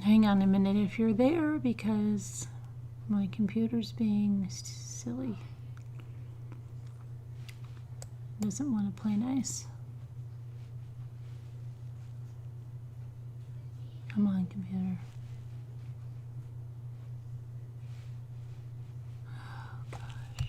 Hang on a minute if you're there, because my computer's being silly. Doesn't want to play nice. Come on, computer. Oh, gosh.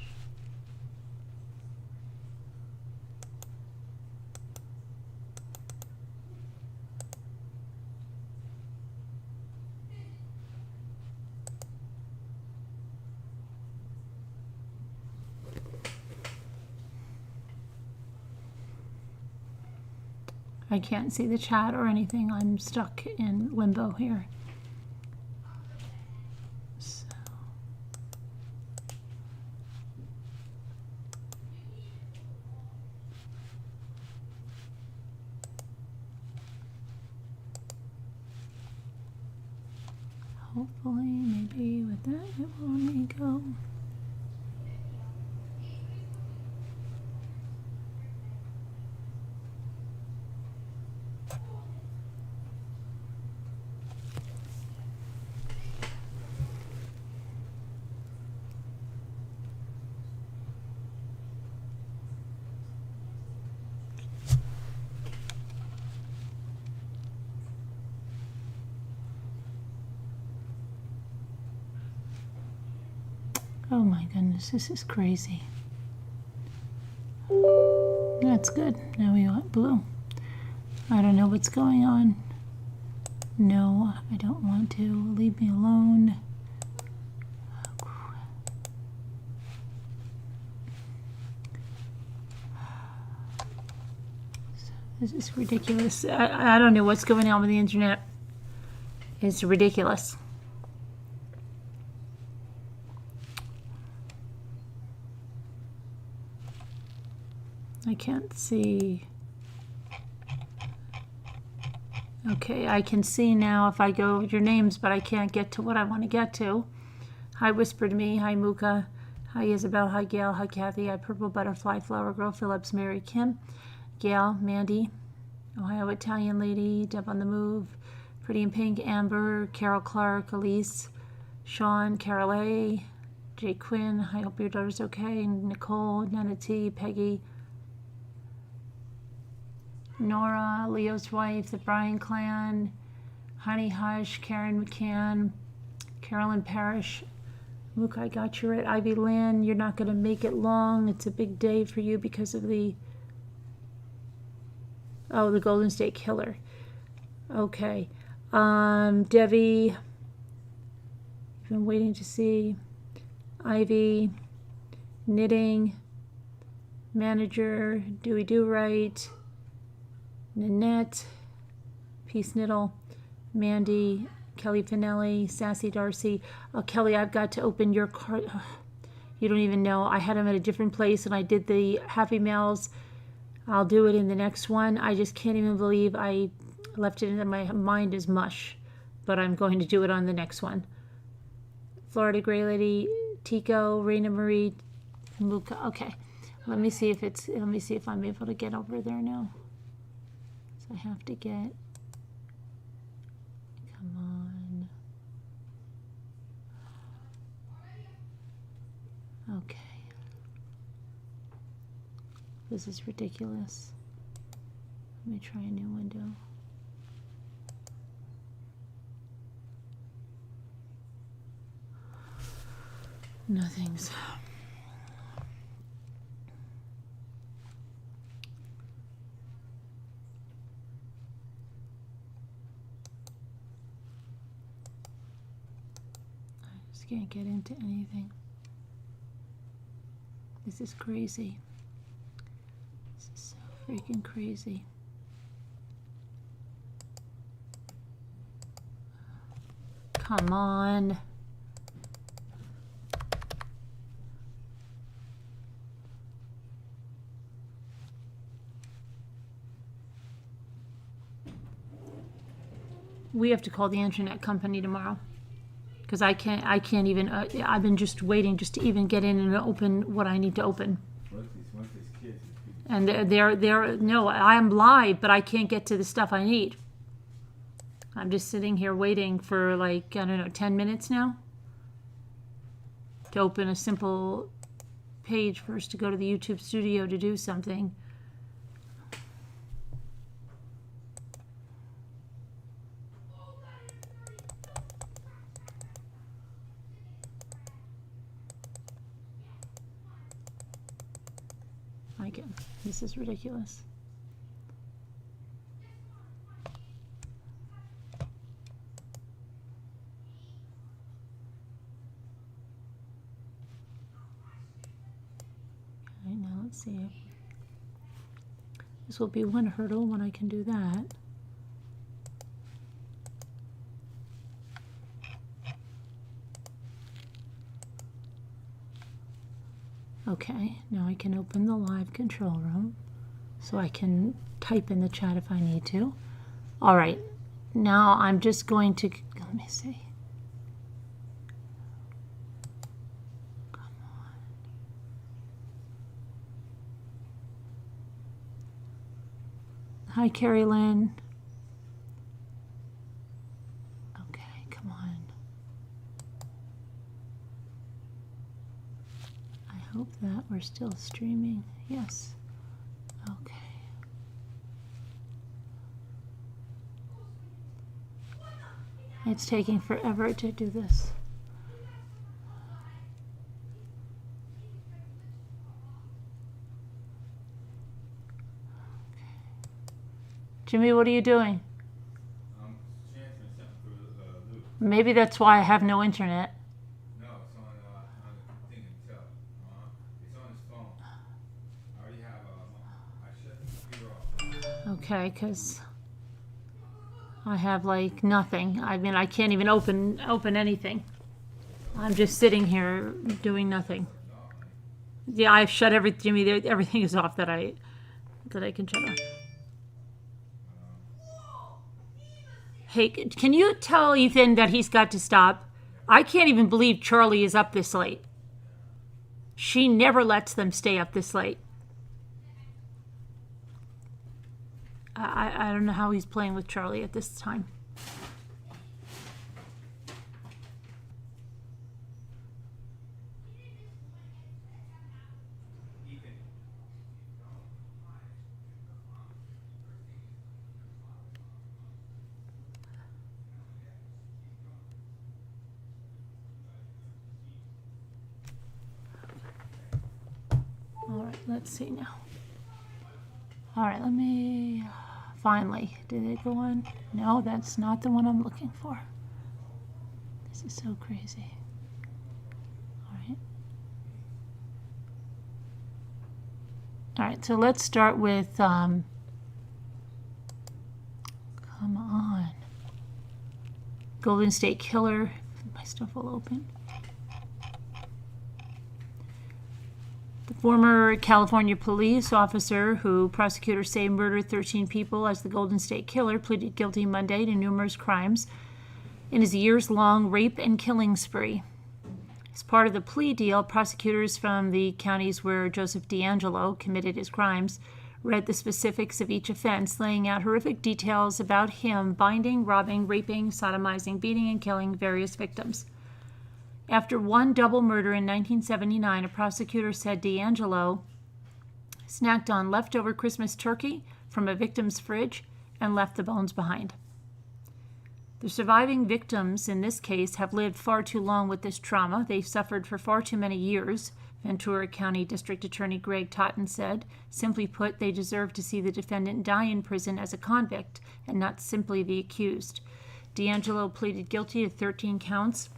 I can't see the chat or anything. I'm stuck in limbo here. So. Hopefully, maybe with that, it will let me go. Oh my goodness, this is crazy. That's good. Now we want blue. I don't know what's going on. No, I don't want to. Leave me alone. This is ridiculous. I don't know what's going on with the internet. It's ridiculous. I can't see. Okay, I can see now if I go your names, but I can't get to what I want to get to. Hi, Whisper to Me. Hi, Muka. Hi, Isabel. Hi, Gail. Hi, Kathy. Hi, Purple Butterfly, Flower Girl, Phillips, Mary, Kim, Gail, Mandy, Ohio Italian Lady, Deb on the Move, Pretty in Pink, Amber, Carol Clark, Elise, Sean, Carol A, Jay Quinn. I hope your daughter's okay. Nicole, Nana T, Peggy, Nora, Leo's wife, the Bryan clan, Honey Hush, Karen McCann, Carolyn Parrish, Mook, I got you right, Ivy Lynn, you're not going to make it long. It's a big day for you because of the Golden State Killer. Okay. Debbie, I've been waiting to see. Ivy, Knitting, Manager, Dewey Do Right, Nanette, Peace Niddle, Mandy, Kelly Finelli, Sassy Darcy. Oh, Kelly, I've got to open your card. You don't even know. I had them at a different place, and I did the Happy Mails. I'll do it in the next one. I just can't even believe I left it in my mind as mush, but I'm going to do it on the next one. Florida Gray Lady, Tico, Raina Marie, Muka. Okay, let me see if I'm able to get over there now. I have to get, come on. Okay. This is ridiculous. Let me try a new window. Nothing's. Can't get into anything. This is crazy. This is so freaking crazy. Come on. We have to call the internet company tomorrow. Because I can't even, I've been just waiting just to even get in and open what I need to open. And they're no, I'm live, but I can't get to the stuff I need. I'm just sitting here waiting for like, I don't know, 10 minutes now to open a simple page for us to go to the YouTube studio to do something. This is ridiculous. Okay, now let's see. This will be one hurdle when I can do that. Okay, now I can open the live control room so I can type in the chat if I need to. All right, now I'm just going to, let me see. Come on. Hi, Carrie Lynn. Okay, come on. I hope that we're still streaming. Yes. Okay. It's taking forever to do this. Okay. Jimmy, what are you doing? I'm transferring something through the loop. Maybe that's why I have no internet. No, it's on the thing and tell. It's on his phone. I already have I shut the computer off. Okay, because I have like nothing. I mean, I can't even open anything. I'm just sitting here doing nothing. Yeah, I've shut everything. Jimmy, everything is off that I can shut off. Hey, can you tell Ethan that he's got to stop? I can't even believe Charlie is up this late. She never lets them stay up this late. I don't know how he's playing with Charlie at this time. All right, let's see now. All right, let me... Finally, did it go on? No, that's not the one I'm looking for. This is so crazy. All right. All right, so let's start with, come on. Golden State Killer. My stuff will open. The former California police officer who prosecutors say murdered 13 people as the Golden State Killer pleaded guilty Monday to numerous crimes in his years-long rape and killing spree. As part of the plea deal, prosecutors from the counties where Joseph DeAngelo committed his crimes read the specifics of each offense, laying out horrific details about him binding, robbing, raping, sodomizing, beating, and killing various victims. After one double murder in 1979, a prosecutor said DeAngelo snacked on leftover Christmas turkey from a victim's fridge and left the bones behind. The surviving victims in this case have lived far too long with this trauma. They've suffered for far too many years, Ventura County District Attorney Greg Totten said. Simply put, they deserve to see the defendant die in prison as a convict and not simply the accused. DeAngelo pleaded guilty to 13 counts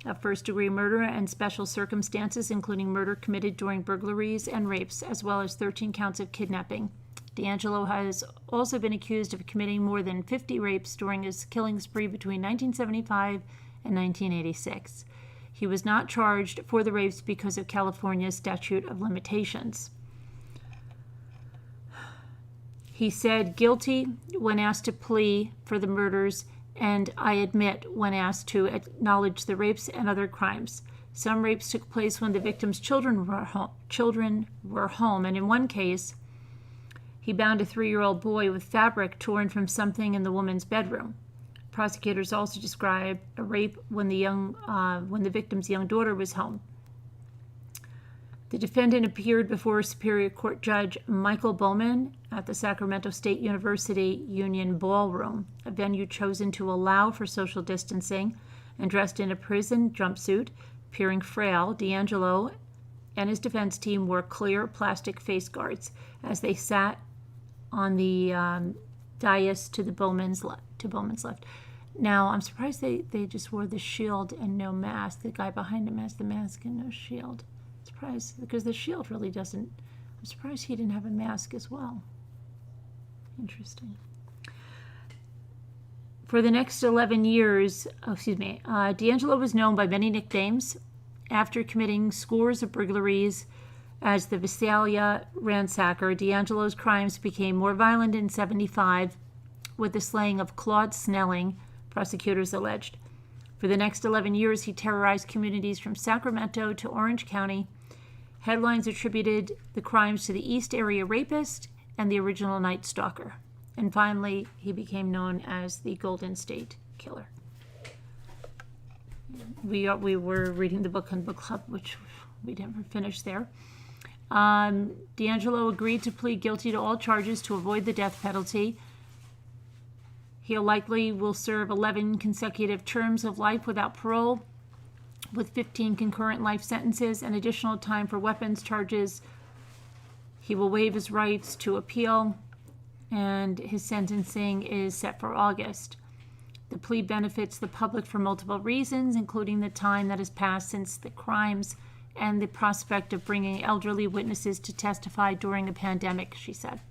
of first-degree murder and special circumstances, including murder committed during burglaries and rapes, as well as 13 counts of kidnapping. DeAngelo has also been accused of committing more than 50 rapes during his killing spree between 1975 and 1986. He was not charged for the rapes because of California's statute of limitations. He said guilty when asked to plea for the murders, and I admit when asked to acknowledge the rapes and other crimes. Some rapes took place when the victim's children were home, and in one case, he bound a 3-year-old boy with fabric torn from something in the woman's bedroom. Prosecutors also described a rape when the victim's young daughter was home. The defendant appeared before Superior Court Judge Michael Bowman at the Sacramento State University Union Ballroom, a venue chosen to allow for social distancing, and dressed in a prison jumpsuit, appearing frail. D'Angelo and his defense team wore clear plastic face guards as they sat on the dais to Bowman's left. Now, I'm surprised they just wore the shield and no mask. The guy behind him has the mask and no shield. Surprised, because the shield really doesn't. I'm surprised he didn't have a mask as well. Interesting. For the next 11 years, D'Angelo was known by many nicknames. After committing scores of burglaries as the Visalia ransacker, D'Angelo's crimes became more violent in '75 with the slaying of Claude Snelling, prosecutors alleged. For the next 11 years, he terrorized communities from Sacramento to Orange County. Headlines attributed the crimes to the East Area Rapist and the original Night Stalker. And finally, he became known as the Golden State Killer. We were reading the book on book club, which we never finished there. D'Angelo agreed to plead guilty to all charges to avoid the death penalty. He likely will serve 11 consecutive terms of life without parole, with 15 concurrent life sentences and additional time for weapons charges. He will waive his rights to appeal, and his sentencing is set for August. The plea benefits the public for multiple reasons, including the time that has passed since the crimes and the prospect of bringing elderly witnesses to testify during a pandemic, she said.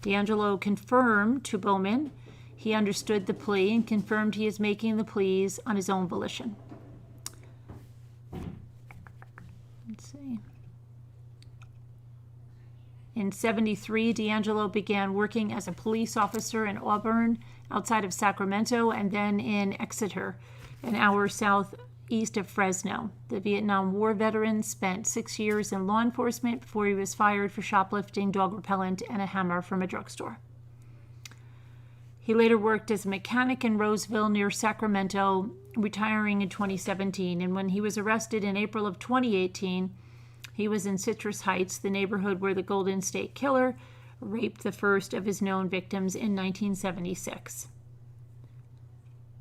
D'Angelo confirmed to Bowman he understood the plea and confirmed he is making the pleas on his own volition. Let's see. In '73, D'Angelo began working as a police officer in Auburn, outside of Sacramento, and then in Exeter, an hour southeast of Fresno. The Vietnam War veteran spent 6 years in law enforcement before he was fired for shoplifting dog repellent and a hammer from a drugstore. He later worked as a mechanic in Roseville near Sacramento, retiring in 2017. And when he was arrested in April of 2018, he was in Citrus Heights, the neighborhood where the Golden State Killer raped the first of his known victims in 1976.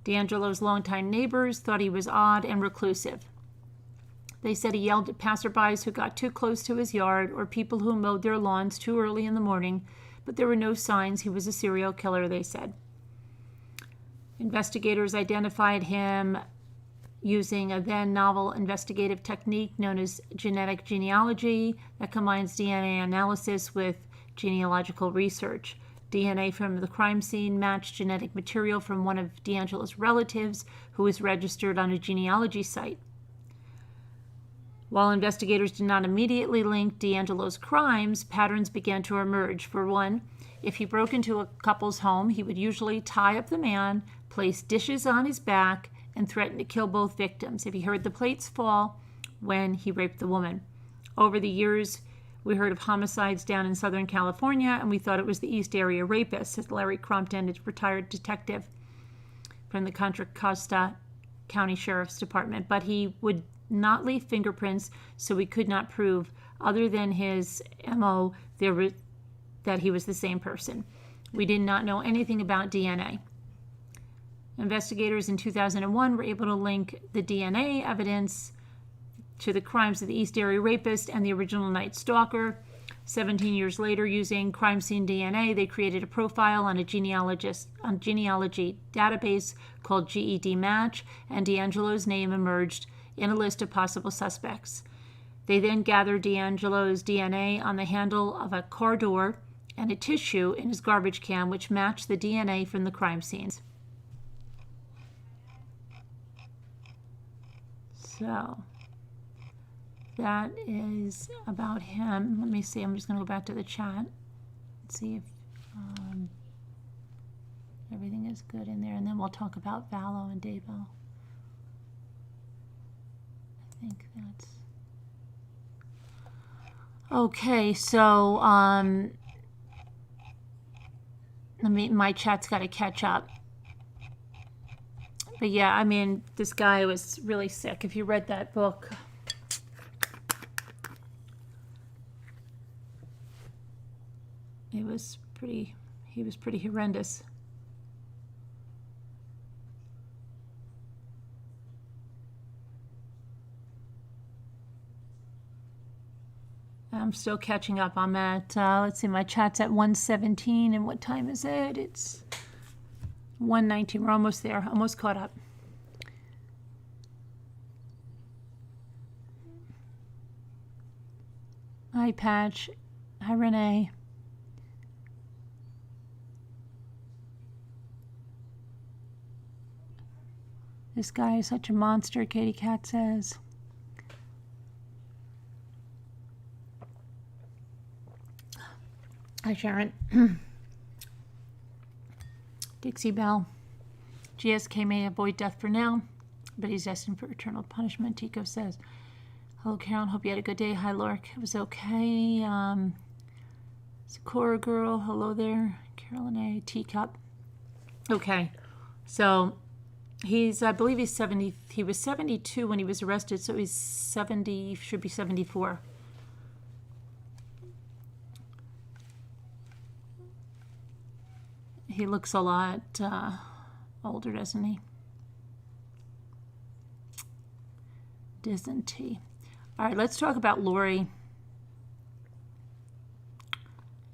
D'Angelo's longtime neighbors thought he was odd and reclusive. They said he yelled at passerbys who got too close to his yard or people who mowed their lawns too early in the morning, but there were no signs he was a serial killer, they said. Investigators identified him using a then novel investigative technique known as genetic genealogy that combines DNA analysis with genealogical research. DNA from the crime scene matched genetic material from one of D'Angelo's relatives who was registered on a genealogy site. While investigators did not immediately link D'Angelo's crimes, patterns began to emerge. For one, if he broke into a couple's home, he would usually tie up the man, place dishes on his back, and threaten to kill both victims if he heard the plates fall when he raped the woman. Over the years, we heard of homicides down in Southern California, and we thought it was the East Area Rapist, said Larry Crumpton, a retired detective from the Contra Costa County Sheriff's Department. But he would not leave fingerprints, so we could not prove, other than his MO, that he was the same person. We did not know anything about DNA. Investigators in 2001 were able to link the DNA evidence to the crimes of the East Area Rapist and the original Night Stalker. 17 years later, using crime scene DNA, they created a profile on a genealogy database called GED Match, and D'Angelo's name emerged in a list of possible suspects. They then gathered D'Angelo's DNA on the handle of a car door and a tissue in his garbage can, which matched the DNA from the crime scenes. So that is about him. Let me see. I'm just going to go back to the chat and see if everything is good in there, and then we'll talk about Vallow and Daybell. I think that's okay. So my chat's got to catch up. But yeah, I mean, this guy was really sick. If you read that book, he was pretty horrendous. I'm still catching up on that. Let's see, my chat's at 1:17, and what time is it? It's 1:19. We're almost there, almost caught up. Hi, Patch. Hi, Renee. This guy is such a monster, Katie Cat says. Hi, Sharon. Dixie Bell. GSK may avoid death for now, but he's destined for eternal punishment, Tico says. Hello, Carolyn. Hope you had a good day. Hi, Lork. It was okay. Sakura Girl. Hello there. Carolyn A. Teacup. Okay. So I believe he's 70. He was 72 when he was arrested, so he's 70, should be 74. He looks a lot older, doesn't he? Doesn't he? All right, let's talk about Lori.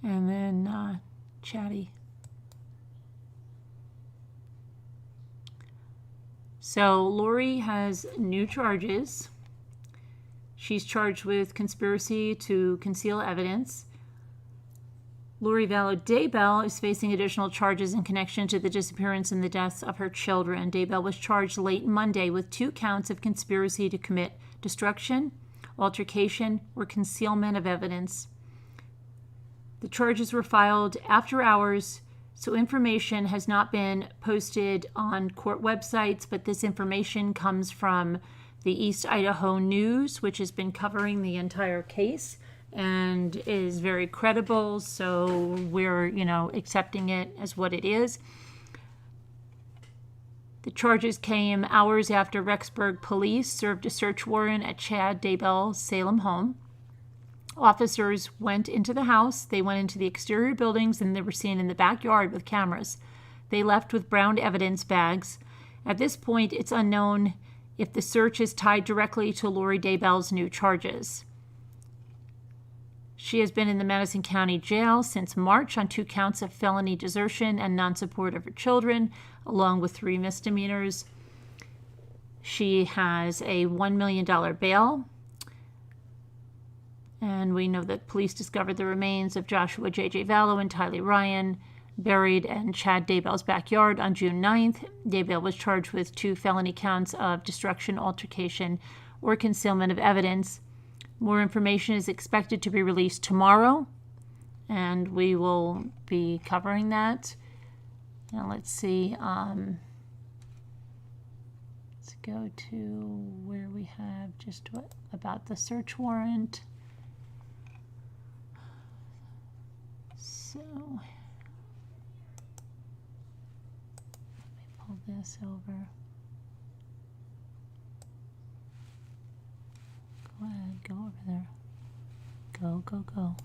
And then Chatty. So Lori has new charges. She's charged with conspiracy to conceal evidence. Lori Vallow Daybell is facing additional charges in connection to the disappearance and the deaths of her children. Daybell was charged late Monday with 2 counts of conspiracy to commit destruction, altercation, or concealment of evidence. The charges were filed after hours, so information has not been posted on court websites, but this information comes from the East Idaho News, which has been covering the entire case and is very credible, so we're, accepting it as what it is. The charges came hours after Rexburg police served a search warrant at Chad Daybell's Salem home. Officers went into the house, they went into the exterior buildings, and they were seen in the backyard with cameras. They left with brown evidence bags. At this point, it's unknown if the search is tied directly to Lori Daybell's new charges. She has been in the Madison County Jail since March on 2 counts of felony desertion and non-support of her children, along with 3 misdemeanors. She has a $1 million bail. And we know that police discovered the remains of Joshua J.J. Vallow and Tylee Ryan buried in Chad Daybell's backyard on June 9th. Daybell was charged with 2 felony counts of destruction, altercation, or concealment of evidence. More information is expected to be released tomorrow, and we will be covering that. Now let's see. Let's go to where we have just what about the search warrant. So let me pull this over. Go ahead, go over there. Go, go, go.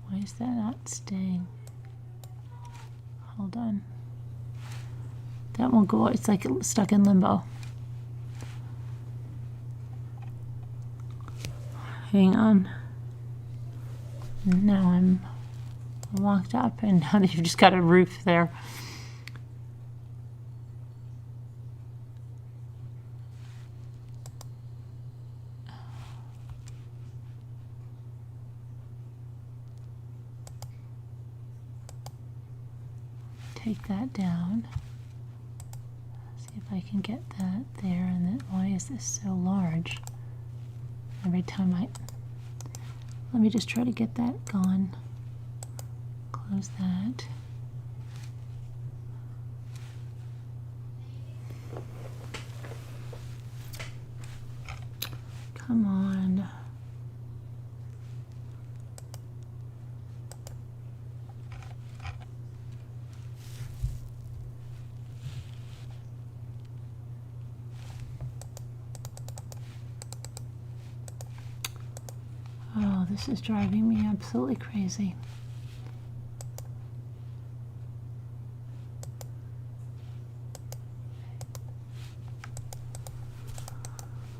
Why is that not staying? Hold on. That won't go. It's like stuck in limbo. Hang on. Now I'm locked up, and now you've just got a roof there. Take that down. See if I can get that there. And then, why is this so large? Every time let me just try to get that gone. Close that. Come on. this is driving me absolutely crazy.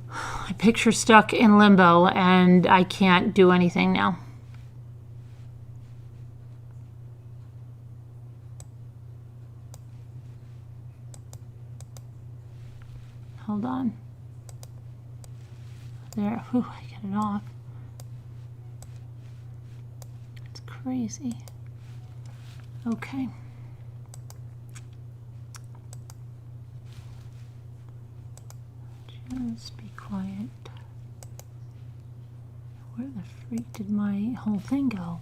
My picture's stuck in limbo and I can't do anything now. Hold on. There. Whew, I get it off. It's crazy. Okay. Just be quiet. Where the freak did my whole thing go?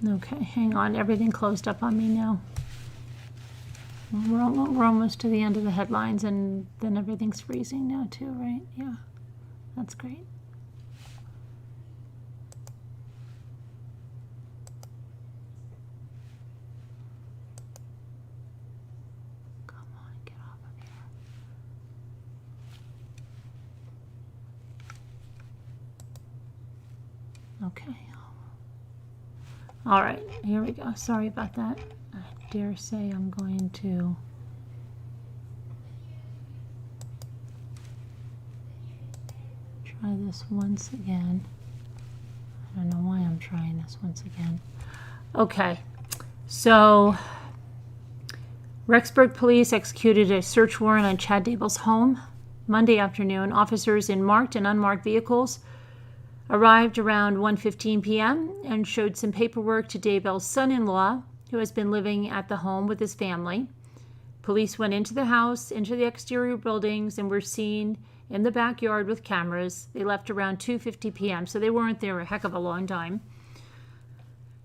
Okay, hang on. Everything closed up on me now. We're almost to the end of the headlines, and then everything's freezing now too, right? Yeah, that's great. Come on, get off of here. Okay. All right, here we go. Sorry about that. I dare say I'm going to try this once again. I don't know why I'm trying this once again. Okay, so Rexburg police executed a search warrant on Chad Daybell's home Monday afternoon. Officers in marked and unmarked vehicles arrived around 1:15 p.m. and showed some paperwork to Daybell's son-in-law, who has been living at the home with his family. Police went into the house, into the exterior buildings, and were seen in the backyard with cameras. They left around 2:50 p.m., so they weren't there a heck of a long time.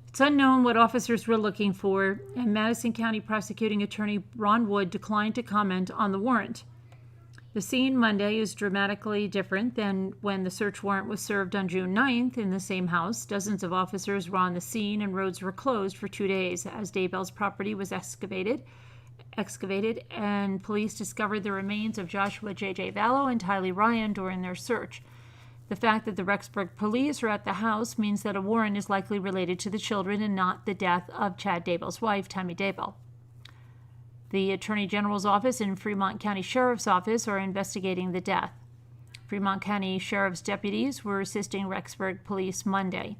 It's unknown what officers were looking for, and Madison County Prosecuting Attorney Ron Wood declined to comment on the warrant. The scene Monday is dramatically different than when the search warrant was served on June 9th in the same house. Dozens of officers were on the scene and roads were closed for 2 days as Daybell's property was excavated, and police discovered the remains of Joshua J.J. Vallow and Tylee Ryan during their search. The fact that the Rexburg police are at the house means that a warrant is likely related to the children and not the death of Chad Daybell's wife, Tammy Daybell. The Attorney General's office and Fremont County Sheriff's Office are investigating the death. Fremont County Sheriff's deputies were assisting Rexburg police Monday.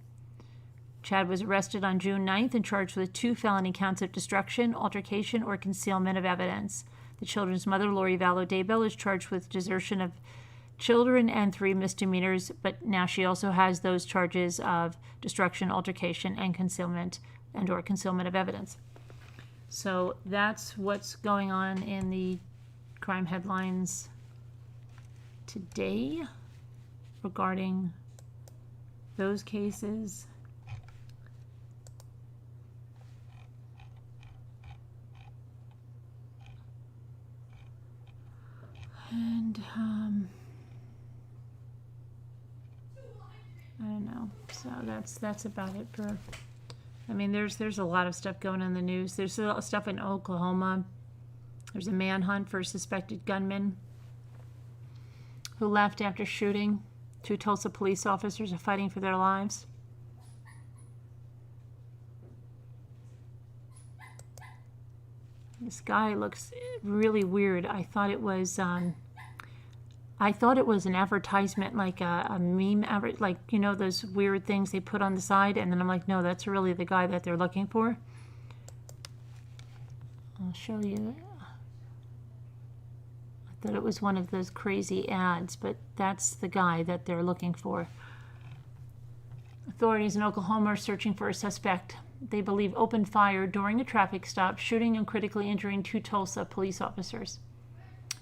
Chad was arrested on June 9th and charged with 2 felony counts of destruction, altercation, or concealment of evidence. The children's mother, Lori Vallow Daybell, is charged with desertion of children and 3 misdemeanors, but now she also has those charges of destruction, altercation, and concealment and/or concealment of evidence. So that's what's going on in the crime headlines today regarding those cases. And I don't know. So that's about it for. I mean, there's a lot of stuff going on in the news. There's a lot of stuff in Oklahoma. There's a manhunt for a suspected gunman who left after shooting. 2 Tulsa police officers are fighting for their lives. This guy looks really weird. I thought it was an advertisement, like a meme, like, you know, those weird things they put on the side, and then I'm like, no, that's really the guy that they're looking for. I'll show you. I thought it was one of those crazy ads, but that's the guy that they're looking for. Authorities in Oklahoma are searching for a suspect they believe opened fire during a traffic stop, shooting and critically injuring 2 Tulsa police officers.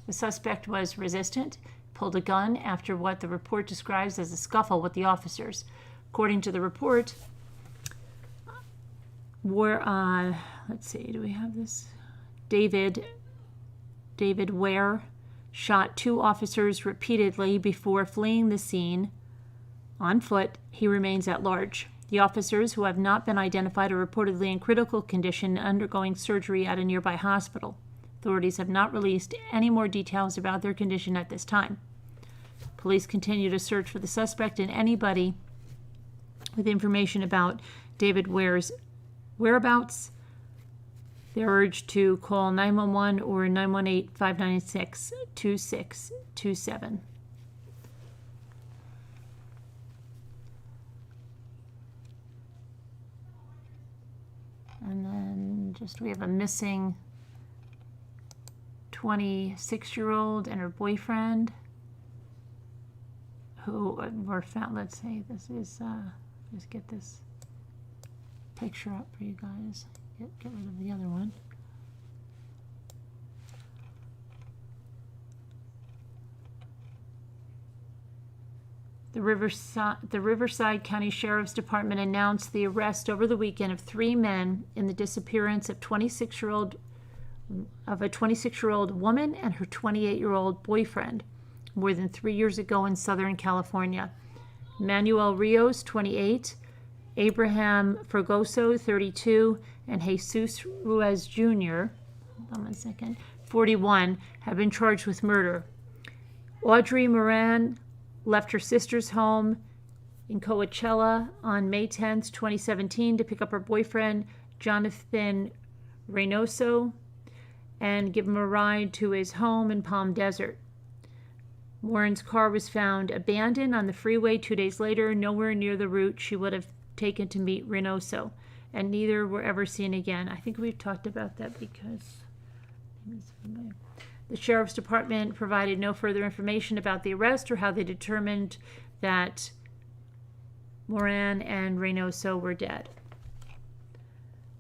The suspect was resistant, pulled a gun after what the report describes as a scuffle with the officers. According to the report, let's see, do we have this? David Ware shot 2 officers repeatedly before fleeing the scene on foot. He remains at large. The officers, who have not been identified, are reportedly in critical condition and undergoing surgery at a nearby hospital. Authorities have not released any more details about their condition at this time. Police continue to search for the suspect and anybody with information about David Ware's whereabouts. They're urged to call 911 or 918-596-2627. And then we have a missing 26-year-old and her boyfriend who were found. Let's say this is, just get this picture up for you guys. Get rid of the other one. The Riverside County Sheriff's Department announced the arrest over the weekend of 3 men in the disappearance of a 26-year-old woman and her 28-year-old boyfriend more than 3 years ago in Southern California. Manuel Rios, 28, Abraham Fergoso, 32, and Jesus Ruiz Jr., 41, have been charged with murder. Audrey Moran left her sister's home in Coachella on May 10, 2017, to pick up her boyfriend, Jonathan Reynoso, and give him a ride to his home in Palm Desert. Moran's car was found abandoned on the freeway 2 days later, nowhere near the route she would have taken to meet Reynoso, and neither were ever seen again. I think we've talked about that because the Sheriff's Department provided no further information about the arrest or how they determined that Moran and Reynoso were dead.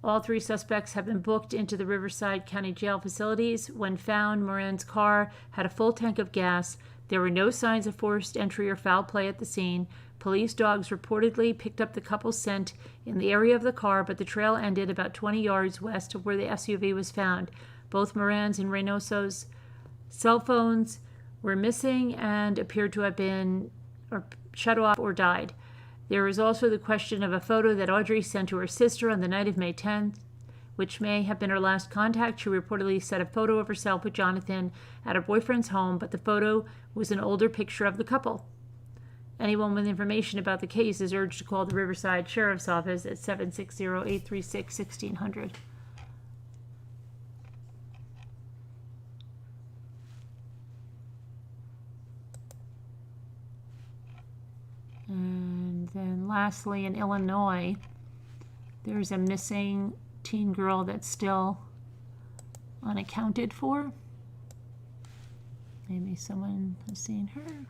All 3 suspects have been booked into the Riverside County Jail facilities. When found, Moran's car had a full tank of gas. There were no signs of forced entry or foul play at the scene. Police dogs reportedly picked up the couple's scent in the area of the car, but the trail ended about 20 yards west of where the SUV was found. Both Moran's and Reynoso's cell phones were missing and appeared to have been shut off or died. There is also the question of a photo that Audrey sent to her sister on the night of May 10th, which may have been her last contact. She reportedly sent a photo of herself with Jonathan at her boyfriend's home, but the photo was an older picture of the couple. Anyone with information about the case is urged to call the Riverside Sheriff's Office at 760-836-1600. And then lastly, in Illinois, there's a missing teen girl that's still unaccounted for. Maybe someone has seen her.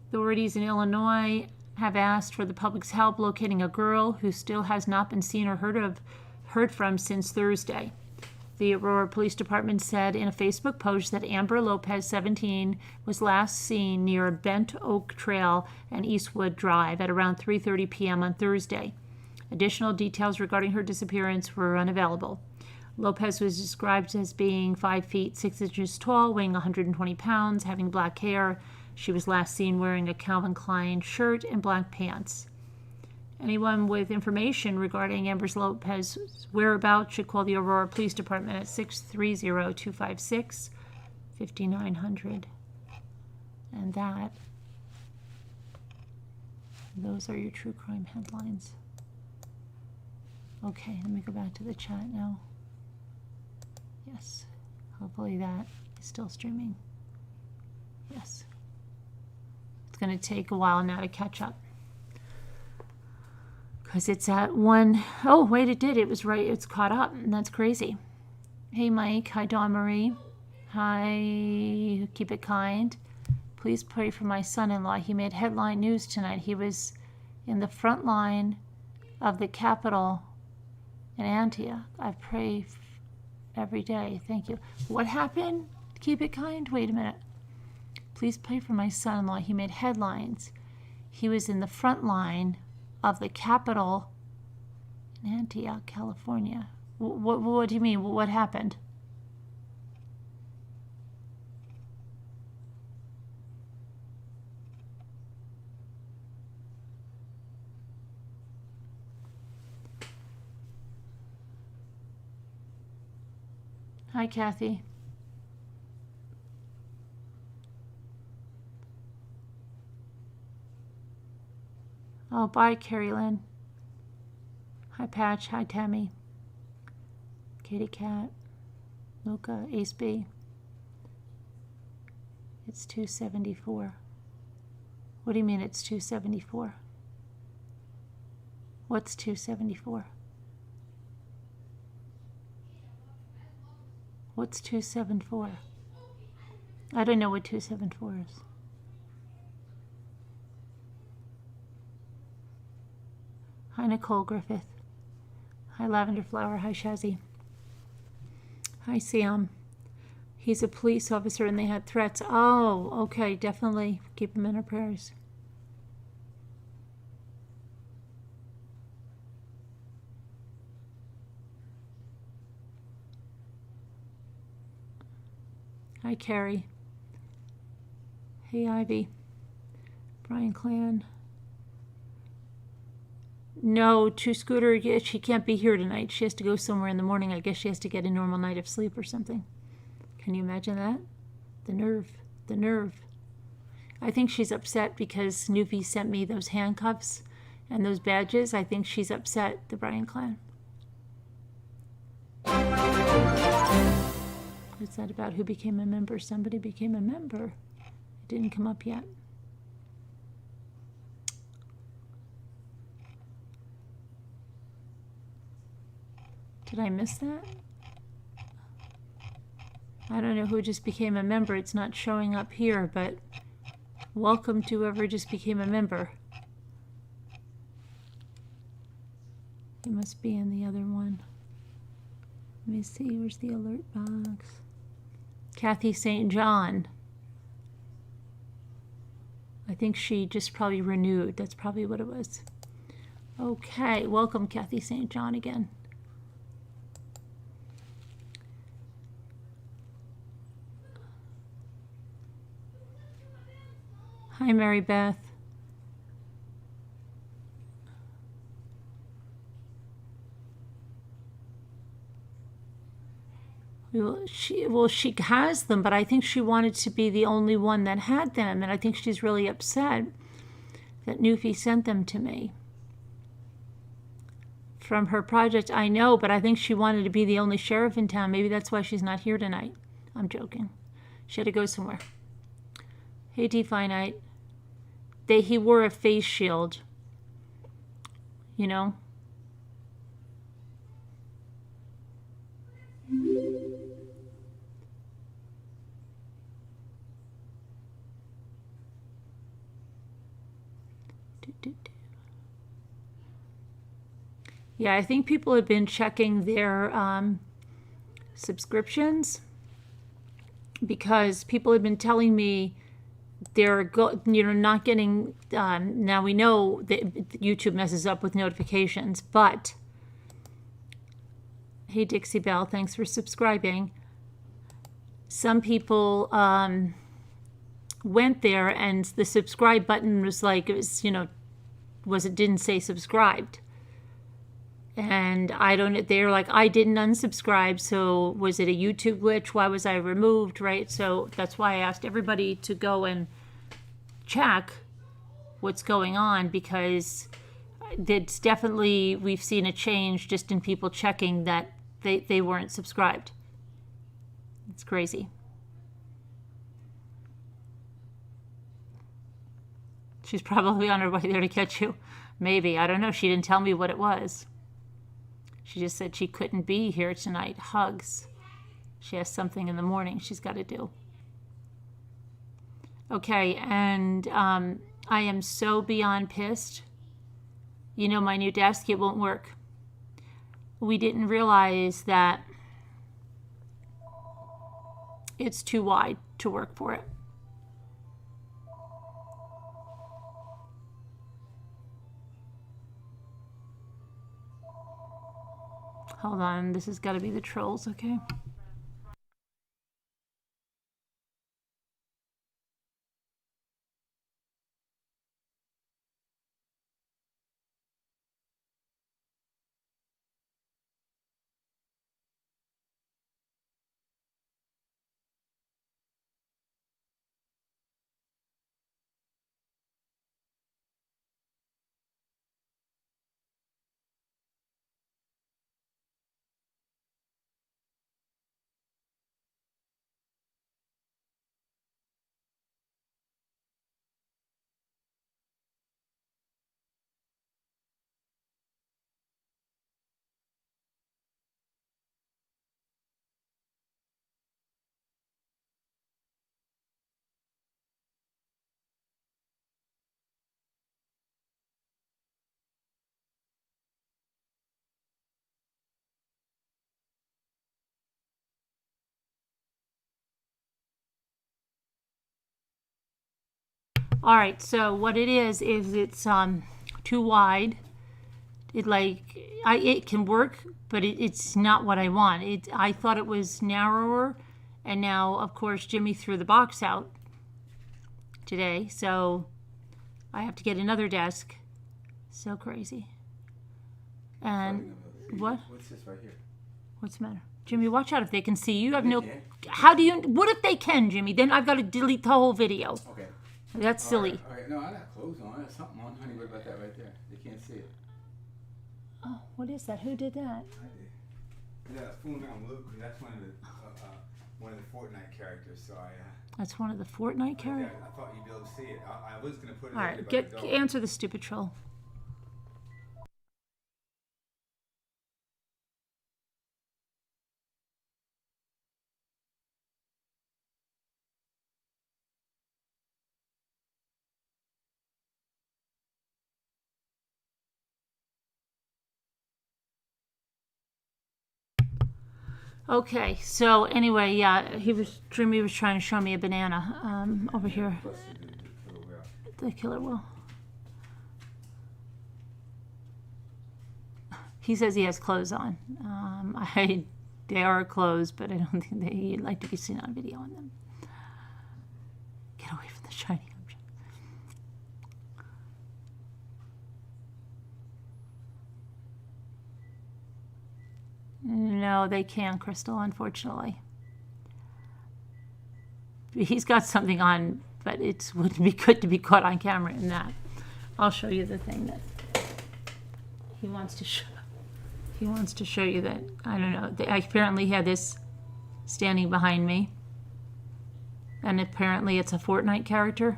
Authorities in Illinois have asked for the public's help locating a girl who still has not been seen or heard from since Thursday. The Aurora Police Department said in a Facebook post that Amber Lopez, 17, was last seen near Bent Oak Trail and Eastwood Drive at around 3:30 p.m. on Thursday. Additional details regarding her disappearance were unavailable. Lopez was described as being 5 feet 6 inches tall, weighing 120 pounds, having black hair. She was last seen wearing a Calvin Klein shirt and black pants. Anyone with information regarding Amber Lopez's whereabouts should call the Aurora Police Department at 630-256-5900. And those are your true crime headlines. Okay, let me go back to the chat now. Yes, hopefully that is still streaming. Yes. It's going to take a while now to catch up. Because it's at 1. Oh, wait, it did. It was right. It's caught up, and that's crazy. Hey, Mike. Hi, Dawn Marie. Hi, Keep It Kind. Please pray for my son-in-law. He made headline news tonight. He was in the front line of the Capitol in Antioch. I pray every day. Thank you. What happened? Keep It Kind? Wait a minute. Please pray for my son-in-law. He made headlines. He was in the front line of the Capitol in Antioch, California. What do you mean? What happened? Hi, Kathy. Oh, bye, Carrie Lynn. Hi, Patch. Hi, Tammy. Katie Cat. Luca. Ace B. It's 274. What do you mean it's 274? What's 274? What's 274? I don't know what 274 is. Hi, Nicole Griffith. Hi, Lavender Flower. Hi, Shazzy. Hi, Sam. He's a police officer and they had threats. Oh, okay. Definitely keep him in our prayers. Hi, Carrie. Hey, Ivy. Brian Clan. No, to Scooter, yeah, she can't be here tonight. She has to go somewhere in the morning. I guess she has to get a normal night of sleep or something. Can you imagine that? The nerve. The nerve. I think she's upset because Newfie sent me those handcuffs and those badges. I think she's upset, the Brian clan. What's that about? Who became a member? Somebody became a member. It didn't come up yet. Did I miss that? I don't know who just became a member. It's not showing up here, but welcome to whoever just became a member. It must be in the other one. Let me see. Where's the alert box? Kathy St. John. I think she just probably renewed. That's probably what it was. Okay. Welcome, Kathy St. John, again. Hi, Mary Beth. Well, she has them, but I think she wanted to be the only one that had them, and I think she's really upset that Newfie sent them to me. From her project, I know, but I think she wanted to be the only sheriff in town. Maybe that's why she's not here tonight. I'm joking. She had to go somewhere. Hey, D-Finite. He wore a face shield. You know? Yeah, I think people have been checking their subscriptions because people have been telling me they're not getting. Now we know that YouTube messes up with notifications, but hey, Dixie Bell, thanks for subscribing. Some people went there and the subscribe button was like it was it didn't say subscribed. And I don't, they're like, I didn't unsubscribe, so was it a YouTube glitch? Why was I removed, right? So that's why I asked everybody to go and check what's going on, because it's definitely, we've seen a change just in people checking that they weren't subscribed. It's crazy. She's probably on her way there to catch you. Maybe, I don't know. She didn't tell me what it was. She just said she couldn't be here tonight. Hugs. She has something in the morning she's got to do. Okay, and I am so beyond pissed. You know, my new desk, it won't work. We didn't realize that it's too wide to work for it. Hold on, this has got to be the trolls, okay? All right, so what it is it's too wide. It can work, but it's not what I want. I thought it was narrower, and now of course Jimmy threw the box out today, so I have to get another desk. So crazy. And what? What's this right here? What's the matter? Jimmy, watch out if they can see you. You have They no. can't. How do you? What if they can, Jimmy? Then I've got to delete the whole video. Okay. That's silly. All right. No, I got clothes on. There's something on, honey. What about that right there? They can't see it. Oh, what is that? Who did that? I did. Yeah, that's fooling around Luke. That's one of the Fortnite characters. So That's one of the Fortnite yeah, characters. I thought you'd be able to see it. I was gonna put it. All over right, there by the door. answer the stupid troll. Okay, so anyway, yeah, Jimmy was trying to show me a banana over here. Plus the killer whale. The killer whale. He says he has clothes on. They are clothes, but I don't think they'd like to be seen on video on them. Get away from the shiny object. No, they can, Crystal, unfortunately. He's got something on, but it wouldn't be good to be caught on camera in that. I'll show you the thing that he wants to show. He wants to show you that, I don't know, I apparently had this standing behind me. And apparently it's a Fortnite character.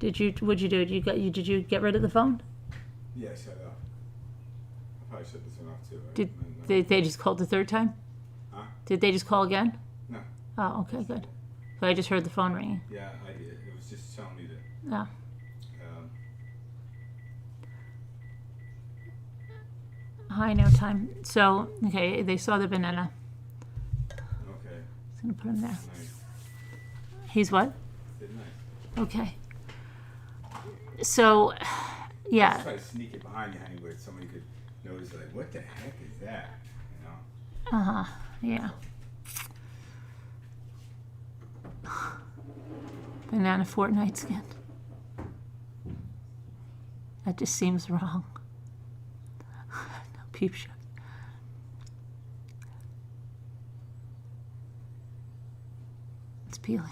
What'd you do? Did you get rid of the phone? Yeah, shut up. I probably shut this one off too. Right? Did they just call the third time? Huh? Did they just call again? No. Oh, okay, good. But I just heard the phone ringing. Yeah, I did. It was just telling me that. Yeah. Hi, no time. So, okay, they saw the banana. Okay. Just gonna put him there. Nice. He's what? Did nice. Okay. So, yeah. Just try to sneak it behind you, honey, where somebody could notice, like, what the heck is that? You know? Yeah. Banana Fortnite skin. That just seems wrong. No peep show. It's peeling.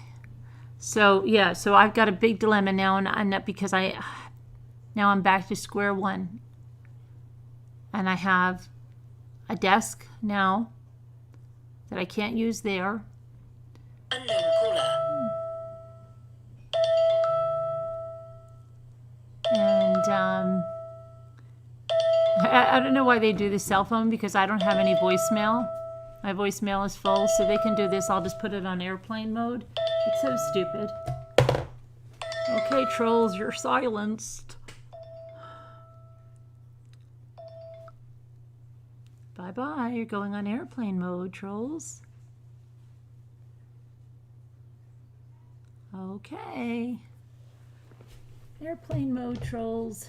So yeah, so I've got a big dilemma now, and because now I'm back to square one, and I have a desk now that I can't use there. Unknown caller. And I don't know why they do the cell phone, because I don't have any voicemail. My voicemail is full, so they can do this. I'll just put it on airplane mode. It's so stupid. Okay, trolls, you're silenced. Bye-bye. You're going on airplane mode, trolls. Okay. Airplane mode, trolls.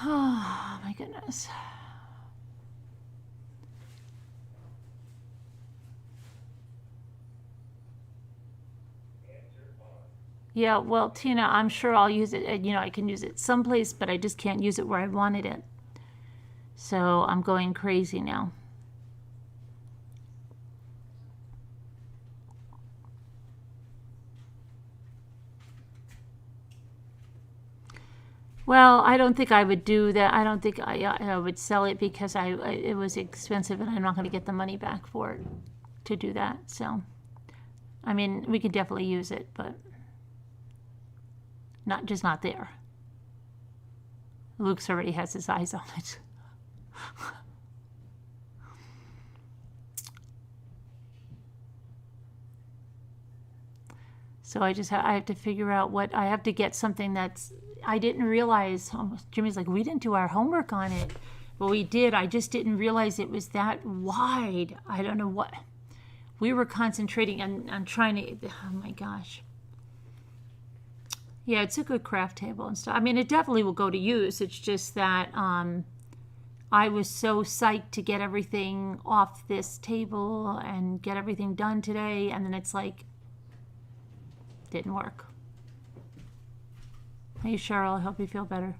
Oh, my goodness. Yeah, well, Tina, I'm sure I'll use it. You know, I can use it someplace, but I just can't use it where I wanted it. So I'm going crazy now. Well, I don't think I would do that. I don't think I would sell it, because it was expensive, and I'm not going to get the money back for it to do that. So, I mean, we could definitely use it, but not there. Luke's already has his eyes on it. So I have to figure out I have to get something that's, I didn't realize, Jimmy's like, we didn't do our homework on it. Well, we did. I just didn't realize it was that wide. I don't know we were concentrating on trying to, oh my gosh. Yeah, it's a good craft table and stuff. I mean, it definitely will go to use. It's just that I was so psyched to get everything off this table and get everything done today, and then it's like, didn't work. Hey, Cheryl, I hope you feel better.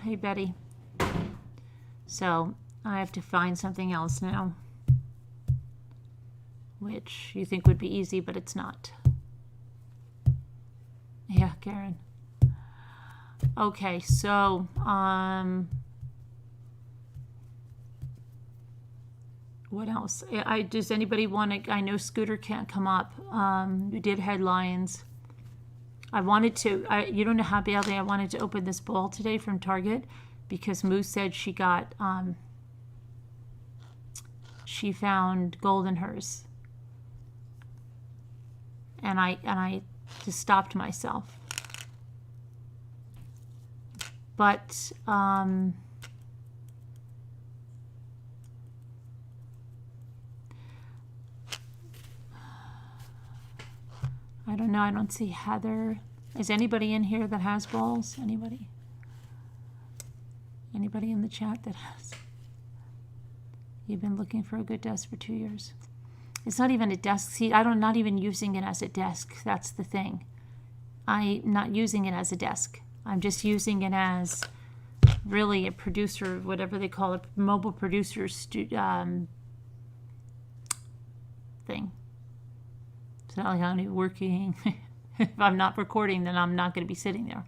Hey, Betty. So, I have to find something else now, which you think would be easy, but it's not. Yeah, Karen. Okay, so, what else? Does anybody want to, I know Scooter can't come up. We did headlines. I wanted to, you don't know how badly I wanted to open this ball today from Target because Moose said she got, she found gold in hers. And I just stopped myself. But, I don't know. I don't see Heather. Is anybody in here that has balls? Anybody? Anybody in the chat that has? You've been looking for a good desk for 2 years. It's not even a desk seat. I'm not even using it as a desk. That's the thing. I'm not using it as a desk. I'm just using it as really a producer, whatever they call it, mobile producer thing. It's not like I'm working. If I'm not recording, then I'm not going to be sitting there.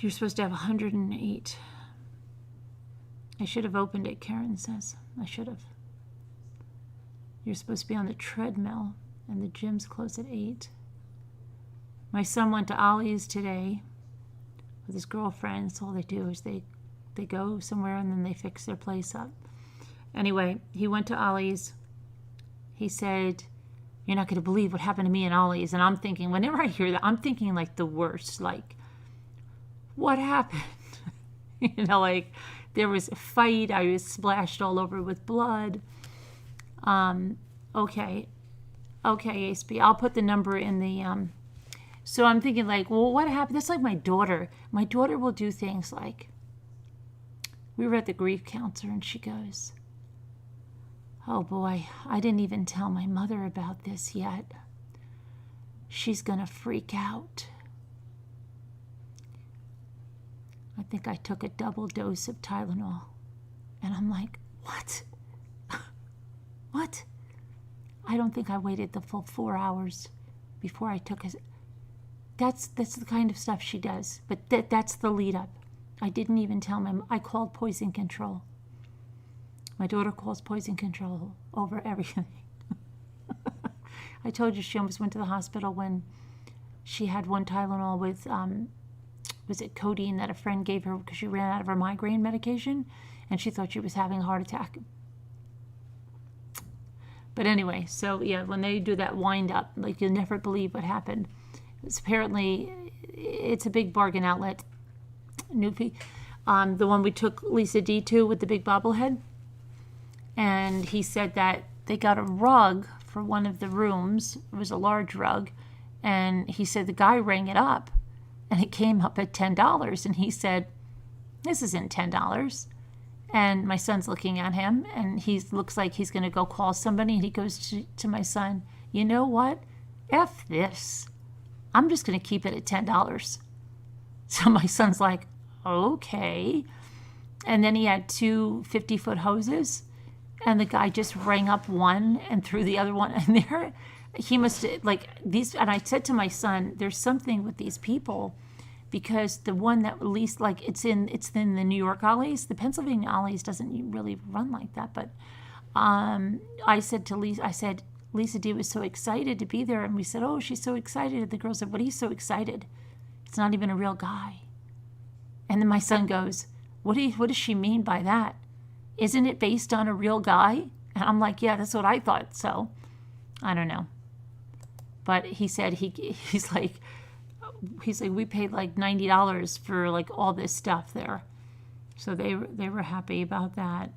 You're supposed to have 108. I should have opened it, Karen says. I should have. You're supposed to be on the treadmill, and the gym's closed at 8. My son went to Ollie's today with his girlfriend. So all they do is they go somewhere and then they fix their place up. Anyway, he went to Ollie's. He said, "You're not going to believe what happened to me in Ollie's." And I'm thinking, whenever I hear that, I'm thinking like the worst. Like, what happened? Like there was a fight. I was splashed all over with blood. Okay, ASB. I'll put the number in the. So I'm thinking like, well, what happened? That's like my daughter. My daughter will do things like, we were at the grief counselor and she goes, "Oh boy, I didn't even tell my mother about this yet. She's gonna freak out. I think I took a double dose of Tylenol." And I'm like, what? What? I don't think I waited the full 4 hours before I took it. That's the kind of stuff she does. But that's the lead up. I didn't even tell I called poison control. My daughter calls poison control over everything. I told you she almost went to the hospital when she had one Tylenol with, was it codeine that a friend gave her because she ran out of her migraine medication and she thought she was having a heart attack. But anyway, so yeah, when they do that wind up, like you'll never believe what happened. It's a big bargain outlet. Newfie. The one we took Lisa D to with the big bobblehead. And he said that they got a rug for one of the rooms. It was a large rug. And he said the guy rang it up and it came up at $10. And he said, "This isn't $10. And my son's looking at him and he looks like he's going to go call somebody. And he goes to my son, "You know what? F this. I'm just going to keep it at $10. So my son's like, "Okay." And then he had two 50-foot hoses. And the guy just rang up one and threw the other one. And there, he must like these. And I said to my son, "There's something with these people." Because the one that at least like it's in the New York Ollie's. The Pennsylvania Ollie's doesn't really run like that. But I said to Lisa, Lisa D was so excited to be there. And we said, "Oh, she's so excited." And the girl said, "What are you so excited? It's not even a real guy." And then my son goes, what does she mean by that? Isn't it based on a real guy? And I'm like, yeah, that's what I thought. So I don't know. But he said he's like, we paid like $90 for like all this stuff there. So they were happy about that.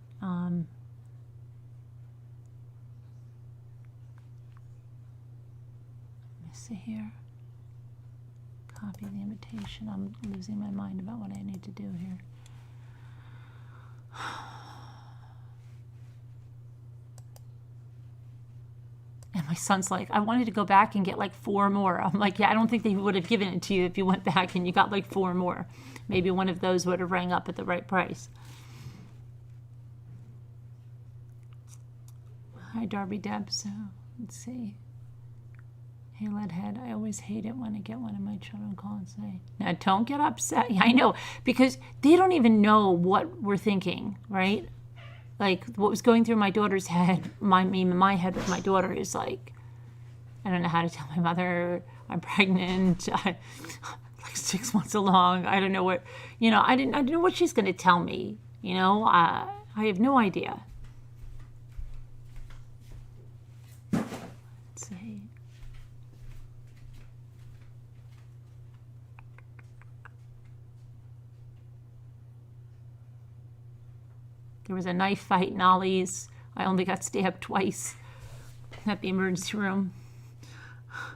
me see here. Copy the invitation. I'm losing my mind about what I need to do here. And my son's like, I wanted to go back and get like 4 more. I'm like, yeah, I don't think they would have given it to you if you went back and you got like 4 more. Maybe one of those would have rang up at the right price. Hi, Darby Deb. So let's see. Hey, Leadhead, I always hate it when I get one of my children call and say, now don't get upset. Yeah, I know, because they don't even know what we're thinking, right? Like, what was going through my daughter's head, my head with my daughter is like, I don't know how to tell my mother I'm pregnant, like 6 months along. I don't know what, I didn't know what she's going to tell me, I have no idea. Let's see. There was a knife fight in Ollie's. I only got stabbed twice at the emergency room. I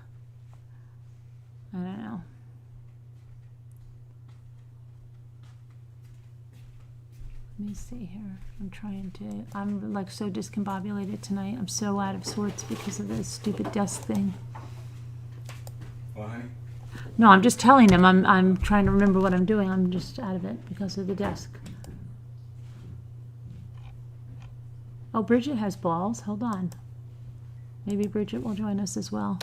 don't know. Let me see here. I'm like so discombobulated tonight. I'm so out of sorts because of this stupid desk thing. Well, honey? No, I'm just telling them. I'm trying to remember what I'm doing. I'm just out of it because of the desk. Oh, Bridget has balls. Hold on. Maybe Bridget will join us as well.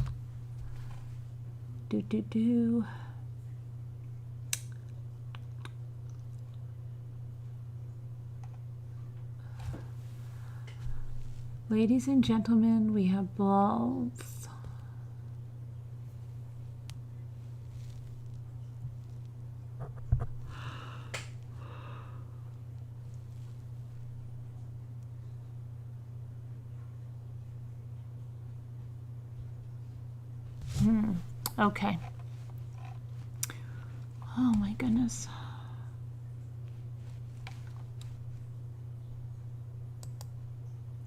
Ladies and gentlemen, we have balls. Okay. Oh my goodness.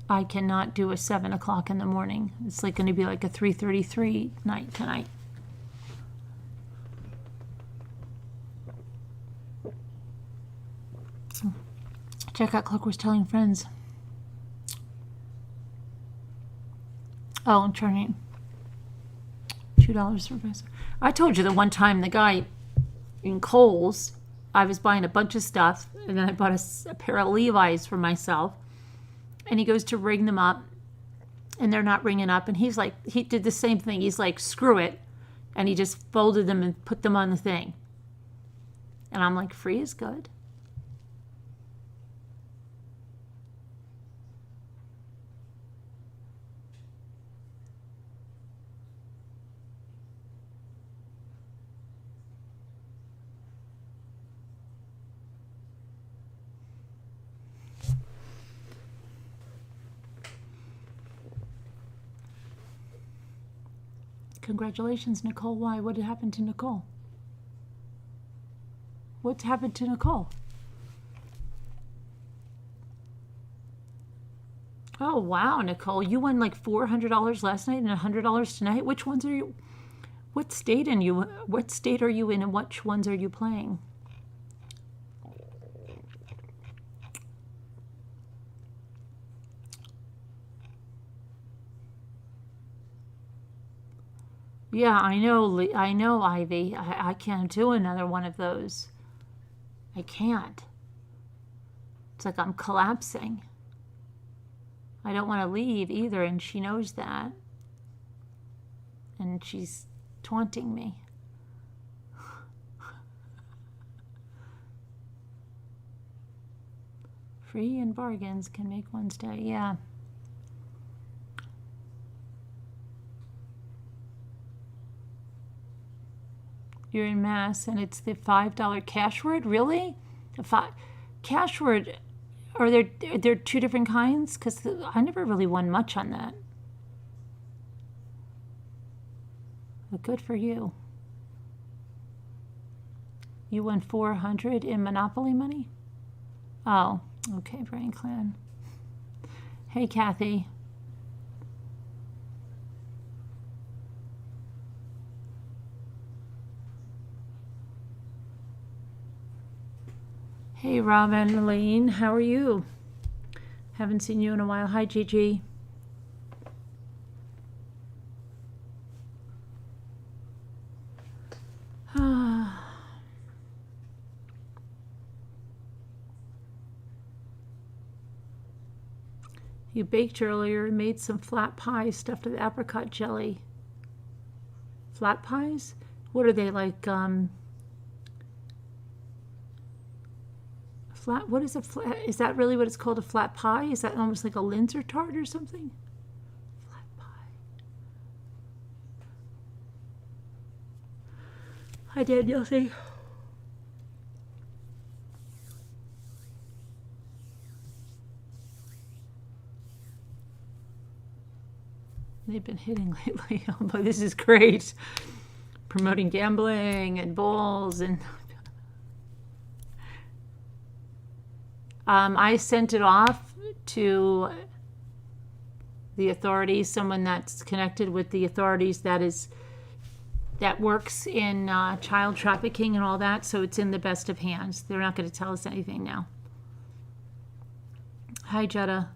I cannot do a 7 o'clock in the morning. It's like going to be like a 3:33 night tonight. Check out Clockwork's Telling Friends. Oh, I'm turning $2 for best. I told you the one time the guy in Kohl's, I was buying a bunch of stuff, and then I bought a pair of Levi's for myself, and he goes to ring them up, and they're not ringing up, and he's like, he did the same thing. He's like, screw it, and he just folded them and put them on the thing. And I'm like, free is good. Congratulations, Nicole. Why? What had happened to Nicole? What's happened to Nicole? Oh, wow, Nicole. You won like $400 last night and $100 tonight. Which ones are you? What state are you in and which ones are you playing? Yeah, I know, Ivy. I can't do another one of those. I can't. It's like I'm collapsing. I don't want to leave either, and she knows that. And she's taunting me. Free and bargains can make one stay. Yeah. You're in Mass, and it's the $5 cash word? Really? Cash word, are there 2 different kinds? Because I never really won much on that. But good for you. You won 400 in Monopoly money? Oh, okay, Brain Clan. Hey, Kathy. Hey, Robin, Elaine, how are you? Haven't seen you in a while. Hi, Gigi. You baked earlier and made some flat pies stuffed with apricot jelly. Flat pies? What are they like? Flat. What is a flat? Is that really what it's called? A flat pie? Is that almost like a Linzer tart or something? Flat pie. Hi, Daniel. They've been hitting lately. Oh, boy, this is great. Promoting gambling and bowls and. I sent it off to the authorities, someone that's connected with the authorities that works in child trafficking and all that, so it's in the best of hands. They're not going to tell us anything now. Hi, Jetta.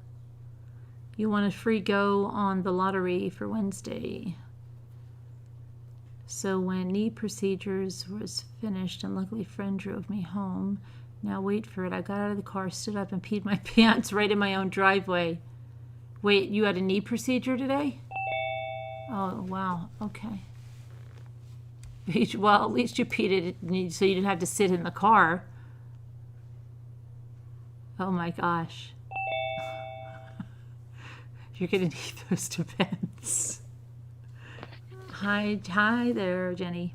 You want a free go on the lottery for Wednesday. So when knee procedures was finished, and luckily friend drove me home. Now wait for it. I got out of the car, stood up, and peed my pants right in my own driveway. Wait, you had a knee procedure today? Oh, wow. Okay. Well, at least you peed it so you didn't have to sit in the car. Oh my gosh. You're going to need those defense. Hi there, Jenny.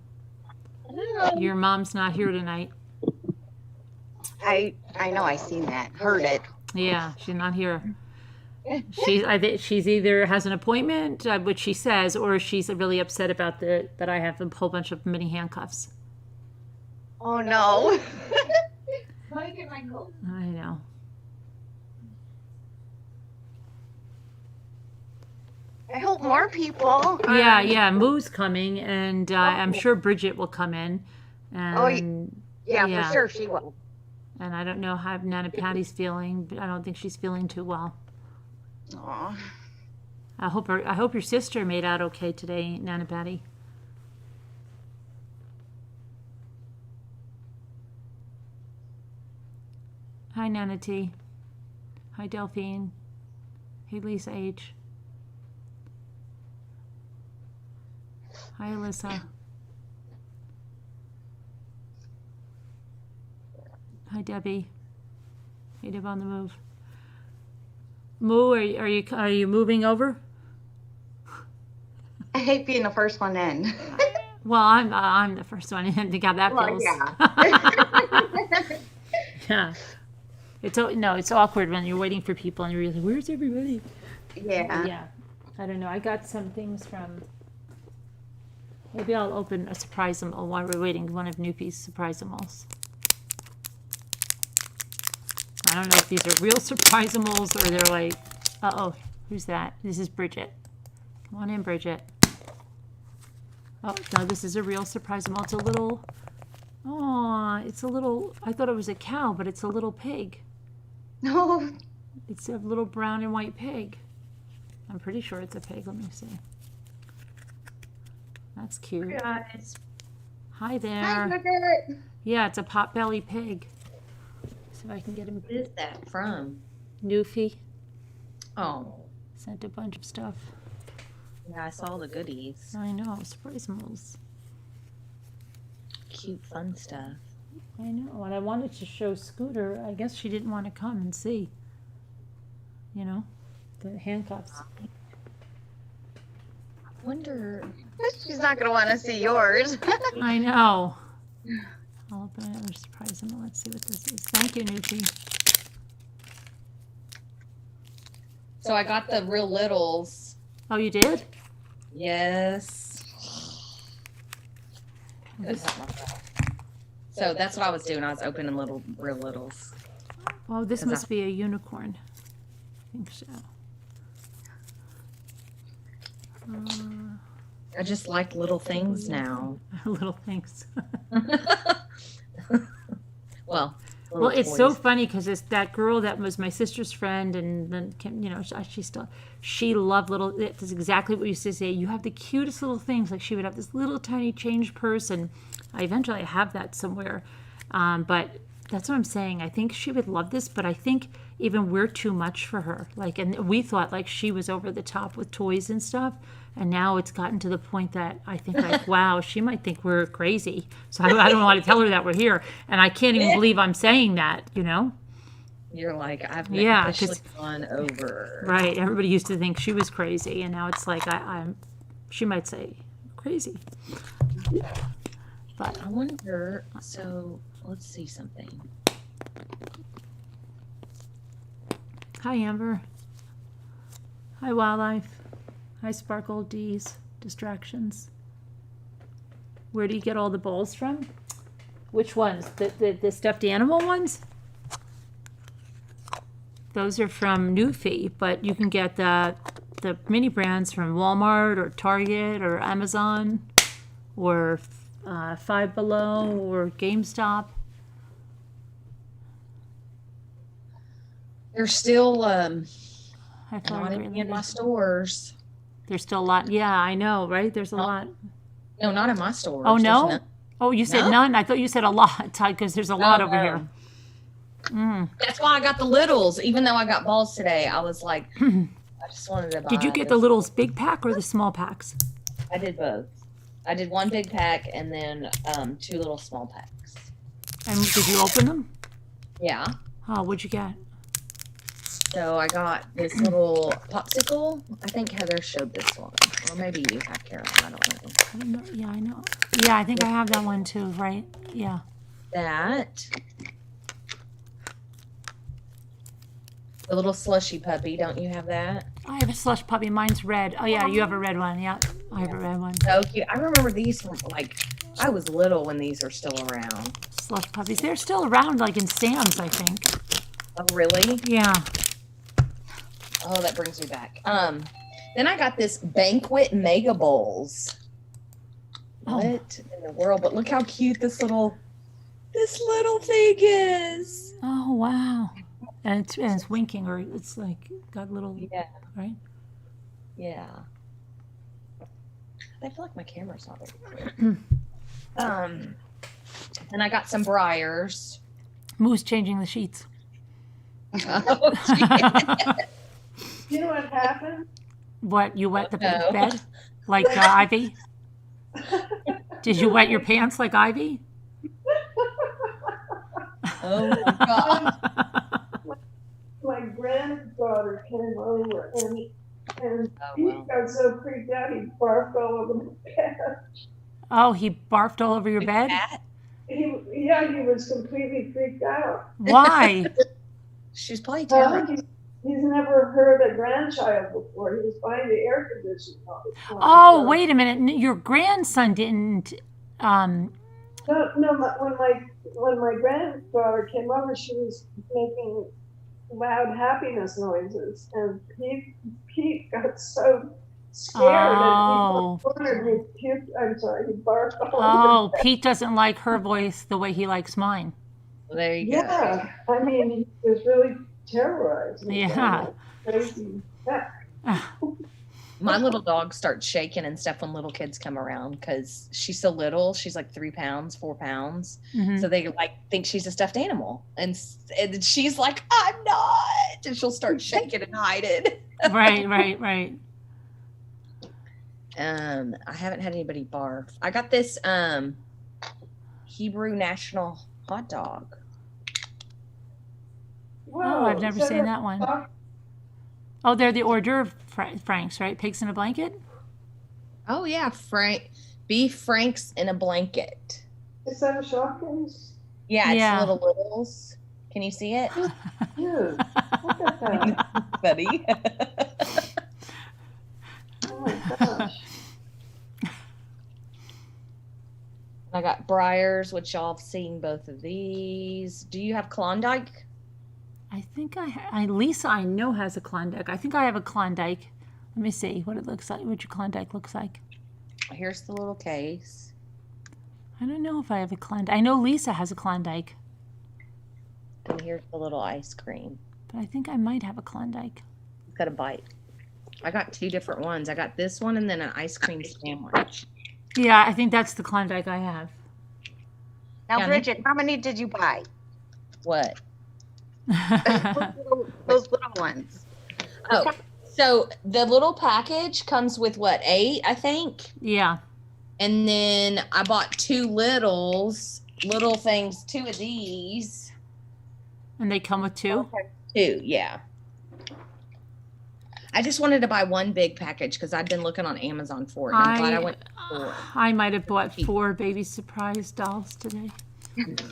Hello. Your mom's not here tonight. I know, I seen that, heard it. Yeah, she's not here. I think she's either has an appointment, which she says, or she's really upset about that I have a whole bunch of mini handcuffs. Oh no. Let me get my coat. I know. I hope more people. Yeah. Moo's coming, and I'm sure Bridget will come in. And Yeah, for sure she will. And I don't know how Nana Patty's feeling, but I don't think she's feeling too well. Aw. I hope your sister made out okay today, Nana Patty. Hi, Nana T. Hi, Delphine. Hey, Lisa H. Hi, Alyssa. Hi, Debbie. Hey, Deb on the move. Moo, are you moving over? I hate being the first one in. Well, I'm the first one in. Think how that feels. Yeah. Yeah. It's awkward when you're waiting for people and you're like, where's everybody? Yeah. Yeah. I don't know. I got some things from. Maybe I'll open a surprise-a-mole while we're waiting. One of Nupi's surprise-a-moles. I don't know if these are real surprise-a-moles or they're like, uh-oh, who's that? This is Bridget. Come on in, Bridget. Oh, no, this is a real surprise-a-mole. It's a little, I thought it was a cow, but it's a little pig. No. It's a little brown and white pig. I'm pretty sure it's a pig. Let me see. That's cute. Guys. Hi there. Hi, Bridget. Yeah, it's a pot-belly pig. See if I can get him. What is that from? Newfie Oh, sent a bunch of stuff. yeah, I saw the goodies. I know, surprise-a-moles. Cute, fun stuff. I know, and I wanted to show Scooter. I guess she didn't want to come and see. You know, the handcuffs. I wonder. She's not going to want to see yours. I know. I'll open another surprise-a-mole. Let's see what this is. Thank you, Newfie. So I got the real littles. Oh, you did? Yes. So that's what I was doing. I was opening real littles. Oh, this must be a unicorn. I think so. I just like little things now. Little things. Well, little Well, it's so toys. funny because it's that girl that was my sister's friend, and then she loved little. That's exactly what we used to say. You have the cutest little things. Like she would have this little tiny change purse, and I eventually have that somewhere. But that's what I'm saying. I think she would love this, but I think even we're too much for her. Like, and we thought like she was over the top with toys and stuff. And now it's gotten to the point that I think like, wow, she might think we're crazy. So I don't want to tell her that we're here. And I can't even believe I'm saying that, you know? You're like, I've Yeah, officially 'cause- gone over. Right. Everybody used to think she was crazy. And now it's like, she might say crazy. But I wonder, so let's see something. hi, Amber. Hi, Wildlife. Hi, Sparkle D's. Distractions. Where do you get all the balls from? Which ones? The stuffed animal ones? Those are from Newfie, but you can get the mini brands from Walmart or Target or Amazon or Five Below or GameStop. They're still I thought not I in really my did. stores. There's still a lot. Yeah, I know, right? There's a lot. No, not in my stores. Oh, There's no? none. Oh, you said No. none? I thought you said a lot, because there's a lot over no. here. That's why I got the littles. Even though I got balls today, I was like, I just wanted to buy. Did you get the this. littles big pack or the small packs? I did both. I did one big pack and then 2 little small packs. And did you open them? Yeah. Oh, what'd you get? So I got this little popsicle. I think Heather showed this one, or maybe you have, Carol. I don't know. I don't know. Yeah, I know. Yeah, I think I have that one too, right? Yeah. That. The little slushy puppy. Don't you have that? I have a slush puppy. Mine's red. Oh, yeah, you have a red one. Yeah, I have a red one. So cute. I remember these from like I was little when these were still around. Slush puppies. They're still around, like in Sam's, I think. Oh, really? Yeah. Oh, that brings me back. Then I got this Banquet Mega Bowls. Oh. What in the world? But look how cute this little thing is. Oh, wow. And it's winking, or it's like got little, Yeah, right? yeah. I feel like my camera's not very clear. And I got some briars. Moo's changing the sheets. Oh, You know what happened? What, you wet the No. bed? Like Ivy? Did you wet your pants like Ivy? oh my god. My granddaughter came over and Oh, he wow. got so freaked out he barfed all over the bed. Oh, he barfed all over your bed? Cat? He was completely freaked out. Why? She's probably Well, terrified. he's never heard a grandchild before. He was buying the air conditioning all the time. Oh, So- wait a minute. Your grandson didn't. No, when my granddaughter came over, she was making loud happiness noises, and Pete got so scared Oh. that he cornered he puked. I'm sorry, he barfed all Oh, over the Pete doesn't like her voice the way he likes mine. There you bed. Yeah, I mean, he was really terrorized. He was Yeah. like crazy. Yeah. My little dog starts shaking and stuff when little kids come around because she's so little. She's like 3 pounds, 4 pounds. Mhm. So they like think she's a stuffed animal, and she's like, "I'm not," and she'll start shaking and hiding. Right. I haven't had anybody barf. I got this Hebrew National hot dog. Oh, I've never seen that one. Oh, they're the hors d'oeuvre Franks, right? Pigs in a blanket? Oh yeah, beef franks in a blanket. Is that a Shawkins? Yeah, it's Yeah. little littles. Can you see it, Dude, look at that. buddy? Oh my gosh. I got Briars, which y'all have seen both of these. Do you have Klondike? I think Lisa, I know, has a Klondike. I think I have a Klondike. Let me see what it looks like, what your Klondike looks like. Here's the little case. I don't know if I have a Klondike. I know Lisa has a Klondike. And here's the little ice cream. But I think I might have a Klondike. It's got a bite. I got 2 different ones. I got this one and then an ice cream sandwich. Yeah, I think that's the Klondike I have. Now, Yeah, Bridget, how many did you buy? What? Those little ones. Oh, so the little package comes with what, 8, I think? Yeah. And then I bought 2 little things, 2 of these. And they come with 2? 2, yeah. I just wanted to buy one big package because I'd been looking on Amazon for it. And I'm glad I went for it. I might have bought 4 baby surprise dolls today.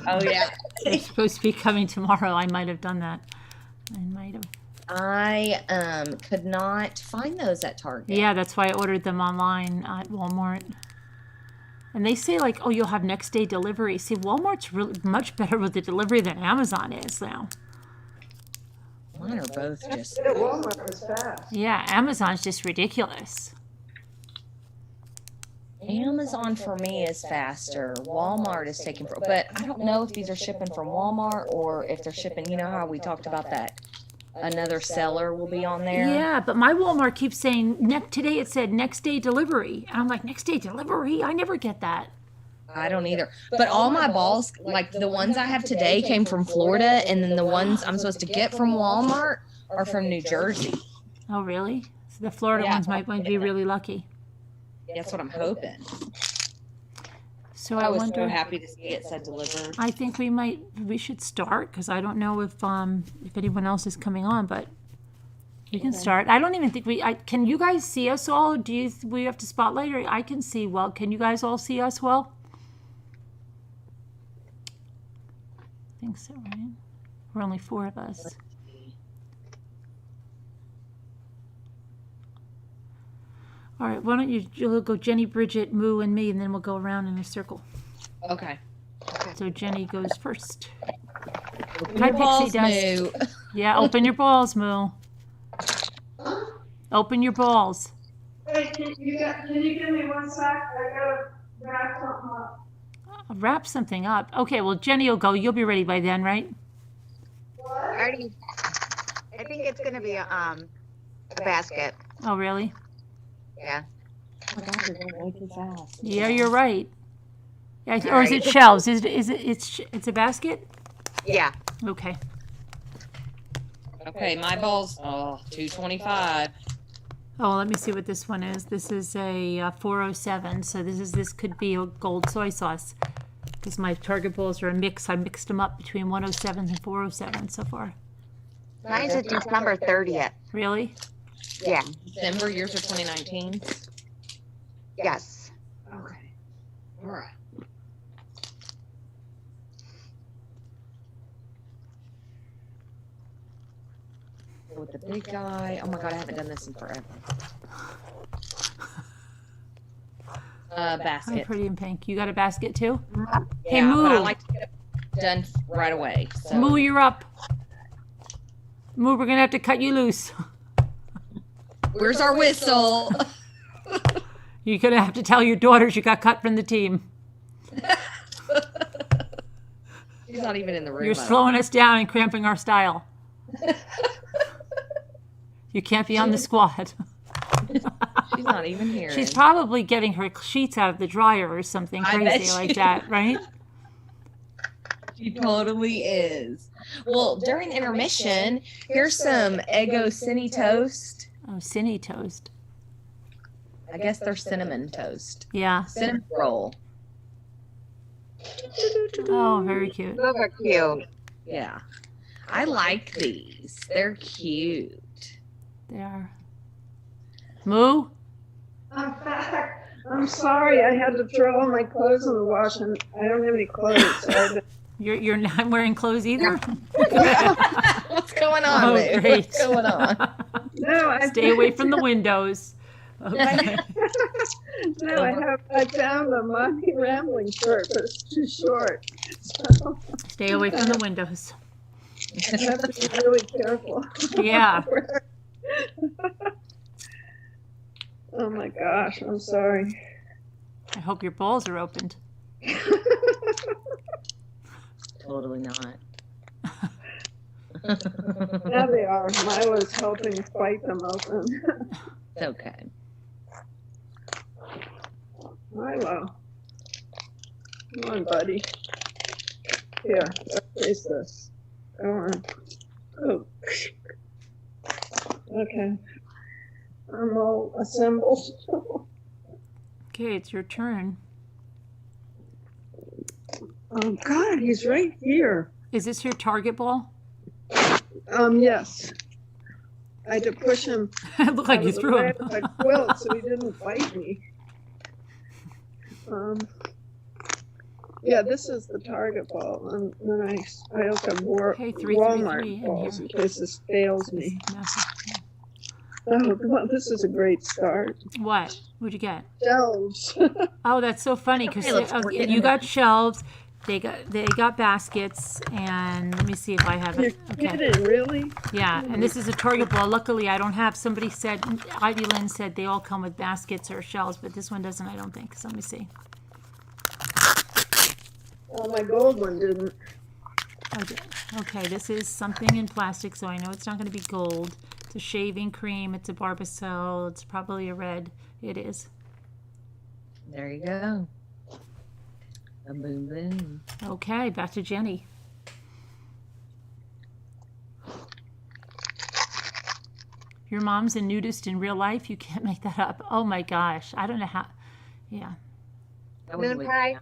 Oh, yeah. They're supposed to be coming tomorrow. I might have done that. I might have. I could not find those at Target. Yeah, that's why I ordered them online at Walmart. And they say, like, oh, you'll have next day delivery. See, Walmart's really much better with the delivery than Amazon is now. Mine are both just. At Walmart was fast. Yeah, Amazon's just ridiculous. Amazon for me is faster. Walmart is taking, but I don't know if these are shipping from Walmart or if they're shipping. You know how we talked about that? Another seller will be on there. Yeah, but my Walmart keeps saying, today it said next day delivery. And I'm like, next day delivery? I never get that. I don't either. But all my balls, like the ones I have today, came from Florida, and then the ones I'm supposed to get from Walmart are from New Jersey. Oh, really? So the Florida Yeah. ones might be really lucky. That's what I'm hoping. So I I was wonder. so happy to see it said delivered. I think we should start because I don't know if anyone else is coming on, but we can start. I don't even think can you guys see us all? We have to spotlight or I can see well. Can you guys all see us well? I think so, right? We're only 4 of us. All right, why don't you'll go Jenny, Bridget, Moo, and me, and then we'll go around in a circle. Okay. So Jenny goes first. Open Hi, your balls, Pixie Dust. Moo. Yeah, open your balls, Moo. Open your balls. Hey, can you give me 1 sec? I gotta wrap something up. Wrap something up. Okay, well, Jenny will go. You'll be ready by then, right? I think it's going to be a basket. Oh, really? Yeah. Oh my God, you're going way too fast. Yeah, you're right. Yeah, All or is right. it shelves? It's a basket? Yeah. Okay. Okay, my balls. Oh, 225. Oh, let me see what this one is. This is a 407. So this could be a gold soy sauce because my Target bowls are a mix. I mixed them up between 107 and 407 so far. Mine's a December 30th. Really? Yeah. December, yours are 2019. Yes. Okay. All right. With the big guy. Oh my God, I haven't done this in forever. Hi, Basket. Pretty in Pink. You got a basket too? Hey, Yeah, but I Moo. like to get it done right away. So. Moo, you're up. Moo, we're gonna have to cut you loose. Where's our whistle? You're gonna have to tell your daughters you got cut from the team. She's not even in the room. You're I don't slowing us down and cramping our style. You can't be on the squad. She's not even here. She's probably getting her sheets out of the dryer or something I bet crazy like she that, right? She totally is. Well, during intermission, here's some Eggo Cine toast. Oh, Cine toast. I guess they're cinnamon toast. Yeah. Cinnamon roll. Oh, very cute. Those are cute. Yeah. I like these. They're cute. They are. Moo? I'm back. I'm sorry. I had to throw all my clothes in the wash, and I don't have any clothes. So I had You're not wearing clothes either? What's going on, Oh, Moo? great. What's going on? no, I Stay away from the windows. Okay. No, I found a mommy rambling shirt, but it's too short. So Stay away from the windows. I have to be really careful. Yeah. Oh my gosh, I'm sorry. I hope your balls are opened. Totally not. Yeah, they are. Milo's helping fight them open. It's okay. Milo. Come on, buddy. Here, taste this. Go on. Oh. Okay. I'm all assembled. Okay, it's your turn. Oh, God, he's right here. Is this your target ball? Yes. I had to push him It looked like out you of the threw way him. of my quilt so he didn't bite me. Yeah, this is the target ball. And then I also have Okay, 3, 3, Walmart 3 in balls here. in case this fails me. Massive. Oh, well, this is a great start. What? What'd you get? Shelves. Oh, that's so funny because Okay, let's work it you in. got shelves. They got baskets, and let me see if I have You're it. Okay. kidding, really? Yeah, and this is a target ball. Luckily, I don't have. Somebody said, Ivy Lynn said they all come with baskets or shells, but this one doesn't. I don't think. So let me see. Oh, my gold one didn't. Okay, this is something in plastic, so I know it's not going to be gold. It's a shaving cream. It's a Barbasol. It's probably a red. It is. There you go. A boom boom. Okay, back to Jenny. Your mom's a nudist in real life? You can't make that up. Oh my gosh. I don't know how. Yeah. That was Moon weird. pie,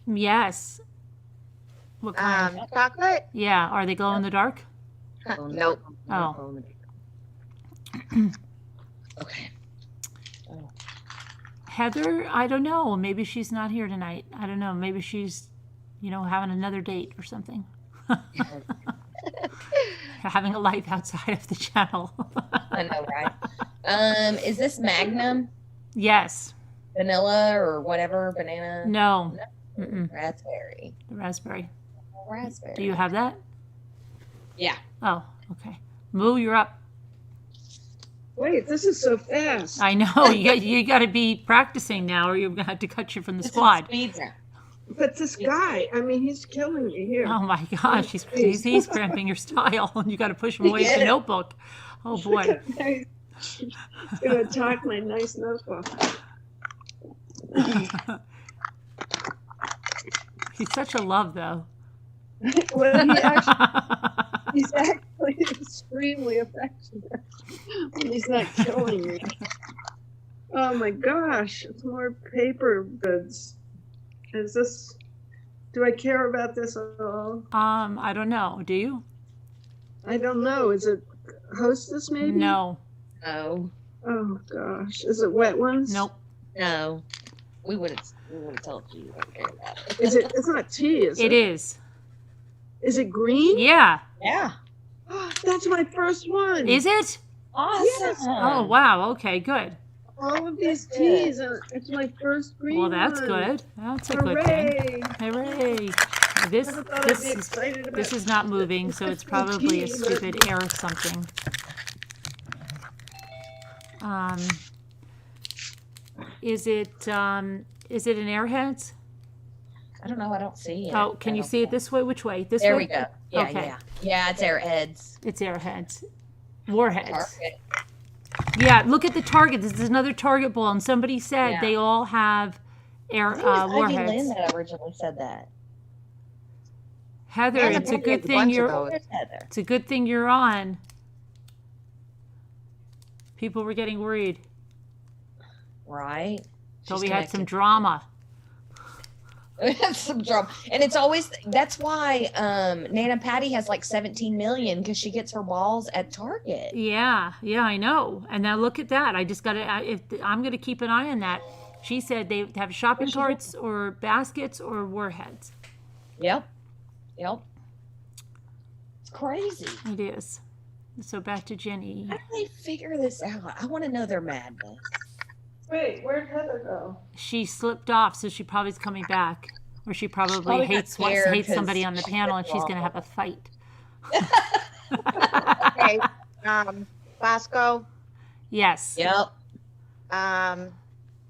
Yes. What kind? chocolate. Yeah. Are they glow in the dark? Nope. Oh. Okay. Heather, I don't know. Maybe she's not here tonight. I don't know. Maybe she's, having another date or something. Having a life outside of the channel. I know, right? Is this Magnum? Yes. Vanilla or whatever? Banana? No. Mm-mm. Raspberry. The raspberry. Raspberry. Do you have that? Yeah. Oh, okay. Moo, you're up. Wait, this is so fast. I know. You got to be practicing now, or you're going to have to cut you from the squad. Speeds now. But this guy, I mean, he's killing me here. Oh my gosh, he's cramping your style, and you got to push him away with the notebook. Oh boy. He's going to attack my nice notebook. He's such a love, though. Well, he's actually extremely affectionate when he's not killing me. Oh my gosh, it's more paper goods. Do I care about this at all? I don't know. Do you? I don't know. Is it Hostess maybe? No. No. Oh gosh, is it wet ones? Nope. No. We wouldn't tell you you don't care about it. Is it? It's not tea, is it? It is. Is it green? Yeah. Yeah. That's my first one. Is it? Awesome. Yes. Oh wow. Okay. Good. All of these That's good. teas, it's my first green Well, that's one. good. That's a good thing. Hooray! Hooray! This Never thought I'd be this is excited about this is not moving, so it's probably a tea, but- stupid error something. Is it an Airheads? I don't know. I don't see it. Oh, can you see it this way? Which way? This There way? we go. Yeah, Okay. yeah. Yeah, it's Airheads. It's Airheads. Warheads. Target. Yeah, look at the target. This is another target ball, and somebody said Yeah. they all have I think it was Ivy Lynn warheads. that originally said that. Heather, Yeah, it's a maybe good a thing bunch of you're. those. There's Heather. It's a good thing you're on. People were getting worried. Right? Thought She's we had some connected. drama. We had some drama. And it's always, that's why Nana Patty has like 17 million because she gets her balls at Target. Yeah, I know. And now look at that. I just got to. I'm going to keep an eye on that. She said they have shopping carts or baskets or warheads. Yep. It's crazy. It is. So back to Jenny. How do they figure this out? I want to know their madness. Wait, where'd Heather go? She slipped off, so she probably is coming back, or she probably probably got hates scared hates somebody 'cause on the she panel, and did she's going to wrong. have a fight. Okay. Bosco. Yes. Yep.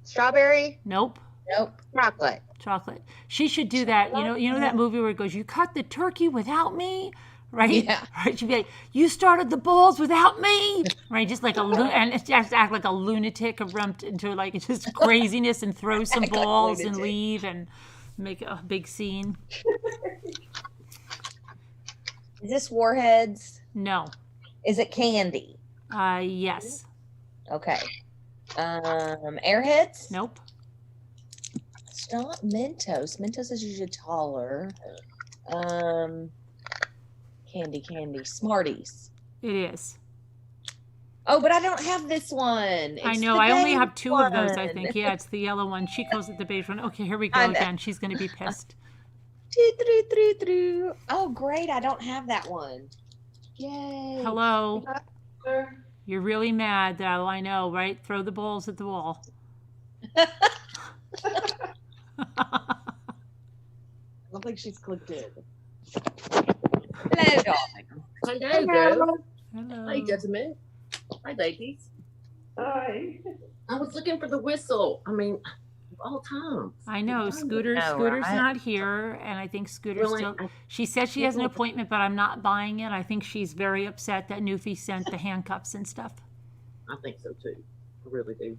Strawberry. Nope. Nope. Chocolate. Chocolate. She should do that. You know that movie where it goes, "You cut the turkey without me," right? Yeah. Right? She'd be like, "You started the balls without me," right? Just like and just act like a lunatic, erupt into like just craziness and throw some Act like a balls and lunatic. leave and make a big scene. Is this Warheads? No. Is it candy? Yes. Okay. Airheads? Nope. It's not Mentos. Mentos is usually taller. Candy. Smarties. It is. Oh, but I don't have this one. I It's know. the I only beige have 2 of those, I one. think. Yeah, it's the yellow one. She calls it the beige one. Okay, here we go I know. again. She's going to be pissed. Oh, great. I don't have that one. Yay. Hello. Sir, You're really mad, though. I know, right? Throw the balls at the wall. I don't think she's clicked in. Hello, darling. Hello, girl. Hello. Hi, gentlemen. Hi, ladies. hi. I was looking for the whistle. I mean, of all times. I know. Scooter's right? not here, and I think Scooter's Really? still. She said she has an appointment, but I'm not buying it. I think she's very upset that Newfie sent the handcuffs and stuff I think so too. I really do.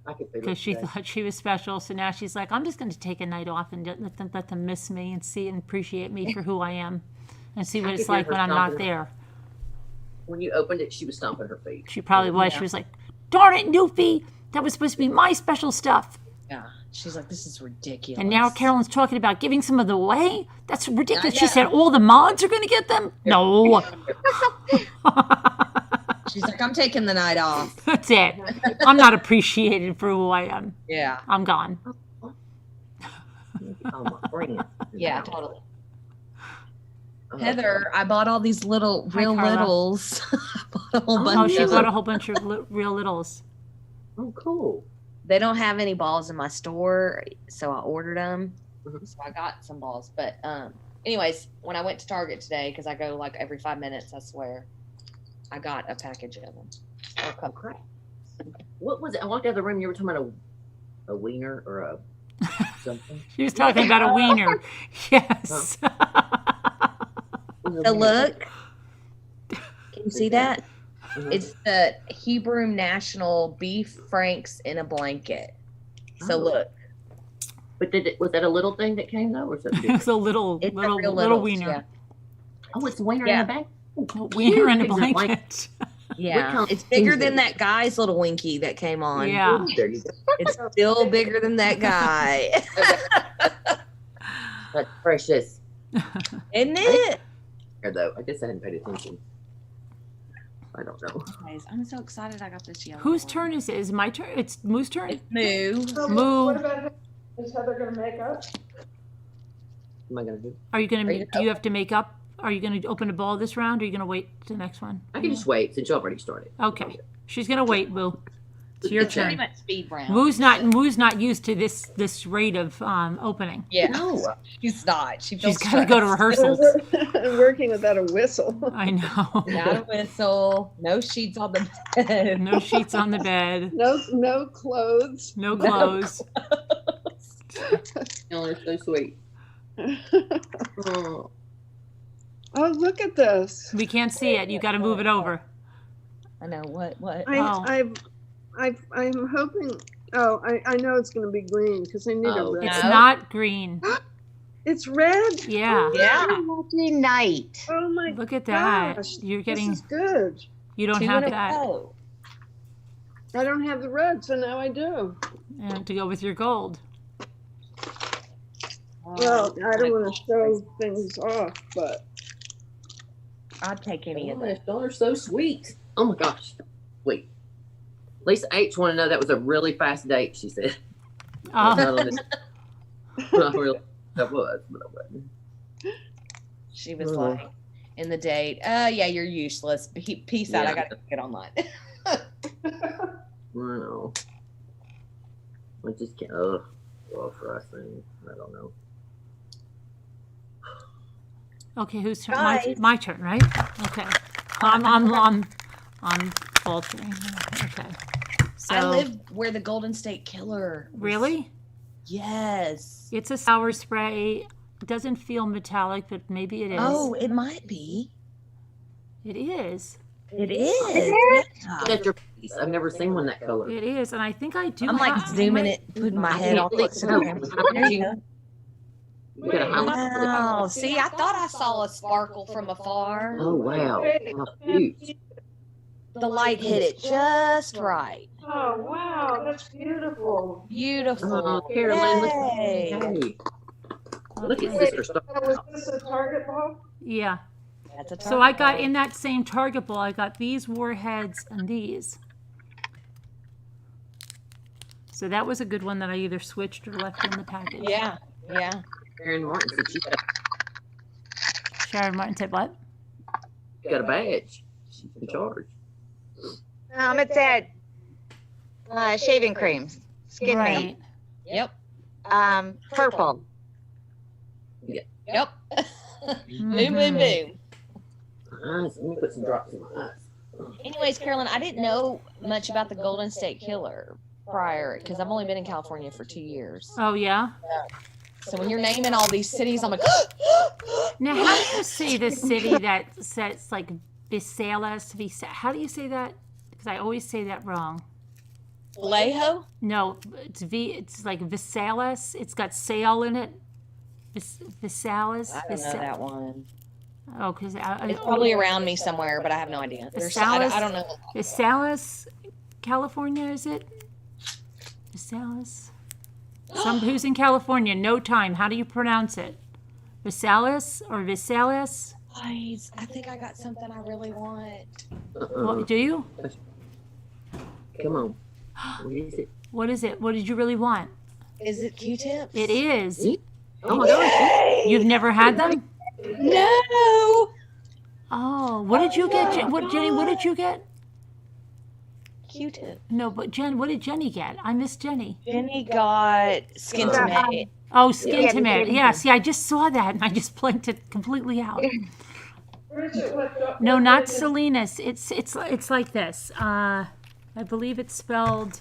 I could feel because it. she today. thought she was special. So now she's like, I'm just going to take a night off and let them miss me and see and appreciate me for who I am, and see what I it's could hear like her when I'm not stomping. there. When you opened it, she was stomping her feet. She probably was. Yeah. She was like, "Darn it, Newfie! That was supposed to be my special stuff." Yeah. She's like, this is ridiculous. And now Carolyn's talking about giving some of the away? That's ridiculous. I She know. said all the mods are going to get them? No. She's like, I'm taking the night off. That's it. I'm not appreciated for who I am. Yeah. I'm gone. Oh, my friend. Yeah, totally. Oh, Heather, I bought all these little Hi, real Carla. littles. I bought a whole Oh, bunch she of bought a them. whole bunch of real littles. Oh, cool. They don't have any balls in my store, so I ordered them. Mhm. So I got some balls. But anyways, when I went to Target today, because I go like every 5 minutes, I swear, I got a package of them. Oh, crap. What was it? I walked out of the room. You were talking about a wiener or a something. She was talking about a wiener. Yes. So look, can you see that? Mhm. It's the Hebrew National Beef Franks in a blanket. So Oh. look, But was that a little thing that came though, or something? It was a little it's a real little littles, wiener. Yeah. Oh, it's the wiener Yeah. in the back. A wiener in a Big as a blanket. blanket. Yeah, kind it's of bigger things than is that guy's little winky that came on. Yeah. There you go. It's still bigger than that guy. That's precious. Isn't it? Here, though, I guess I hadn't paid attention. I don't know. Guys, I'm so excited I got this yellow Whose one. turn is it? Is it my turn? It's Moo's turn? It's Moo. So Moo. what about, is Heather gonna make up? Am I gonna do? Are you going Are to, you do you have to make up? Are you going to open a ball this round or are you going to wait to the next one? I can just wait since you already started. Okay. She's going to wait, Moo. It's your It's pretty turn. much speed round. Moo's not used to this rate of opening. Yeah, No. she's not. She She's feels got to go to stressed. rehearsals. I'm working without a whistle. I know. Not a whistle. No sheets on the bed. No sheets on the bed. No clothes. No clothes. No, it's so sweet. Oh, Oh, look at this. We can't see it. You got to move it over. I know what. Oh. I'm hoping. Oh, I know it's going to be green because I need a Oh, red. It's No. not green. It's red. Yeah. Yeah. Lucky night. Oh my Look at that. gosh. You're This getting. is good. You don't Two have in a that. row. I don't have the red, so now I do. And to go with your gold. Well, I don't want to show things off, but I'd take any of that. y'all are so sweet. Oh my gosh. Wait. Lisa H wanted to know that was a really fast date, she said. Oh, Not on this- not really- that was, but I wasn't. She was Ugh. like, in the date, yeah, you're useless. Peace out. Yeah. I got to get online. I know. I just can't. Well, for us, thing. I don't know. okay. Whose turn? Guys. My turn, right? Okay. I'm faltering. Okay. So I live where the Golden State Killer. was- really, Yes. it's a sour spray. It doesn't feel metallic, but maybe it is. Oh, it might be. It is. It is. Yeah. Look at your face. I've never seen one that color. It is, and I think I do. I'm like have- zooming it, putting my I head can't all close to the look. camera. How There about you you? go. You got a highlight. Wow. See, I thought I saw a sparkle from afar. Oh wow. How cute. The light hit it just right. Oh, wow, that's beautiful. Beautiful. Oh, Carolyn, look. Yay. Hey. Look at Okay. Sister Star. So was this a target ball? Yeah. That's a So I got target. in that same target ball, I got these warheads and these. So that was a good one that I either switched or left in the package. Yeah. Yeah. Aaron Martin said she Sharon Martin said what? got a badge. She's in charge. It said shaving creams. Skin Right. Yep. mate. Purple. Yep. Mhm. Boom, boom, boom. Eyes. Let me put some drops in my eyes. Anyways, Carolyn, I didn't know much about the Golden State Killer prior because I've only been in California for 2 years. Oh yeah. So when you're naming all these cities, I'm like, Now, how do you say the city that says like Visalas? How do you say that? Because I always say that wrong. Vallejo? No, it's like Visalas. It's got sail in it. Visalas. I don't know that one. Oh, because It's probably around me somewhere, but I have no idea. I don't know. Visalas, California, is it? Visalas. Who's in California? No time. How do you pronounce it? Visalas or Visalas? Guys, I think I got something I really want. What, do you? Come on. What is it? What is it? What did you really want? Is it Q-tips? It is. Oh my gosh. You've never had them? No. Oh, what did you get? Jenny, what did you get? Q-tip. No, but Jen, what did Jenny get? I missed Jenny. Jenny got skin to mate. Oh, skin Yeah, to mat. the Yeah, see, I just saw that and I just blanked it completely out. Bridget, No, what not grade is- Salinas. It's like this. I believe it's spelled.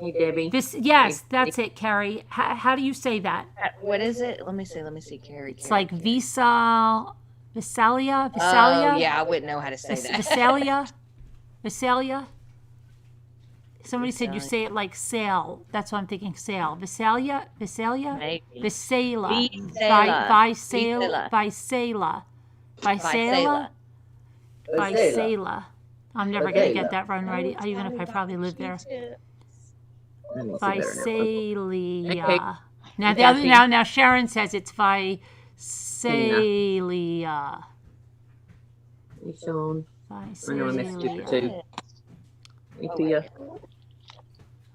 Hey, Debbie. This. Yes, that's it, Carrie. How do you say that? What is it? Let me see, Carrie. It's like Visalia. Oh, yeah, I wouldn't know how to say that. Visalia. Somebody said you say it like sail. That's what I'm thinking. Sail. Visalia. Maybe. Visala. Visala. Visala. Visala. Visala. I'm never gonna Visala. get that run right, even if I probably live there. Let me see better now. Visalia. Now the Yeah, other see. now Sharon says it's Visalia. Hey, Sean. I know I missed you Visalia. too. Hey, Tia.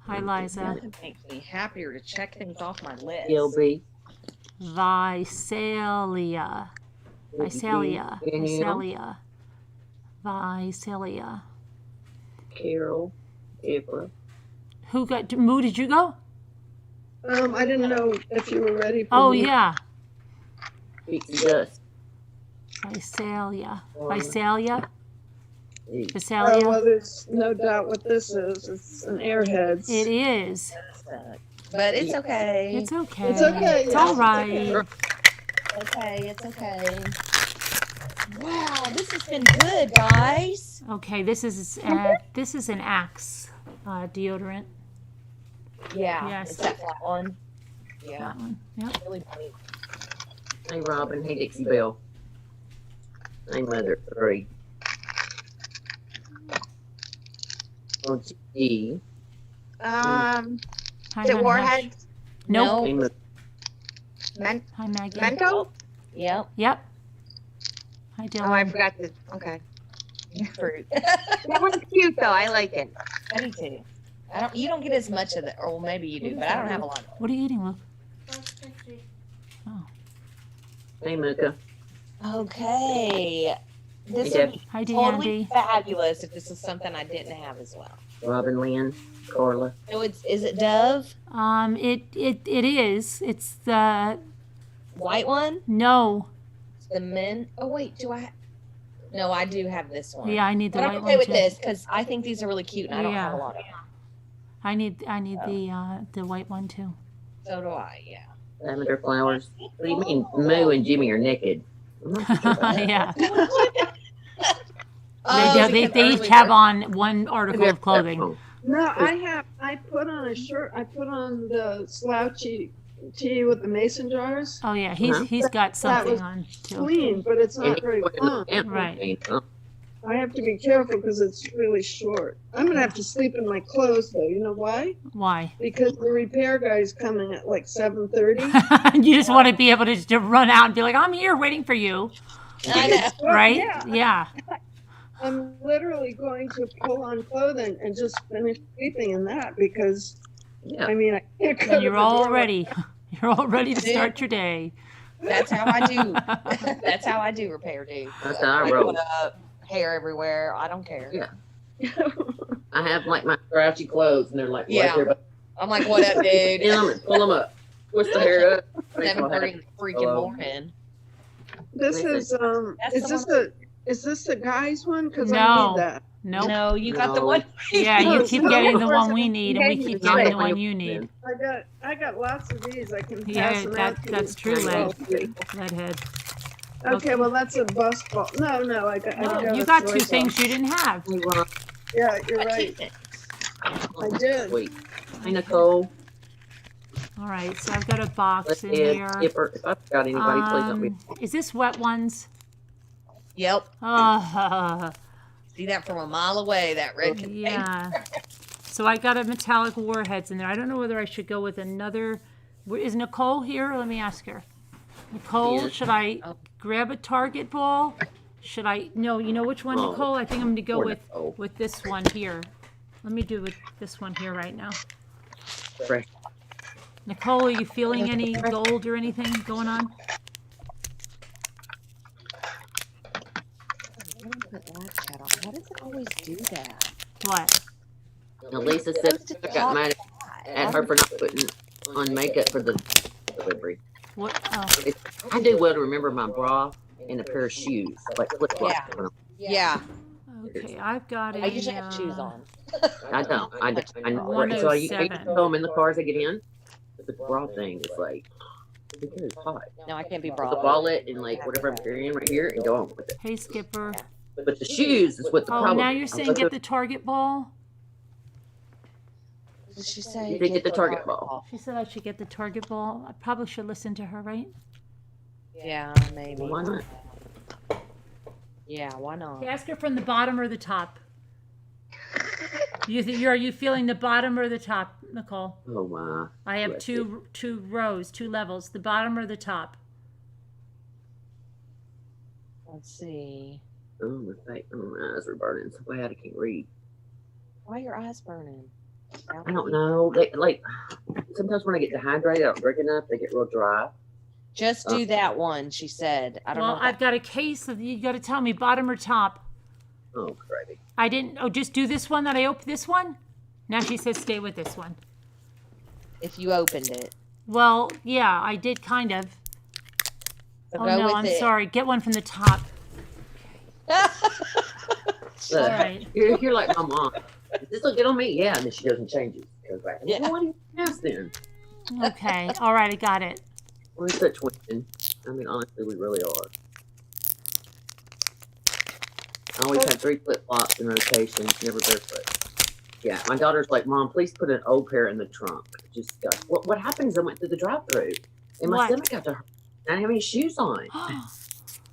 Hi, Liza. It makes me happier to check things off my list. LB. Visalia. Visalia. Danielle. Visalia. Visalia. Carol. Deborah. Who got? Moo, did you go? I didn't know if you were ready for Oh me. yeah. Pixie Dust. Visalia. Visalia. Hey. Oh, Visalia. well, there's no doubt what this is. It's an Airheads. It is. But it's okay. It's okay. It's okay. It's all It's right. okay. It's okay. Wow, this has been good, guys. Okay, this is an Axe deodorant. Yeah. Yes. It's that flat one. Yeah. That one. Yep. Really funny. Hey, Robin. Hey, Dixie Belle. Hey, Mother 3. Oh, gee. Hi, Is it Honey Warheads? Nope. Hey, Mother. Hi, Maggie. Mento? Yep. Yep. Hi, Oh, I Dylan. forgot this. Okay. Fruit. That one's cute though. I like it. I do too. You don't get as much of it, or maybe you do, but I don't have a lot of it. What are you eating, Luke? Hey, Mooka. Okay. This Hey, would be Hi, totally Deandy. fabulous if this was something I didn't have as well. Robin Lynn. Carla. So is it Dove? It is. It's the White one? no. It's the men. Oh wait, No, I do have this one. Yeah, I need the But white I'm okay one with too. this because I think these are really cute and I don't have a Yeah. lot of them. I need the white one too. So do I, yeah. Lavender Flowers. What do you mean? Moo and Jimmy are naked. I'm not sure about that. Yeah. Oh, they because each earlier- have on one article of clothing. Oh, No, I put on a shirt, I put on the slouchy tee with the mason jars. Oh yeah, Uh-huh. he's got something was on too. Clean, but it's and not he's very putting long. the pants on Right. clean, huh? I have to be careful because it's really short. I'm gonna have to sleep in my clothes though. You know why? Why? Because the repair guy's coming at like 7:30. You just want to be able to run out and be like, I'm here waiting for you, I know. right? Yeah, Yeah. I'm literally going to pull on clothing and just finish sleeping in that because Yeah. I mean I can't go And to you're the all door ready. You're all ready to Dude. start your day. That's how I do. That's how I do repair, dude. That's how I Wake roll. up, hair everywhere. I don't care. Yeah. I have like my scratchy clothes, and they're like Yeah. right there. But I'm like, what up, get dude? them and pull them up, twist the hair up. 7:30 in the freaking Hello. morning. This is is this the guy's one? Because I No. need that. Nope. No, you got the No. one. Yeah, you keep No, getting the of course one we I- need, and we Yeah, keep you getting say the one you need. I got lots of these. I can pass Yeah, them that- out to that's you. true, Len. Oh, Redhead. okay, well that's a bus ball. No, I got. No, you got two things you didn't have. Hey, Ron. Yeah, you're right. I did. Sweet. Hey, Nicole. All right, so I've got a box Let's in add here. Skipper. If I forgot anybody, please don't be. Is this wet ones? Yep. Oh, See that from a mile away, that red container. yeah. So I got a metallic warheads in there. I don't know whether I should go with another. Is Nicole here? Let me ask her. Nicole, Yes. should I grab a target ball? Should I? No, you know which one, Oh, Nicole? I think I'm going to go poor with Nicole. this one here. Let me do with this one here right now. Fresh. Nicole, are you feeling any gold or anything going on? Why does it always do that? What? Now, Lisa said I got mad at her for not putting on makeup for the delivery. What? Oh, I do well to remember my bra and a pair of shoes, like flip flops. Yeah, okay. I've got a. I usually have shoes on. I don't. I don't. I know. So I used to throw them in the car as I get in. But the bra thing is like, it's hot. No, I can't be The bra. wallet and like whatever I'm carrying right here and go on with it. Hey, Skipper. But the shoes is what the Oh, problem. now you're saying get the target ball? What did she say? You did get the target ball. She said I should get the target ball. I probably should listen to her, right? Yeah, maybe. Why not? Yeah, why not? Ask her from the bottom or the top. Are you feeling the bottom or the top, Nicole? Oh my. I have Bless two rows, two levels. The bottom or the top? Let's see. Oh my face. Oh, my eyes are burning so bad I can't read. Why are your eyes burning? I don't know. They like sometimes when I get dehydrated, I don't drink enough. They get real dry. Just do that one, she said. I don't Well, know. I've got a case of. You got to tell me bottom or top. Oh, crazy. I didn't. Oh, just do this one that I opened. This one. Now she says stay with this one. if you opened it. Well, yeah, I did kind of. So Oh go no, with I'm it. sorry. Get one from the top. Look, All right. you're like my mom. Is this will get on me? Yeah, and then she doesn't change it. Goes back. Yeah. Well, what do you ask then? Okay. All right. I got it. We're such women. I mean, honestly, we really are. I always have 3 flip flops in rotation, never barefoot. Yeah, my daughter's like, Mom, please put an old pair in the trunk. Just what happens? I went through the drive-through, and my What? stomach got to hurt. I didn't have any shoes on.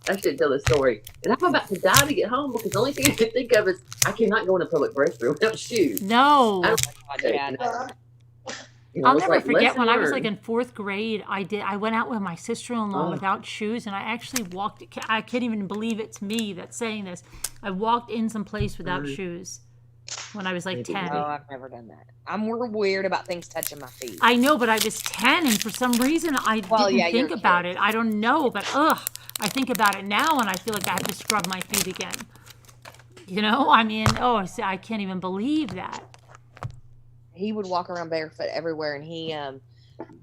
I should tell the story. And I'm about to die to get home because the only thing I can think of is I cannot go in a public restroom without shoes. No. I Yeah, You know, I'll it's never like, forget lesson when I was learned. like in 4th grade. I went out with my sister-in-law Oh. without shoes, and I actually walked. I can't even believe it's me that's saying this. I walked in some place without Right. shoes when I was like Maybe 10. no, I've never done that. I'm more weird about things touching my feet. I know, but I was 10, and for some reason I Well, didn't yeah, think you're a about kid. it. I don't know, but I think about it now, and I feel like I have to scrub my feet again. You know, I mean, I can't even believe that. He would walk around barefoot everywhere, and he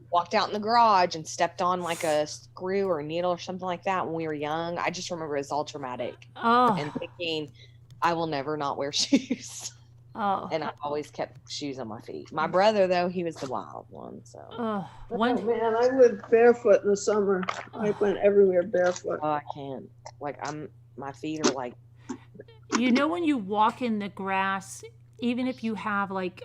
walked out in the garage and stepped on like a screw or a needle or something like that when we were young. I just remember it was all traumatic Oh, and thinking, I will never not wear shoes. oh, And I always kept shoes on my feet. My brother, though, he was the wild one. So oh. Oh One, man, I went barefoot in the summer. I went everywhere barefoot. I can't. Like my feet are like You know when you walk in the grass, even if you have like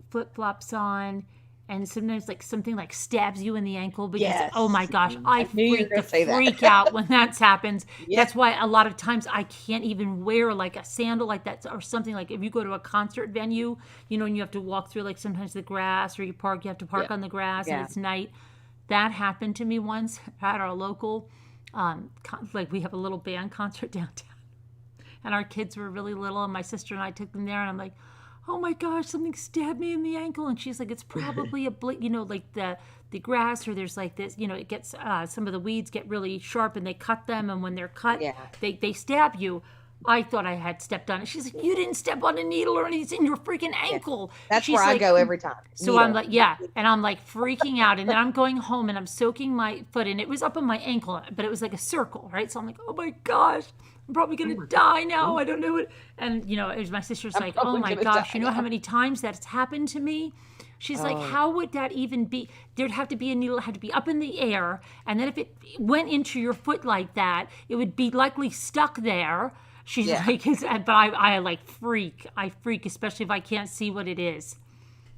flip-flops on, and sometimes like something like stabs you in the ankle because Yes. oh my gosh, I knew you were gonna say that. freak out when that happens. Yep. That's why a lot of times I can't even wear like a sandal like that or something. Like if you go to a concert venue, you know, and you have to walk through like sometimes the grass, or you have to park Yeah. on the grass Yeah. and it's night. That happened to me once at our local like we have a little band concert downtown, and our kids were really little, and my sister and I took them there, and I'm like, oh my gosh, something stabbed me in the ankle. And she's like, it's probably you know, like the grass, or there's like this, you know, it gets some of the weeds get really sharp and they cut them, and when they're cut, Yeah. they stab you. I thought I had stepped on it. She's like, you didn't step on a needle or anything, it's in your freaking ankle. That's She's where I like, go every time. so Needle. I'm like, yeah, and I'm like freaking out, and then I'm going home and I'm soaking my foot, and it was up on my ankle, but it was like a circle, right? So I'm like, oh my gosh, I'm probably gonna die now. I don't know what. And you know, it was my sister's like, oh probably my gonna gosh, die you know how now. many times that's happened to me? She's like, how would that even be? There'd have to be a needle, it had to be up in the air, and then if it went into your foot like that, it would be likely stuck there. She's Yeah. like, but I like freak. I freak, especially if I can't see what it is.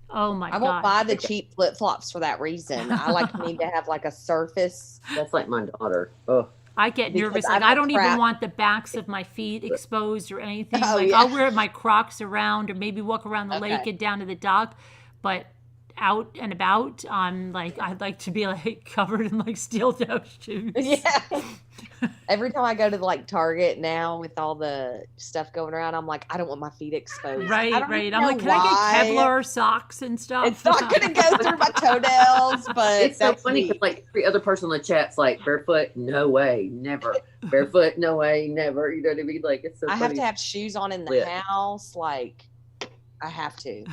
Oh my I won't god. buy the cheap flip flops for that reason. I like need to have like a surface. That's like my daughter. Oh, I get Because nervous. I Like I have don't even crap. want the backs of my feet exposed or anything. Oh, Like yeah. I'll wear my Crocs around, or maybe walk around the lake Okay. and down to the dock, but out and about, like I'd like to be like covered in like steel toe shoes. Yeah. Every time I go to like Target now with all the stuff going around, I'm like, I don't want my feet exposed. I Right, don't right. even I'm know like, can I get why. Kevlar socks and stuff? It's not going to go through my toenails, but it's so that's funny me. because like every other person on the chat's like barefoot, no way, never. Barefoot, no way, never. You know what I mean? Like it's so I funny. have to have shoes on in the Yeah. house. Like, I have to.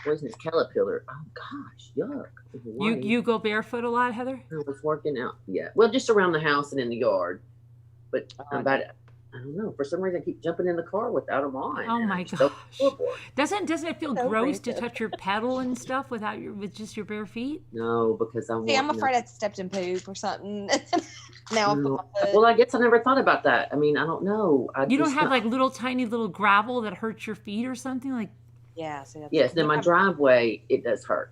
Where's this caterpillar? Oh gosh, yuck. You go barefoot a lot, Heather? I was working out. Yeah. Well, just around the house and in the yard. But I'm about it. I don't know. For some reason, I keep jumping in the car without them on. Oh and my I'm so gosh. bored. Doesn't it feel So gross to random. touch your pedal and stuff with just your bare feet? No, because I'm. See, I'm afraid I'd stepped in poop or something. Now I put No. my foot. Well, I guess I never thought about that. I mean, I don't know. You don't have like little tiny little gravel that hurts your feet or something like. Yeah, see, that's Yes, then my have- driveway it does hurt.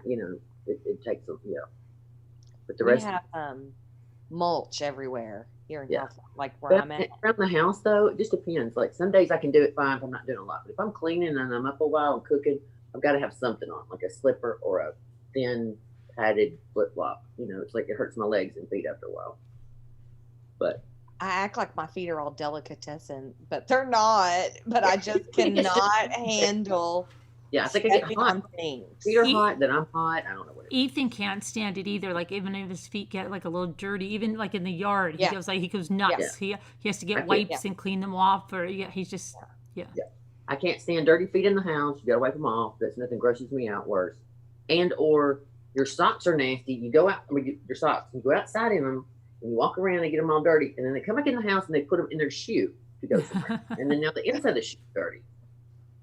You know, it takes a But the we rest. have mulch everywhere here in Yeah. California, like where But I'm at. around the house, though, it just depends. Like some days I can do it fine if I'm not doing a lot. But if I'm cleaning and I'm up a while and cooking, I've got to have something on, like a slipper or a thin padded flip flop. You know, it's like it hurts my legs and feet after a while. But I act like my feet are all delicatessen, but they're not. But I just cannot handle yeah, I think I get stepping hot. on things. Feet are Eat- hot, then I'm hot. I don't know what it is. Ethan can't stand it either. Like even if his feet get like a little dirty, even like in the yard, Yeah. he goes nuts. He has to I get can't- wipes and clean them off. Or he's just I can't stand dirty feet in the house. You got to wipe them off. That's nothing grosses me out worse. And or your socks are nasty. You go out, your socks, you go outside in them and you walk around and get them all dirty. And then they come back in the house and they put them in their shoe to go somewhere. And then now the inside of the shoe is dirty.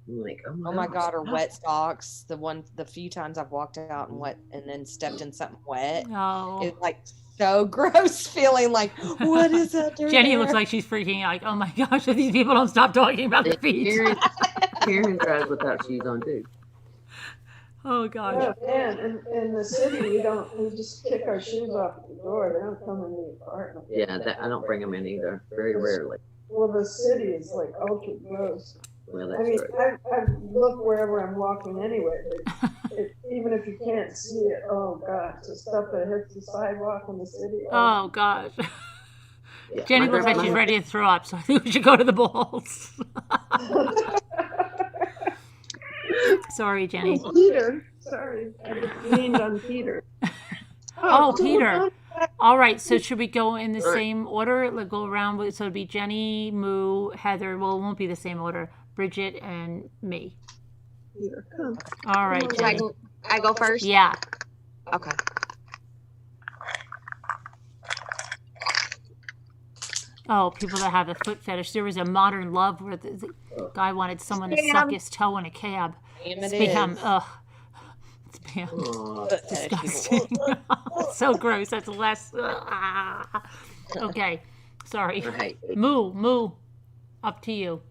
I'm like, Oh my gosh, God, or stop. wet socks. The few times I've walked out and wet and then stepped in something wet. oh. It's like so gross feeling like, what is that? Jenny looks like she's freaking out. Like, oh my gosh, if these people don't stop talking about their feet. Karen drives without shoes on too. Oh gosh. Oh, man, in the city, we just kick our shoes off at the door. They don't come in the apartment. Yeah, I don't bring them in either. Very rarely. Well, the city is like ultra gross. Well, I that's mean, true. I look wherever I'm walking anyway, but even if you can't see it, oh gosh, the stuff that hits the sidewalk in the city. Oh gosh. Yeah, Jenny my looks like grandma- she's ready to throw up, so I think we should go to the balls. Sorry, Jenny. Peter, sorry, I leaned on Peter. Oh, so Peter. All right, so should we go in the All right. same order? Like go around with, so it'd be Jenny, Moo, Heather. Well, it won't be the same order. Bridget and me. Peter, come. All right, So Jenny. I go first? Yeah. Okay. Oh, people that have a foot fetish. There was a Modern Love where the guy wanted someone to suck his toe in a cab. Damn it Spam. is. Ugh. Spam. Aw, Foot fetish people. Disgusting. So gross. That's less. Okay. Sorry. I hate feet. Moo. Up to you.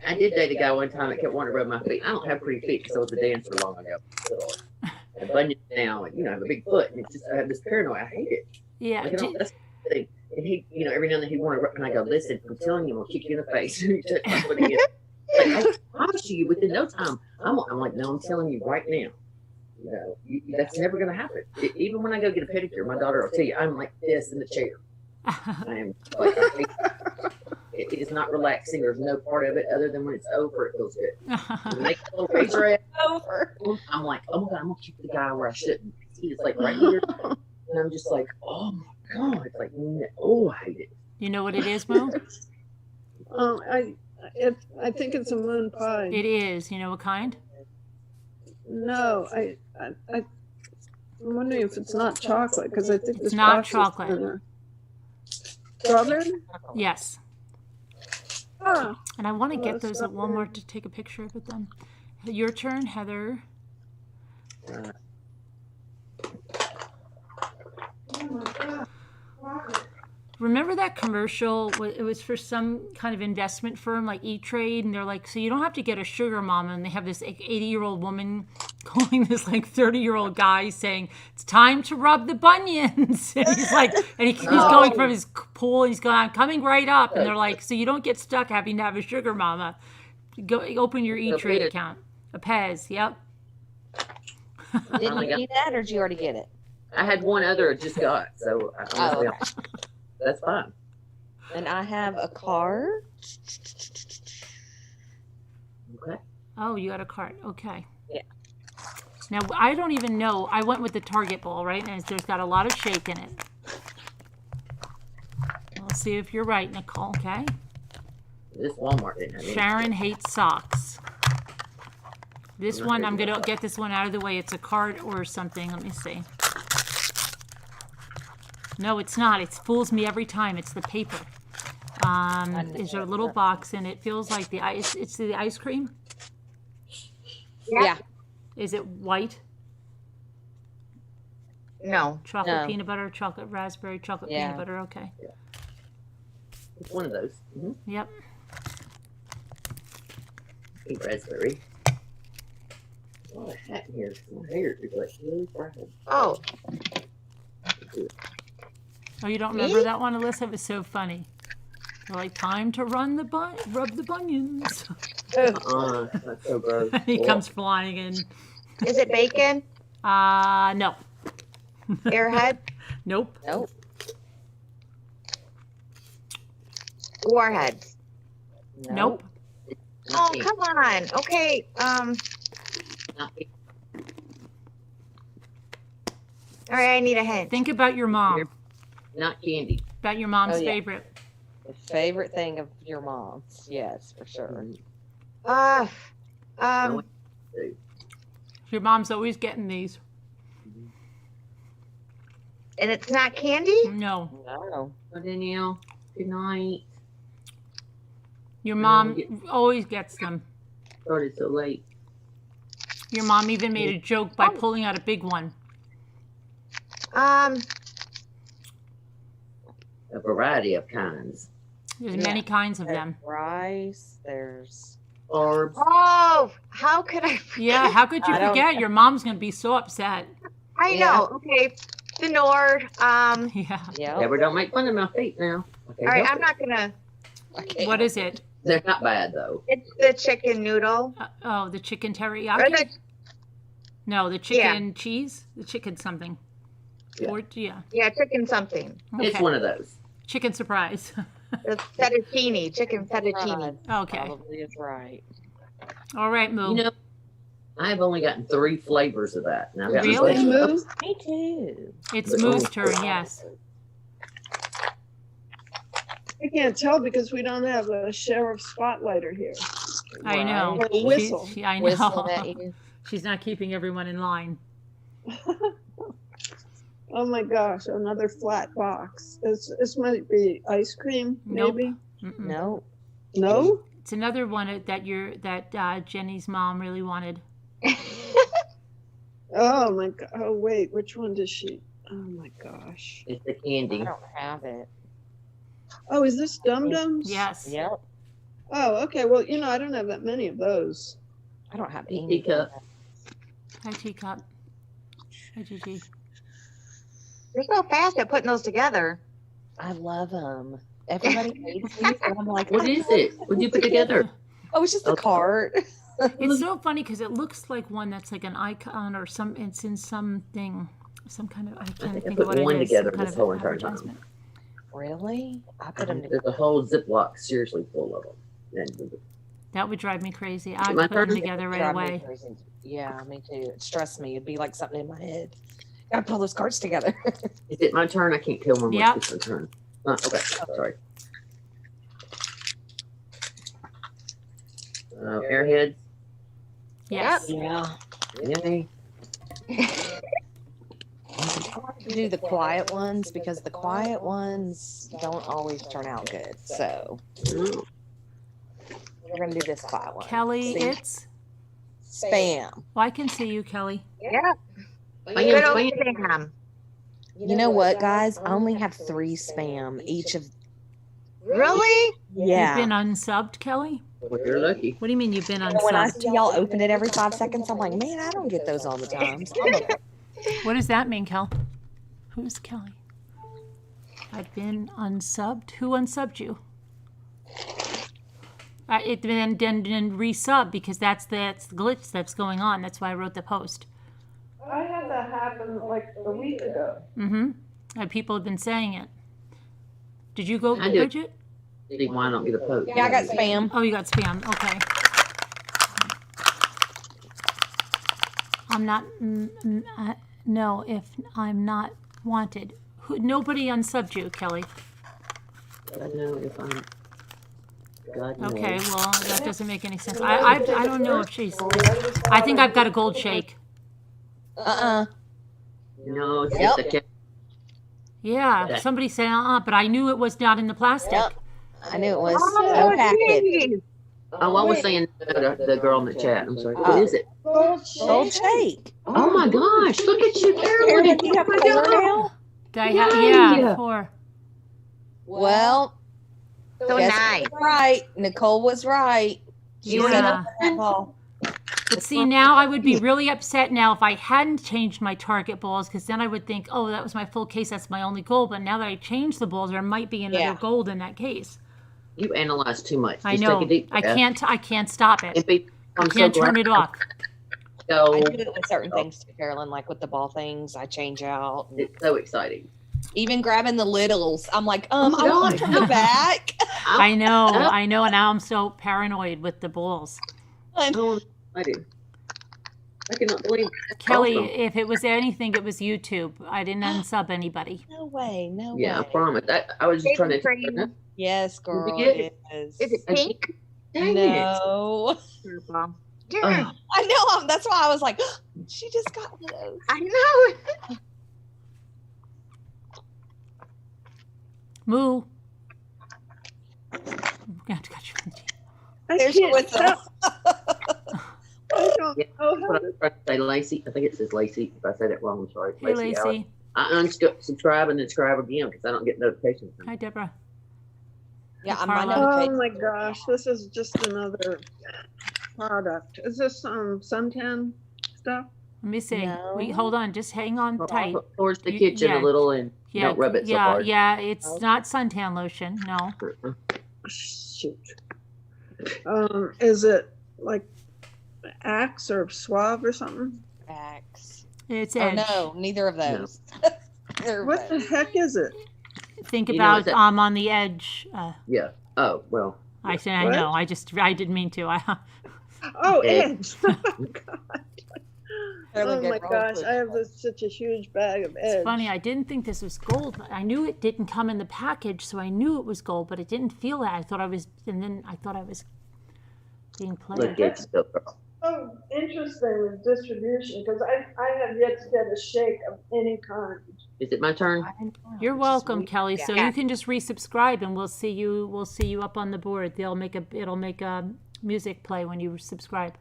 I did date a guy one time that kept wanting to rub my feet. I don't have pretty feet because I was a dancer long ago. And bunions now, and I have a big foot, and it's just I have this paranoia. I hate it. Yeah. Like, that's the thing. And he, every now and then he wanted to rub, and I go, listen, I'm telling you, I'm gonna kick you in the face. You touch my foot again. Like, I promise you, within no time. I'm like, no, I'm telling you right now. That's never gonna happen. Even when I go get a pedicure, my daughter will tell you, I'm like this in the chair. I am like, it is not relaxing. There's no part of it other than when it's over, it feels good. When they little razor edge over, I'm like, oh my God, I'm gonna kick the guy where I shouldn't. He's like right here, and I'm just like, oh my God, it's like, oh, I hate it. You know what it is, Moo? I think it's a moon pie. It is. You know what kind? No, I'm wondering if it's not chocolate because I think It's not chocolate. Strawberry? Yes. Ah, And I want to get Oh, those at strawberry. Walmart to take a picture of it then. Your turn, Heather. oh my God. Remember that commercial? It was for some kind of investment firm like E-Trade, and they're like, so you don't have to get a sugar mama. And they have this 80-year-old woman calling this like 30-year-old guy saying, it's time to rub the bunions. And he's like, and he's going from his pool, and he's going, I'm coming right up. And they're like, so you don't get stuck having to have a sugar mama. Go open your E-Trade account. A Pez, yep. Didn't you need that, or did you already get it? I had one other I just got, so honestly, okay. that's fine. And I have a card. Okay. Oh, you got a cart. Okay. Yeah. Now, I don't even know. I went with the Target ball, right? And there's got a lot of shake in it. We'll see if you're right, Nicole, okay? This Walmart didn't have any. Sharon hates socks. This one, I'm going to get this one out of the way. It's a card or something. Let me see. No, it's not. It fools me every time. It's the paper. There's a little box in it. Feels like the ice. It's the ice cream. Yeah. Is it white? No. Chocolate No. peanut butter, chocolate raspberry, chocolate Yeah. peanut butter. Okay. It's one of those. Yep. Pink raspberry. Oh, a hat in here. My hair is like really fried. Oh, Oh, you don't remember that one, Alyssa? It was so funny. They're like, time to rub the bunions. That's so gross. He comes flying in. is it bacon? No. Airhead? Nope. Nope. Warheads? Nope. Oh, pink. come on. Okay. Not pink. All right, I need a hint. Think about your mom. Not candy. About your mom's Oh, yeah. favorite. The favorite thing of your mom's. Yes, for sure. Um, Your mom's always getting these. and it's not candy? No. No. Well, Danielle, good night. Your mom always gets them. Started so late. Your mom even made a joke by pulling out a big one. A variety of kinds. There's Yeah. many kinds of There's them. rice. There's. Carbs. Oh, how could I? Yeah, how could you I don't- forget? Your mom's going to be so upset. I know. Okay, the Nord. Yeah. Yeah. Never don't make fun of my feet now. Okay, All right, I'm not gonna. Okay. What is it? They're not bad though. It's the chicken noodle. Oh, the chicken Or teriyaki? the, No, the chicken cheese? The chicken something. Yeah. Or, yeah. yeah, chicken something. It's Okay. one of those. Chicken surprise. The fettuccine, chicken fettuccine. Okay. Probably is right. All right, Moo. You know, I've only gotten 3 flavors of that. And I've got Really? some- Move. Me too. It's Moo's turn, yes. I can't tell because we don't have a sheriff spotlighter here. I know. Or a whistle. I know. Whistling at you. She's not keeping everyone in line. Oh my gosh, another flat box. This might be ice cream, Nope. maybe? Mm-mm. No. No? It's another one that Jenny's mom really wanted. Oh my god. Oh wait, which one does she? Oh my gosh. It's the I candy. don't have it. Oh, is this Dum Dums? Yes. Yep. Oh, okay. Well, I don't have that many of those. I don't have any. Teacup. Hi, Teacup. Hi, Gigi. You're so fast at putting those together. I love them. Everybody hates these, and I'm like, What is it? What'd you put together? oh, it's just a cart. It's so funny because it looks like one that's like an icon or some. It's in something, some kind of. I can't think I think put of what one it is. together Some kind this of whole entire time. advertisement. Really? I put them There's a whole Ziploc seriously full of them. And That would drive me crazy. I'd my put them turn? together right Drive me away. crazy. Yeah, me too. It stressed me. It'd be like something in my head. Gotta pull those carts together. is it my turn? I can't tell when Yep. it's my turn. Okay, sorry. Airheads. Yes. Yeah. Yay. I like to do the quiet ones because the quiet ones don't always turn out good. So Oh, we're gonna do this quiet one. Kelly, See? it's. Spam. Well, I can see you, Kelly. Yeah. Spam, Good old spam. spam. You know what, guys? I only have 3 spam each of. Really? Yeah. You've been unsubbed, Kelly? Well, you're lucky. What do you mean you've been When I unsubbed? see y'all open it every 5 seconds, I'm like, man, I don't get those all the time. So I'm okay. What does that mean, Kel? Who's Kelly? I've been unsubbed. Who unsubbed you? It then resub because that's the glitch that's going on. That's why I wrote the post. I had that happen like a week ago. Mm-hmm. People have been saying it. Did you go, I did. Bridget? See why I don't get a post. Yeah, I got spam. Oh, you got spam. Okay. I'm not. No, if I'm not wanted. Nobody unsubbed you, Kelly. I know if I'm. God knows. Okay, well, that doesn't make any sense. I don't know if she's. I think I've got a gold shake. No, it's Yep. just a cat. Yeah, somebody said, but I knew it was not in the plastic. Yep. I knew it was Oh, no packet. geez. Oh, I was saying the girl in the chat. I'm sorry. What is it? Gold shake. Oh my gosh! Look at you, Aaron, Carolyn. do you have Oh my 4 God. now? Did I have, Yay! yeah, 4. Well, So guess nice. who was right. Nicole was right. She said Yeah. that ball. But see, now I would be really upset now if I hadn't changed my target balls, because then I would think, oh, that was my full case. That's my only gold. But now that I changed the balls, there might be another Yeah. gold in that case. You analyze too much. I Just know. Take a deep I breath. can't stop And it. be, I I'm can't so turn glad it off. So, I do it with certain things too, Carolyn, like with the ball things, I change out. And it's so exciting. even grabbing the littles, I'm like, my I want God. to turn it back. I know, and now I'm so paranoid with the balls. Oh, I do. I cannot believe it. Kelly, Awesome. if it was anything, it was YouTube. I didn't unsub anybody. No way, no Yeah, I way. promise. I was just trying to. Cream. Yes, girl, get it is. Is it pink? Dang it. No. Purple. Oh, I know. That's why I was like, she just got one of those. I know. Moo. Got you. I There's your can't whistle. tell. I don't Yeah. know how what to. I was trying to say, Lacey. I think it says Lacey. If I said it wrong, I'm sorry. Hey, Alex. Lacey. I unsubscribe and then subscribe again because I don't get notifications. Hi, Deborah. Yeah, Hey, my Carla. Oh notification. my gosh, this is just another product. Is this suntan stuff? Let me see. No. Wait, hold on. Just hang on tight. Towards the You- kitchen yeah. a little and Yeah, don't rub it so yeah, hard. yeah. It's not suntan lotion. No. Uh-uh. Shoot. Is it like Axe or Suave or something? Axe. It's Oh Edge. no, neither of those. They're What the both. heck is it? Think You know, about it's a- on the edge. Yeah. Oh well. I said I What? know. I didn't mean to. Oh, Edge. Edge. Oh, God. Fairly Oh good my roll gosh, with- I have such a huge bag of Edge. It's funny. I didn't think this was gold. I knew it didn't come in the package, so I knew it was gold, but it didn't feel that. I thought I was, and then I thought I was being Look played. at you, girl. So interesting with distribution because I have yet to get a shake of any kind. Is it my turn? You're welcome, Kelly. So Yeah. you can just resubscribe, and we'll see you up on the board. It'll make a music play when you subscribe.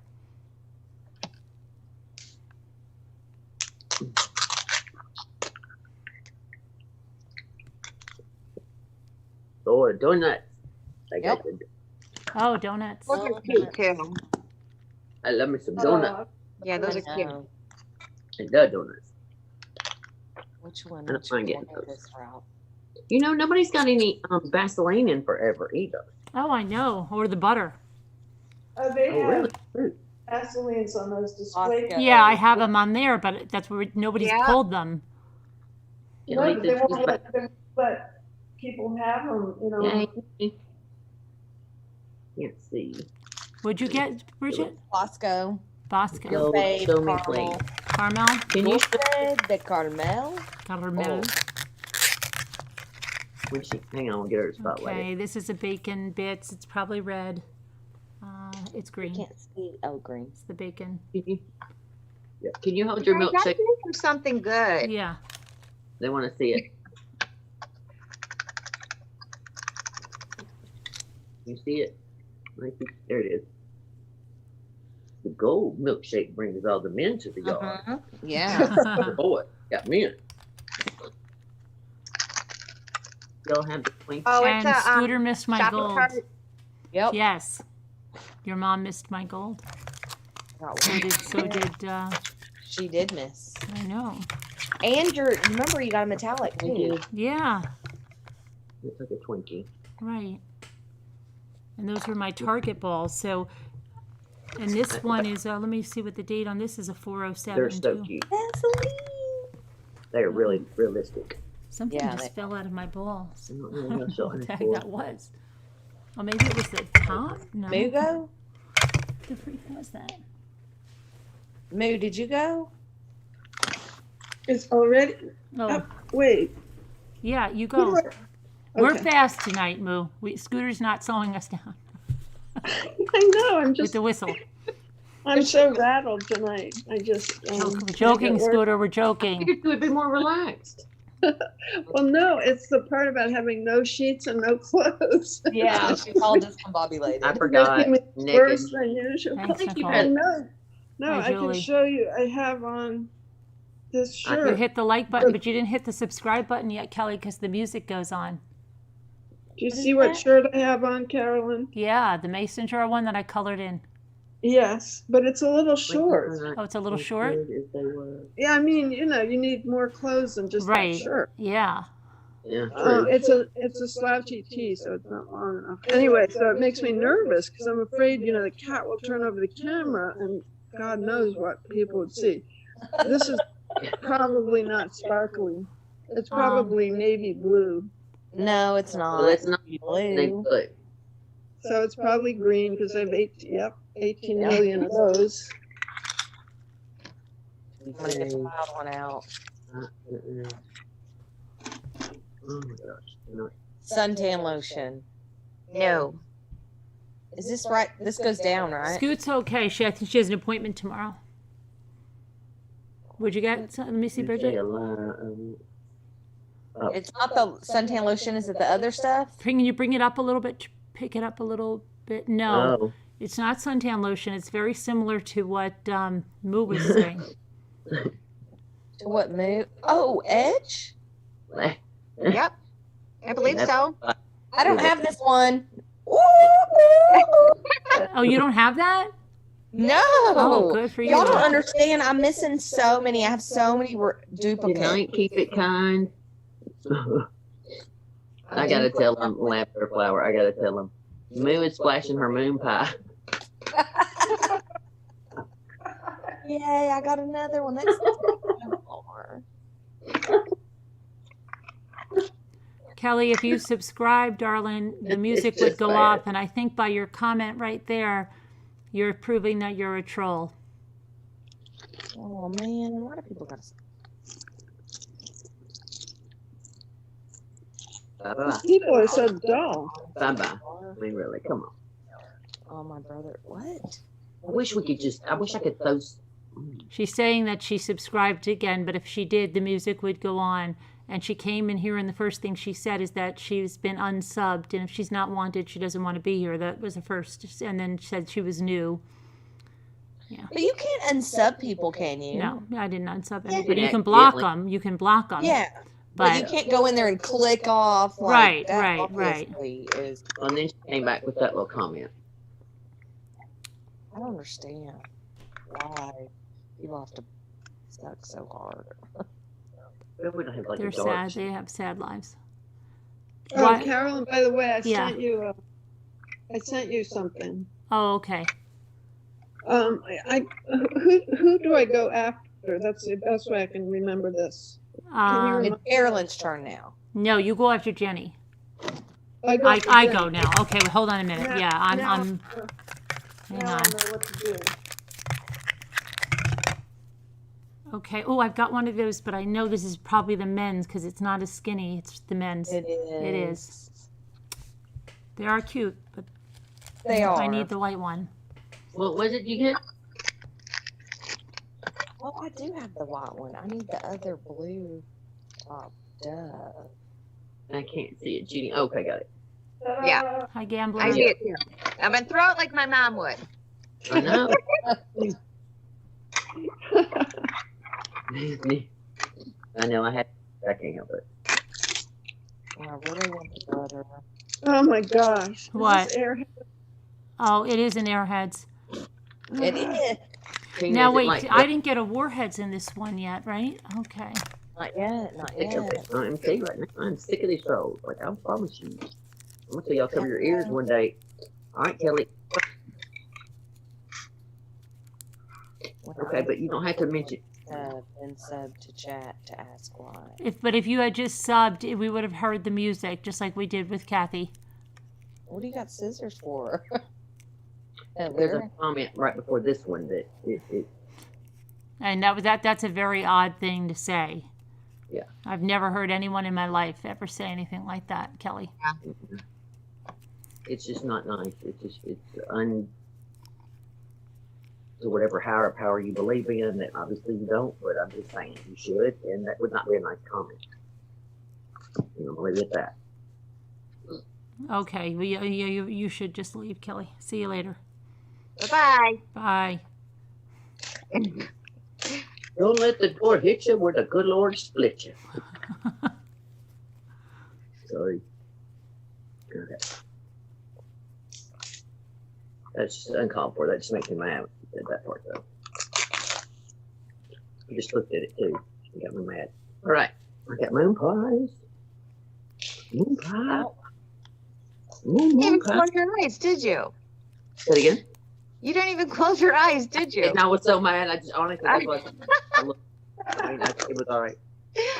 Lord, donuts. They got Yep. the- Oh, donuts. Those are cute too. I love me some donuts. Yeah, those are I cute. know. I love donuts. Which one? I don't Which mind one getting is those. this route? You know, nobody's got any Vaseline in forever either. Oh, I know. Or the butter. Oh, they Oh, have really? Ooh. Vaselines on those display. Costco. Yeah, I have them on there, but that's where nobody's Yeah. pulled them. Can No, I but eat they this won't cheese let people have them, you know. Yay. Can't see. What'd you get, Bridget? Costco. Bosco. Go Fave show me, caramel. please. Caramel. Can you Dulce de caramel. Caramel. when she hang on, we'll get her to spotlight Okay, this is a bacon bits. It's probably red. It's I green. can't see. Oh, green. It's the bacon. it. Can you hold your Guys, I'm milkshake? thinking something good. Yeah. They want to see it. You see it? There it is. The gold milkshake brings all the men to the yard. Uh-huh. Yeah. The boy got men. Still have the twink. Oh, And it's a Scooter missed my shopping gold. cart. Yep. Yes. Your mom missed my gold. Got So one. did She did miss. I know. And remember you got a metallic Thank too. you. Yeah, Looks like a Twinkie. right. And those were my Target balls. So, and this one is, let me see what the date on this is, a 407. They're so too. cute. Vaseline. They're really realistic. Something Yeah, just fell out of my balls. I don't I know don't what know what the heck that was. Oh, maybe it was the top? No. Moo go? What the freak was that? Moo, did you go? It's already, Oh, wait. yeah, you go. Okay. We're fast tonight, Moo. Scooter's not slowing us down I know, with the whistle. I'm so rattled tonight. I just. We're joking, at work. Scooter. We're I joking. figured you would be more relaxed. Well, no, it's the part about having no sheets and no clothes. Yeah, she's all discombobulated. I forgot. Making me Naked. worse than usual. Thanks, think you Nicole. had- No, Hi, I can Julie. show you. I have on this You shirt. hit the like button, but you didn't hit the subscribe button yet, Kelly, because the music goes on. Do you see what shirt I have on, Carolyn? Yeah, the mason jar one that I colored in. Yes, but it's a little short. Oh, it's a little short? If they were. Yeah, I mean, you know, you need more clothes than just Right. that shirt. Yeah. Yeah, true. It's a slouchy tee, so it's not long enough. Anyway, so it makes me nervous because I'm afraid, you know, the cat will turn over the camera and God knows what people would see. This is probably not sparkly. It's probably navy blue. No, it's not. Well, it's not blue. they put. So it's probably green because I have 18 million of those. I'm gonna get the loud one out. Oh my gosh. No. Suntan lotion. No. Is this right? This goes down, right? Scoot's okay. I think she has an appointment tomorrow. Would you get? Let me see, Say Bridget. a lot, oh, It's not the suntan lotion. Is it the other stuff? Can you bring it up a little bit? Pick it up a little bit. No, oh. it's not suntan lotion. It's very similar to what Moo was saying. To what move? Oh, Edge? Yep. I believe so. I don't have this one. Oh, you don't have that? No. Oh, good for you. Y'all don't understand. I'm missing so many. I have so many Good duplicates. night, keep it kind. I gotta tell them, lavender flower. I gotta tell them. Moo is splashing her moon pie. Yay, I got another one. That's more. Kelly, if you subscribe, darling, the music would just go bad. off. And I think by your comment right there, you're proving that you're a troll. Oh man, why do people gotta? Bye-bye. People are so dull. Bye-bye. I mean, really, come on. Oh my brother, what? I wish we could I wish I could throw. She's saying that she subscribed again, but if she did, the music would go on. And she came in here, and the first thing she said is that she's been unsubbed, and if she's not wanted, she doesn't want to be here. That was the first. And then she said she was new. But you can't unsub people, can you? No, I didn't unsub Yeah, anybody. you You can block accidentally- them. You can block them. Yeah, But you but can't go in there and click off like Right, that. right, right. Obviously is. And then she came back with that little comment. I don't understand why people have to suck so hard. Well, we don't have like they're a dark. sad. They have sad lives. Oh, What? Carolyn, by the way, Yeah. I sent you something. Oh, okay. Who do I go after? That's the best way I can remember this. Can you It's Carolyn's turn now. No, you go after Jenny. I go. after I Jenny. go now. Okay, well, hold on a minute. Now- Yeah, I'm. now- Hang Now on. I know what to do. Okay. Oh, I've got one of those, but I know this is probably the men's because it's not as skinny. It's the men's. It is. It is. They are cute, but They are. I need the white one. What was it you get? Well, I do have the white one. I need the other blue top. Duh. I can't see it, Judy. Okay, got it. Yeah. Hi, Gambler. I see it too. I'm gonna throw it like my mom would. I know. I know. I can't help it. I really want the butter. Oh my gosh. Is What? this Airhead? Oh, it is an Airheads. It is. Tina, Now is it wait, like I didn't get a Warheads in this one yet, right? Okay. Not yet. Not sick of yet. it? I'm telling you right now. I'm sick of these trolls. Like I promise you. I'm gonna tell y'all cover your ears one day. All right, Kelly. Okay, but you don't have to mention. And sub to chat to ask why. But if you had just subbed, we would have heard the music just like we did with Kathy. What do you got scissors for? And There's where? a comment right before this one that it And that's a very odd thing to say. Yeah. I've never heard anyone in my life ever say anything like that, Kelly. it's just not nice. It's to whatever higher power you believe in. That obviously you don't, but I'm just saying you should, and that would not be a nice comment. I'm gonna leave it at that. Okay, well, you should just leave, Kelly. See you later. Bye-bye. Bye. Don't let the door hit you where the good Lord split you. Sorry. Okay. That's just uncalled for. That just makes me mad. You said that part though. I just looked at it too. You got me mad. All right. I got moon pies. Moon pie. You didn't Moon even pie. close your eyes, did you? Say it again. You didn't even close your eyes, did you? And I was so mad. I just honestly I it was all right.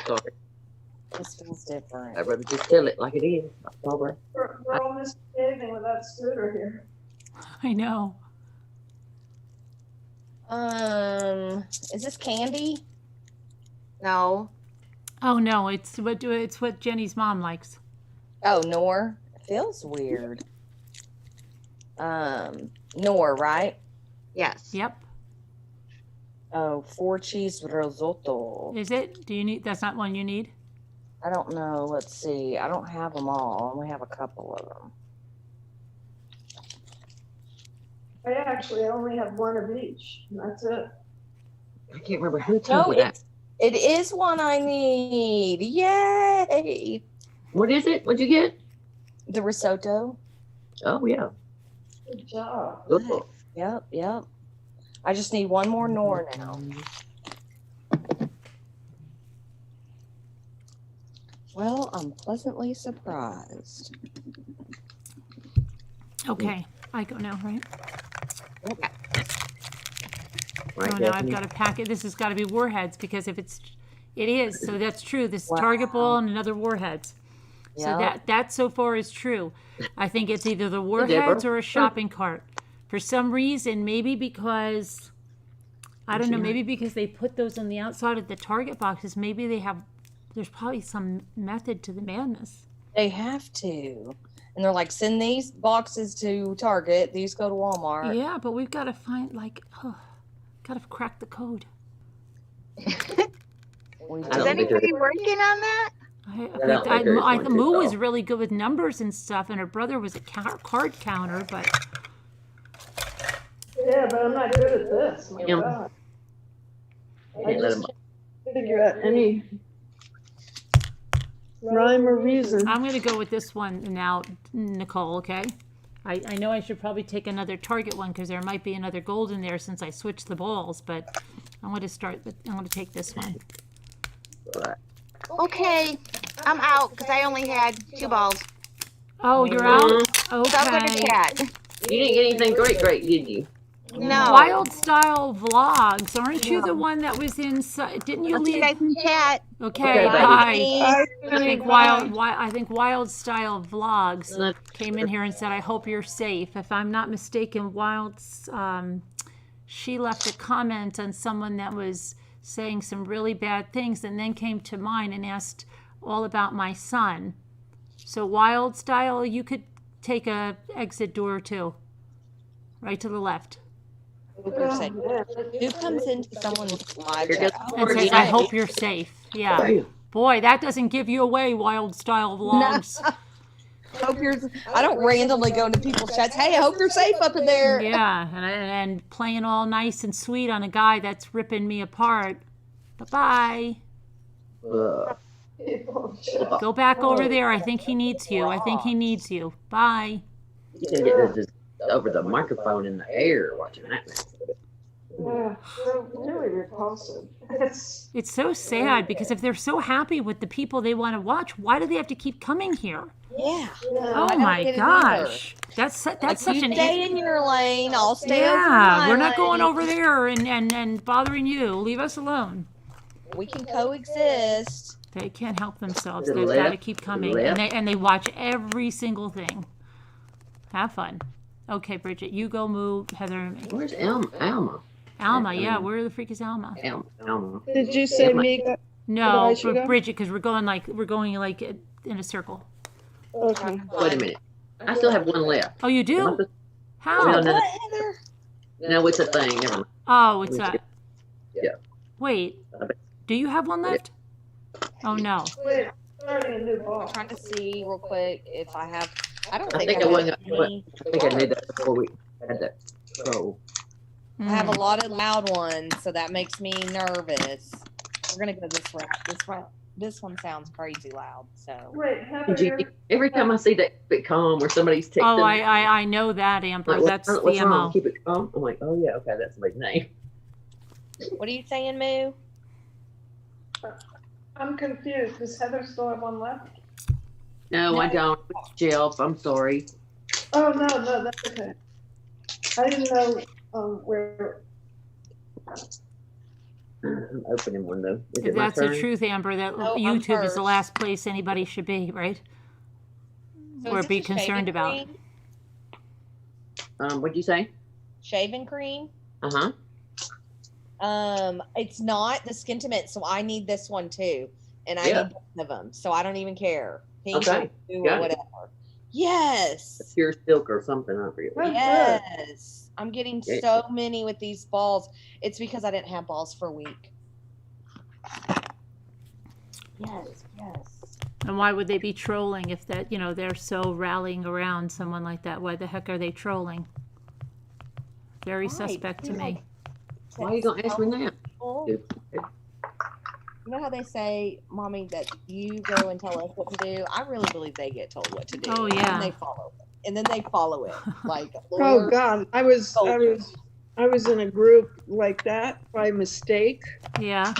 Sorry. This feels different. I'd rather just tell it like it is. All right. We're all misbehaving with that scooter here. I know. Is this candy? No. Oh no, it's what Jenny's mom likes. Oh, Nor. It feels weird. Nor, right? Yes. Yep. Oh, 4 cheese risotto. Is it? Do you need? That's not one you need. I don't know. Let's see. I don't have them all. I only have a couple of them. I actually only have one of each. And that's it. I can't remember who told No, me that. it is one I need. Yay! What is it? What'd you get? The risotto. Oh yeah. Good job. Good book. Yep. I just need one more Nor now. Well, I'm pleasantly surprised. Okay, I go now, right? Right, Oh no, I've Bethany? got a packet. This has got to be Warheads because it is. So that's true. This Wow. Target Ball and another Warheads. So Yep. that so far is true. I think it's either the Deborah. Warheads or a shopping cart. For some reason, maybe because I don't know, maybe because they put those on the outside of the Target boxes, maybe there's probably some method to the madness. They have to. And they're like, send these boxes to Target. These go to Walmart. Yeah, but we've got to find got to crack the code. We I Is don't think anybody working on that? don't think there is one, Moo too, was though. really good with numbers and stuff, and her brother was a card counter, but Yeah, but I'm not good at this. My Yeah. God. I Can't let just 'em- can't figure out any. Rhyme or reason. I'm going to go with this one now, Nicole, okay? I know I should probably take another target one because there might be another gold in there since I switched the balls, but I'm going to take this one. Okay, I'm out because I only had 2 balls. Oh, you're out? So I'm going to Okay. chat. You didn't get anything great, did you? No. Wild Style Vlogs. Aren't you the one that was in? Didn't you I'll see you leave? guys in chat. Okay, Okay, bye. bye. I think Wild Style Vlogs No. came in here and said, "I hope you're safe." If I'm not mistaken, she left a comment on someone that was saying some really bad things, and then came to mine and asked all about my son. So Wild Style, you could take a exit door too, right to the left. Who comes into someone's live Here chat? goes And Morgan. says, "I hope you're safe." Yeah. Bam. Boy, that doesn't give you away, Wild Style Vlogs. Hope you're. I don't randomly go into people's chats. Hey, I hope you're safe up in there. Yeah, and playing all nice and sweet on a guy that's ripping me apart. Bye-bye. Go back over there. I think he needs you. Bye. You can get this over the microphone in the air watching that. Yeah, so really repulsive. It's so sad because if they're so happy with the people they want to watch, why do they have to keep coming here? Yeah. Oh don't my get it gosh. That's such You an stay in your lane. I'll stay over in Yeah, my we're not going lane. over there and bothering you. Leave us alone. We can coexist. They can't help themselves. To the They've got to left, keep to the coming, left. and they watch every single thing. Have fun. Okay, Bridget, you go move Heather and me. Where's Alma? Alma, yeah, where the freak is Alma? Alma. Did you say Mika? No, I should go? Bridget, because we're going like in a circle. Okay. Wait a minute. I still have one left. Oh, you do? No, How? no, no, it's a thing. Never mind. Oh, it's that. Yeah. Wait, do you have one left? Oh no. Wait, starting a new ball. I'm trying to see real quick if I have. I don't I think think I I wasn't. have any. I think I knew that before we had that troll. I have a lot of loud ones, so that makes me nervous. We're gonna go this route. This one sounds crazy loud. So Wait, Every time I see that keep it calm where somebody's texting, Oh, I know that, Amber. like, That's what's the wrong? MO. Keep it calm. I'm like, oh yeah, okay, that's somebody's name. what are you saying, Moo? I'm confused. Does Heather still have one left? No, I don't. Shelf. I'm sorry. Oh, no, that's okay. I didn't know where. I'm opening one though. Is If it my that's the turn? truth, Amber, that No, I'm YouTube is the first. last place anybody should be, right? So Or is be this a concerned shaving about. cream? What'd you say? Shaving cream? Uh huh. It's not the skin tint, so I need this one too, and I Yeah. need both of them. So I don't even care. Pink Okay, or blue got or it. whatever. Yes. Pure silk or something. I forget. Good. Yes. I'm getting Yeah. so many with these balls. It's because I didn't have balls for a week. Yes. And why would they be trolling if that, they're so rallying around someone like that? Why the heck are they trolling? Very Right, suspect to seems me. Why are you gonna ask me that? People- Dude, You know how they say, Mommy, that you go and tell us what to do? I really believe they get told what to do. Oh, yeah. And they follow it. And then they follow it. Like, Oh Lord, God, I was in a group like that by mistake, Yeah.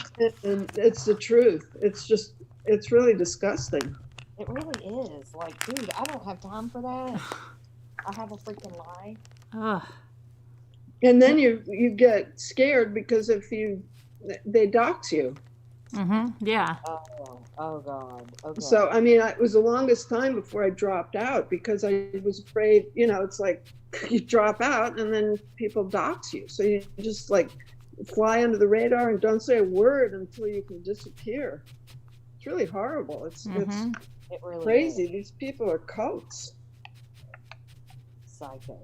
and it's the truth. It's really disgusting. it really is. Like, dude, I don't have time for that. I have a freaking life. Ugh. And then you get scared because they dox you. Yeah. Oh God. Okay. So I mean, it was the longest time before I dropped out because I was afraid. It's like you drop out and then people dox you. So you just like fly under the radar and don't say a word until you can disappear. It's really horrible. It's it really crazy. is. These people are cults. Psychos.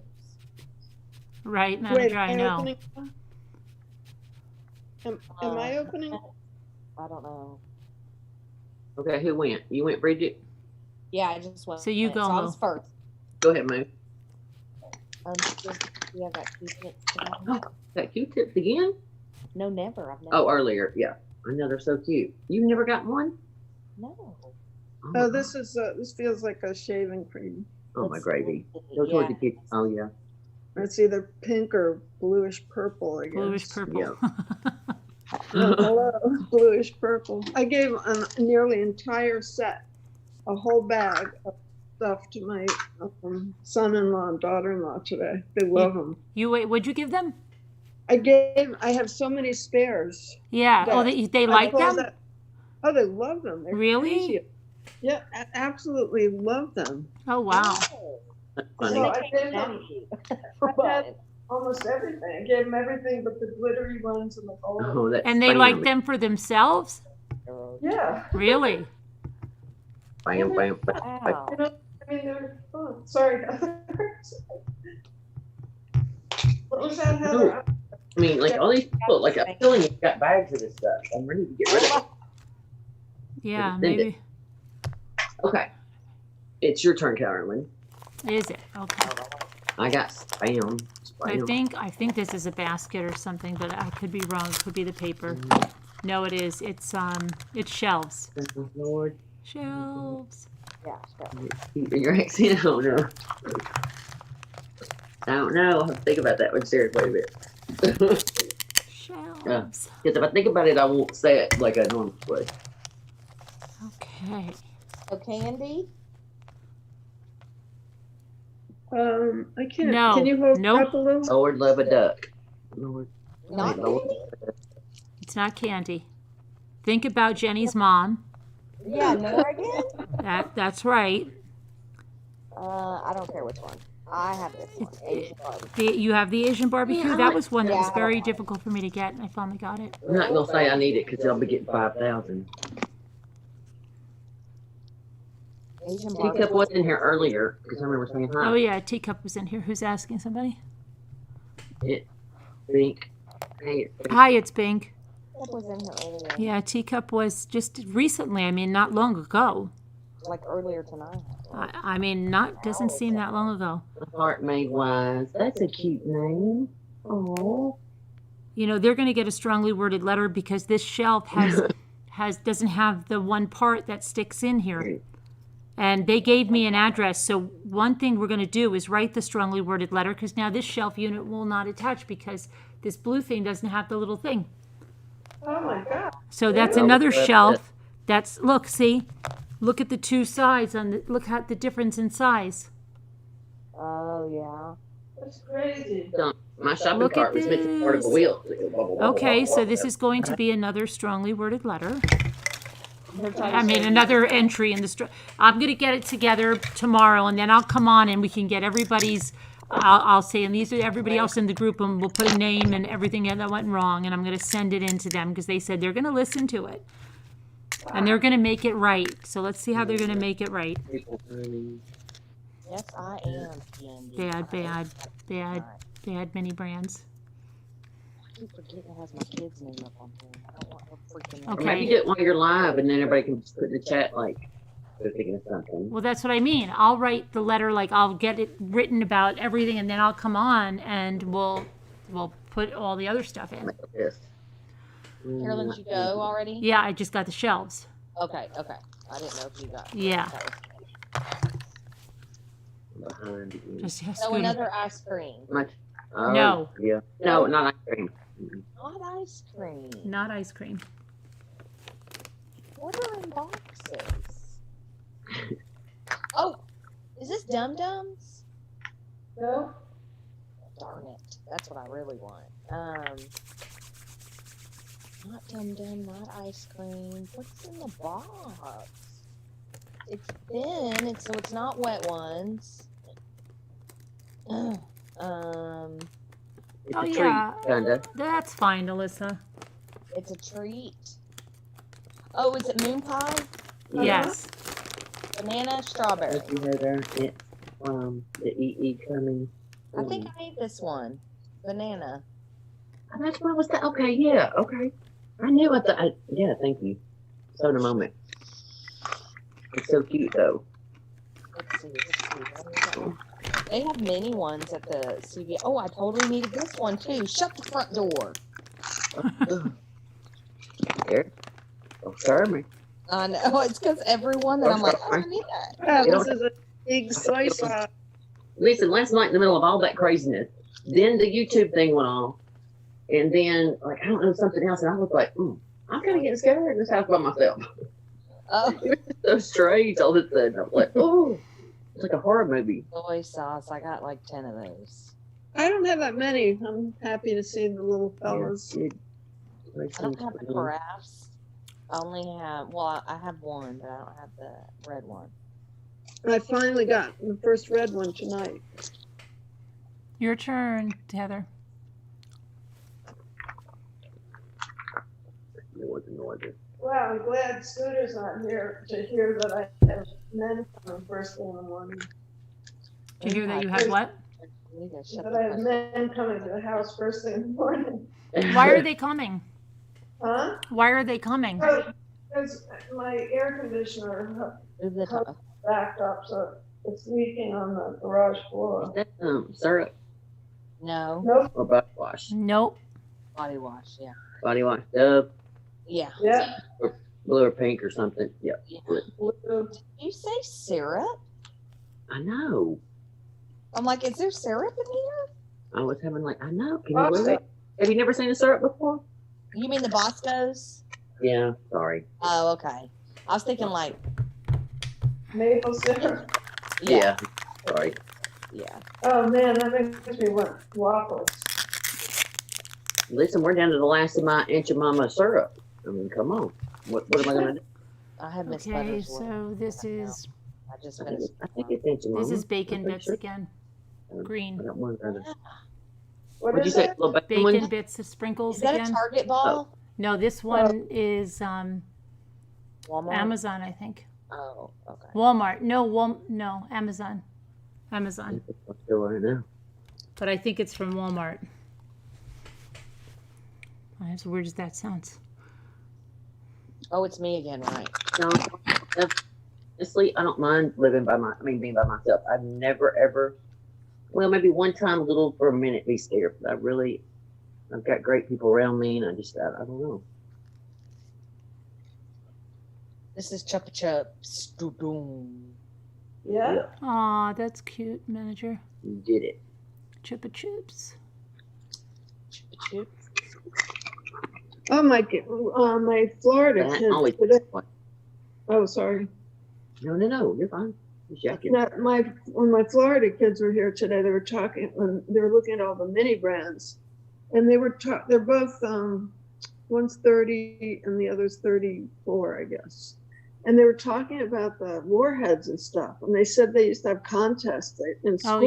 Right. Manager, I am know. opening now? Am I opening? I don't know. Okay, who went? You went, Bridget? Yeah, I just went. So you go, So I Mo. was first. Go ahead, Moo. Yeah, got Q-tips. Oh, got Q-tips again? No, never. I've never. Oh, earlier. Yeah. I know they're so cute. You've never got one? No. Oh, this feels like a shaving cream. Oh, my Let's gravy. see, Go toward yeah. the kitchen. Oh, yeah. It's either pink or bluish purple, I guess. Bluish purple. No, hello, bluish purple. I gave a nearly entire set, a whole bag of stuff to my son-in-law and daughter-in-law today. They love them. What'd you give them? I have so many spares. Yeah. Oh, that they I like call them? that- Oh, they love them. They're Really? crazy. Yeah, absolutely love them. Oh, wow. Funny. So I gave them I had almost everything. I gave them everything but the glittery ones and the gold. Oh, that's And they bam. like them for themselves? Yeah. Really? Bam, bam, bam. Wow. You know, I mean, they're fun. Sorry. What was that, Heather? I mean, like all these people, like I'm feeling you've got bags of this stuff. I'm ready to get rid of it. Yeah, Send maybe. Okay. It's your turn, Carolyn. Is it? Okay. I got spam. I think this is a basket or something, but I could be wrong. It could be the paper. No, it is. It's shelves. Lord. Shelves. Yeah, Your accent, I don't know. I don't know. I'll have to think about that one seriously a bit. Shelves. Because if I think about it, I won't say it like I normally would. Okay. So Candy? I can't. No. Can you hold Nope. up a little? Lord love a duck. Lord. Not Lord. Candy? It's not candy. Think about Jenny's mom. Yeah, no again? That's right. I don't care which one. I have this one. Asian barbecue. You have the Asian barbecue. That was one that was Yeah. very difficult for me to get, and I finally got it. I'm not gonna say I need it because I'll be getting 5,000. Asian Teacup barbecue. was in here earlier because I remember saying hi. Oh yeah, Teacup was in here. Who's asking somebody? Think. Hey, Hi, it's Bink. Teacup was in here earlier. Yeah, Teacup was just recently. I mean, not long ago. Like earlier tonight. I mean, doesn't seem that long ago. Heart made wise. That's a cute name. Oh. You know, they're going to get a strongly worded letter because this shelf doesn't have the one part that sticks in here. And they gave me an address. So one thing we're going to do is write the strongly worded letter because now this shelf unit will not attach because this blue thing doesn't have the little thing. Oh my God. So that's Yeah. another That's shelf. Look at the two sides look at the difference in size. Oh, yeah. That's crazy. My shopping Look cart at was missing part of the this. wheel. Okay, so this is going to be another strongly worded letter. I mean, another entry in the I'm going to get it together tomorrow, and then I'll come on and we can get everybody's. I'll say, and these are everybody else in the group, and we'll put a name and everything that went wrong, and I'm going to send it in to them because they said they're going to listen to it, and they're going to make it right. So let's see how they're going to make it right. Yes, I am Candy. Bad mini brands. I keep forgetting it has my kid's name up on here. I don't want her freaking name. Okay. Maybe do it while you're live, and then everybody can just put in the chat like they're thinking of something. Well, that's what I mean. I'll write the letter, like I'll get it written about everything, and then I'll come on and we'll put all the other stuff in. Like this. Carolyn, did you go already? Yeah, I just got the shelves. Okay. I didn't know if you got. Yeah. Behind you. Just So Scooty. another ice cream. Oh, No. Yeah. No, not ice cream. Not ice cream. Not ice cream. What are in boxes? Oh, is this Dum Dums? No? Darn it. That's what I really want. Not Dum Dum, not ice cream. What's in the box? It's thin, so it's not wet ones. It's Oh, a treat, yeah. kinda. That's fine, Alyssa. It's a treat. Oh, is it moon pie? Yes. Banana, strawberry. Thank you, Heather. It's the EE coming. I think I ate this one. Banana. Oh, that's what was that? Okay, yeah, okay. I knew it. Yeah, thank you. So in a moment. It's so cute though. Let's see. What is that? They have many ones at the CVS. Oh, I totally needed this one too. Shut the front door. There. Don't serve me. I know, it's because everyone that I'm like, oh, I need that. Yeah, You this is a big soy sauce. Listen, last night in the middle of all that craziness, then the YouTube thing went off, and then like I don't know something else, and I was like, I'm kind of getting scared in this house by myself. Oh, It was so strange all of a sudden. I was like, oh, it's like a horror movie. soy sauce. I got like 10 of those. I don't have that many. I'm happy to see the little fellas. Yeah, I don't have the carafes. I only have, well, I have one, but I don't have the red one. I finally got the first red one tonight. Your turn, Heather. It wasn't noisy. Well, I'm glad Scooter's not here to hear that I have men coming first thing in the morning. Did you hear that you had what? You guys shut That the I have fuck men coming to the house first thing in the morning. Why are they coming? Huh? Why are they coming? Because my air conditioner up. Move the top. backed up, so it's leaking on the garage floor. Is that syrup No, Nope. or body wash? Nope. body wash, yeah. Body wash, Yeah. Yeah. blue or pink or something. Yeah, Yeah. Blue. Did you say syrup? I know. I'm like, is there syrup in here? I was having like, I know. Can you believe it? Have you never seen a syrup before? You mean the Boscos? Yeah, sorry. Oh, okay. I was thinking like, Maple syrup. yeah. Sorry. Yeah. Oh man, that makes me want waffles. Listen, we're down to the last of my Aunt your mama syrup. I mean, come on. What am I gonna do? I have Miss Okay, Butters. so this is I just I finished. think it's Aunt your mama. this is bacon I'm pretty bits sure. again. I Green. got one other. What What'd you is say? it? Little bacon Bacon ones? bits of sprinkles Is that again. a Target ball? No, this one is Walmart? Amazon, I think. Oh, okay. Walmart. No, Amazon. Amazon. What's still right now? But I think it's from Walmart. As weird as that sounds. Oh, it's me again, right? No, honestly, I don't mind being by myself. I've never ever, well, maybe one time, a little for a minute, be scared. But I've got great people around me, and I don't know. This is Chupa Chups. Doo-doom. Yeah. Aw, that's cute, manager. You did it. Chupa Chups. Chupa Chups. Oh my Florida That kids always. today. Oh, sorry. No, you're fine. Just checking. When my Florida kids were here today, they were talking. They were looking at all the mini brands, and they're both one's 30 and the other's 34, I guess. And they were talking about the warheads and stuff, and they said they used to have contests in school. Oh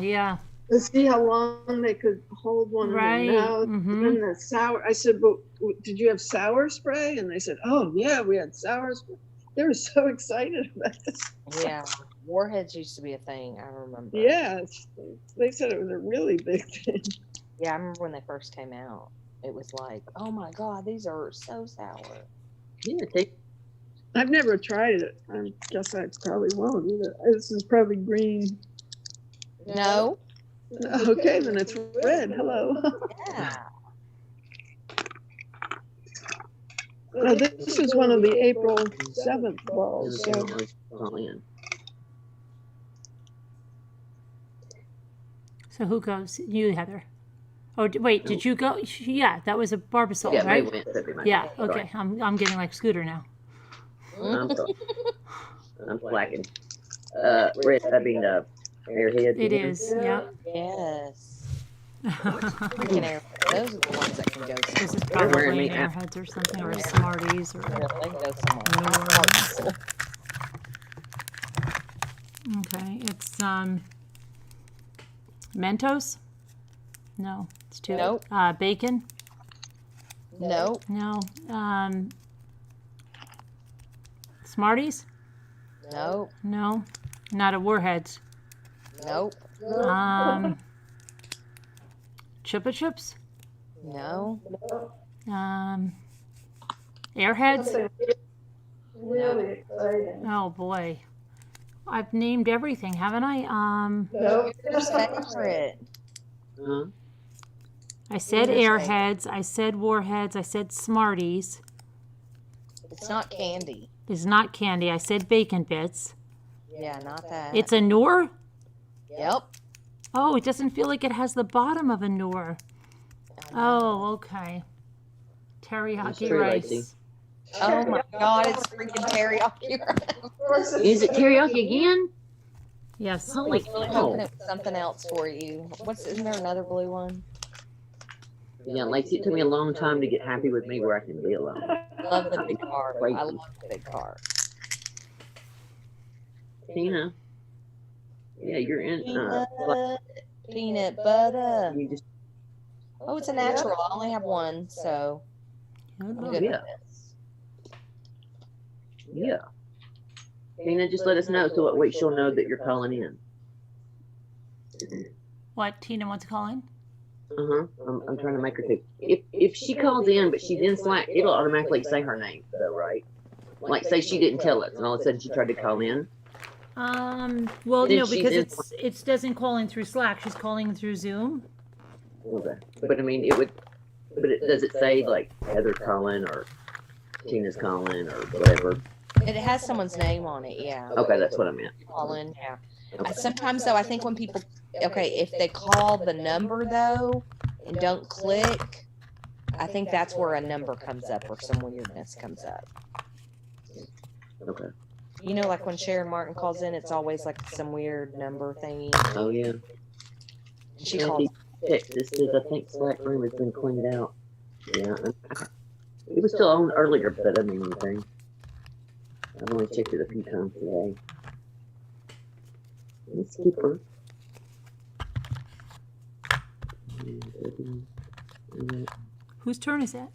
yeah. To see how long they could hold one Right. in their mouth. Mhm. And the sour. I said, "But did you have sour spray?" And they said, "Oh yeah, we had sour spray." They were so excited about this. Yeah. Warheads used to be a thing. I remember. Yeah, they said it was a really big thing. Yeah, I remember when they first came out. It was like, oh my God, these are so sour. Yeah, take. I've never tried it. I guess I probably won't either. This is probably green. No. Okay, then it's red. Hello. Yeah. This is one of the April 7th balls. So So who goes? You, Heather. Oh, wait, did you go? Yeah, that was a Barbasol, yeah, right? they went. That'd be my Yeah, sorry. okay. I'm getting like Scooter now. I'm sorry. I'm slacking. Red, I mean, airhead. It is, yeah. Yes. Freaking air. Those are the ones that can go This is somewhere. wearing probably me an Airheads or something, or Smarties, or They can go somewhere. okay. It's Mentos. No, it's two. Nope. Bacon. Nope. No. Smarties. Nope. No, not a Warheads. Nope. Chupa Chups. No. Airheads. something really exciting. Oh boy, I've named everything, haven't I? Nope. Your favorite. Uh-huh. I said Airheads. I said Warheads. I said Smarties. It's not candy. It's not candy. I said bacon bits. Yeah, not that. It's a Noor? Yep. Oh, it doesn't feel like it has the bottom of a Noor. Oh, okay. Teriyaki true, rice. Lacey. Oh my God, it's freaking teriyaki. Is it teriyaki again? Yes. Holy Really hoping cow. it was something else for you. Isn't there another blue one? Yeah, Lacey, it took me a long time to get happy with me where I can be alone. Love the big card. Crazy. I love the big card. Tina. Yeah, you're in. Peanut butter. You just, Oh, it's a natural. I only have one, so I'm good Yeah. with this. yeah. Tina, just let us know so what week she'll know that you're calling in. What, Tina wants to call in? I'm trying to make her think. If she calls in, but she's in Slack, it'll automatically say her name, though, right? Like, say she didn't tell us, and all of a sudden she tried to call in. Well, Then no, she's because in- it doesn't call in through Slack. She's calling in through Zoom. Okay. But I mean, it would. But does it say like Heather's calling or Tina's calling or whatever? It has someone's name on it, yeah. Okay, that's what I meant. Call in, yeah. Okay. Sometimes though, I think when people, okay, if they call the number though and don't click, I think that's where a number comes up or some weirdness comes up. Okay. You know, like when Sharon Martin calls in, it's always like some weird number thingy. Oh yeah. She calls. This says I think Slack room has been cleaned out. Yeah. It was still on earlier, but that doesn't mean anything. I've only checked it a few times today. Let's skip her. Whose turn is that?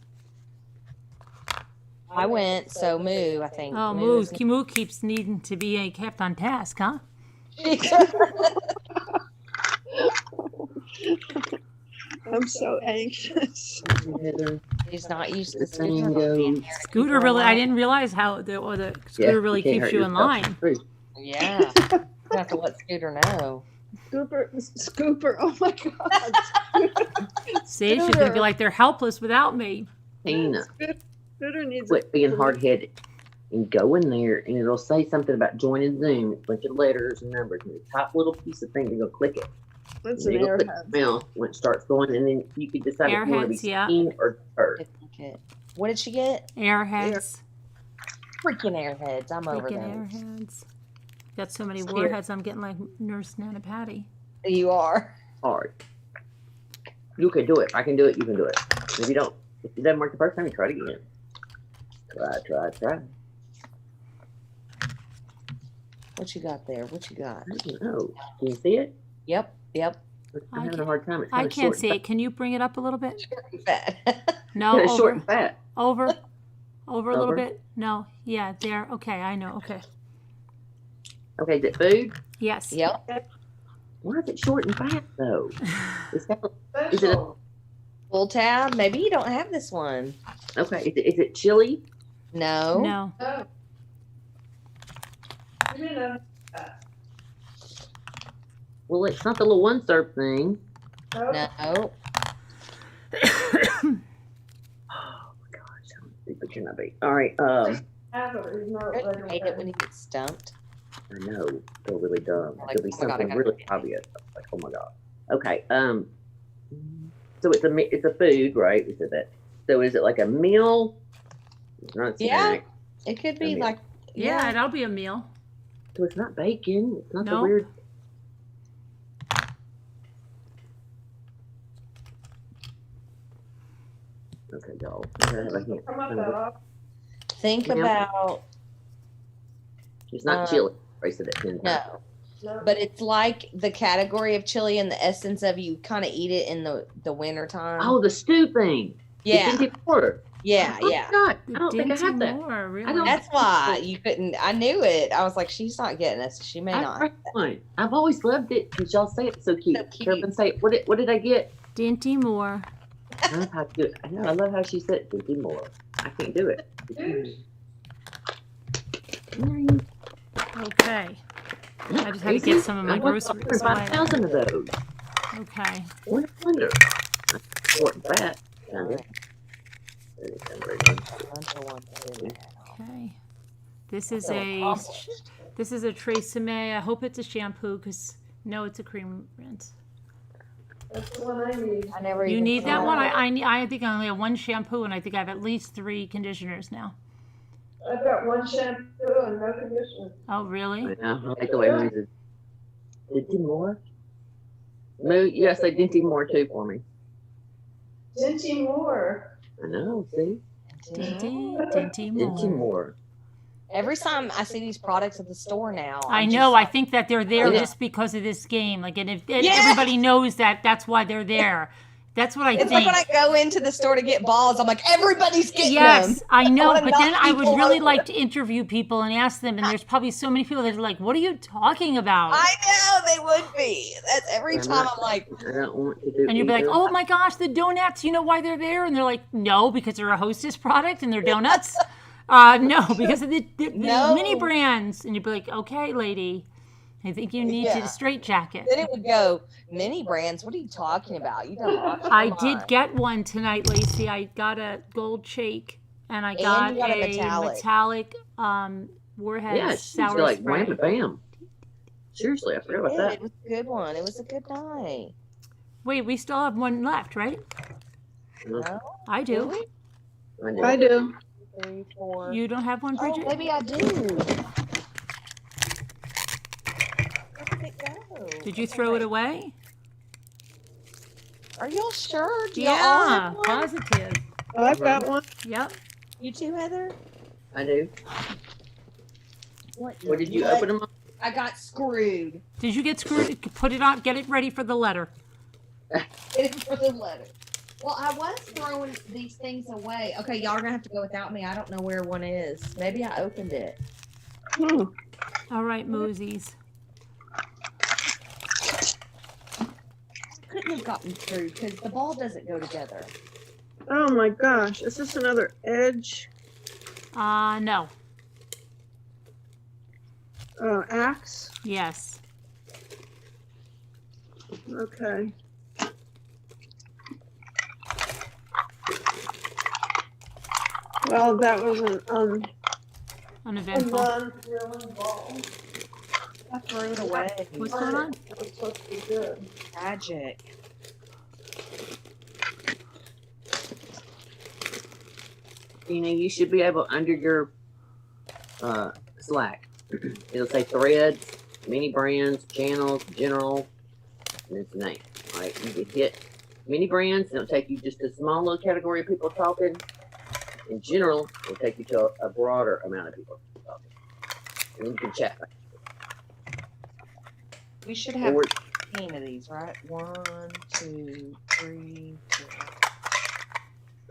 I went, so Moo, I think. Oh, Moo keeps needing to be kept on task, huh? I'm so anxious. He's not used to Thing Scooter goes. being here. Scooter really, I didn't realize how the Scooter really can't keeps hurt you in yourself. line. True. Yeah. You have to let Scooter know. Scooper, oh my God. See, she's going to be like, they're helpless without me. Tina, Scooter needs quit being hard headed and go in there and it'll say something about joining Zoom, a bunch of letters and numbers, and the top little piece of thing, you go click it. That's And an you go click airhead. the mouse when it starts going, and then you can decide if you want to be Airheads, yeah. seen or heard. What did she get? Airheads. Freaking airheads. I'm over Freaking those. airheads. Got so many Scared. warheads, I'm getting like Nurse Nana Patty. You are. Hard. You can do it. I can do it. You can do it. If you don't, if it doesn't work the first time, you try it again. Try. What you got there? What you got? I don't know. Can you see it? Yep. I'm having a hard time. It's I kinda can't short see and it. Can you bring it up a little bit? Fat. No, It's short over. and fat. Over a little Over? bit. No, yeah, there. Okay, I know. Okay. Okay, is it food? Yes. Yep. Why is it short and fat though? Is it a, Full tab. Maybe you don't have this one. okay? Is it chili? No. No. Well, it's not the little one serve thing. No. Oh my gosh, how stupid can I be? All right. I hate it when you get stumped. I know, feel really dumb. Like, It'll be oh my God, I something gotta really get it. obvious. Like, oh my god. Okay. So it's a food, right? We said that. So is it like a meal? It's not a Yeah. snack. It could be I mean, like. Yeah, that'll be a meal. So it's not bacon. It's not the No. weird. Okay, y'all. Okay, I can't- Think Ma'am? about. It's not chili. I said it 10 times. No. But it's like the category of chili and the essence of you kind of eat it in the winter time. Oh, the stew thing. yeah. The dinty porter. Yeah. Oh, Yeah. God. The I don't think I Dinty have that. Moore, really. I don't- That's why you couldn't. I knew it. I was like, she's not getting us. She may I've not. tried one. I've always loved it because y'all say it so cute. So cute. Everyone say, what did I get? Dinty Moore. I love how to do it. I know. I love how she said it. Do more. I can't do it. Okay. I just had to get some of my groceries. 5,000 of those. Okay. What a wonder. Short and fat. Kind of. Bunch of ones too. Okay. This is a Tresemme. I hope it's a shampoo because no, it's a cream rinse. That's the one I need. I never You even need that saw one? it. I think I only have one shampoo, and I think I have at least 3 conditioners now. I've got one shampoo and no conditioner. Oh, really? I know. I like the way Moose is. Dinty Moore? Moo, you gotta say Dinty Moore too for me. Dinty Moore. I know, see? Dinty Dinty Moore. Moore. Every time I see these products at the store now, I I'm know. just I think that they're there Yeah. just because of this game. Like, and if Yes! everybody knows that, that's why they're there. That's what I It's think. like when I go into the store to get balls, I'm like, everybody's getting Yes, them. I know, wanna but knock then I would people really over. like to interview people and ask them, and there's probably so many people that are like, "What are you talking about?" I know they would be. That's every time I'm like, I don't want to do And you'll be like, either. "Oh my gosh, the donuts! You know why they're there?" And they're like, "No, because they're a Hostess product and they're donuts." No, because of the No. mini brands. And you'd be like, "Okay, lady, I think you need Yeah. to straight jacket." then it would go, mini brands, what are you talking about? You don't watch I did get one tonight, Lacey. I got a gold shake, and I got, you got a metallic Warhead Yeah, she's sour like spray. wham bam. Seriously, I forgot about Yeah, that. it was a good one. It was a good night. Wait, we still have one left, right? No? I do. Really? I do. 3, 4. You don't have one, Oh, Bridget? maybe I do. Where did it go? Did you throw it away? Are y'all sure? Do y'all all Yeah, have one? positive. I've got one. Yep. You too, Heather? I do. What? What did you open them up? I got screwed. Did you get screwed? Put it on. Get it ready for the letter. Get it for the letter. Well, I was throwing these things away. Okay, y'all are gonna have to go without me. I don't know where one is. Maybe I opened it. All right, Mosies. Couldn't have gotten through because the ball doesn't go together. Oh my gosh. Is this another edge? No. Axe? Yes. Okay. Well, that was a Uneventful. non-thrilling ball. I threw it away. What's going on? That was supposed to be good. Magic. You know, you should be able under your Slack. It'll say threads, mini brands, channels, general, and it's a name. Right? You can hit mini brands, and it'll take you just a small little category of people talking. In general, it'll take you to a broader amount of people talking. And then you can chat. We should have Or 15 of these, right? 1, 2, 3, 4.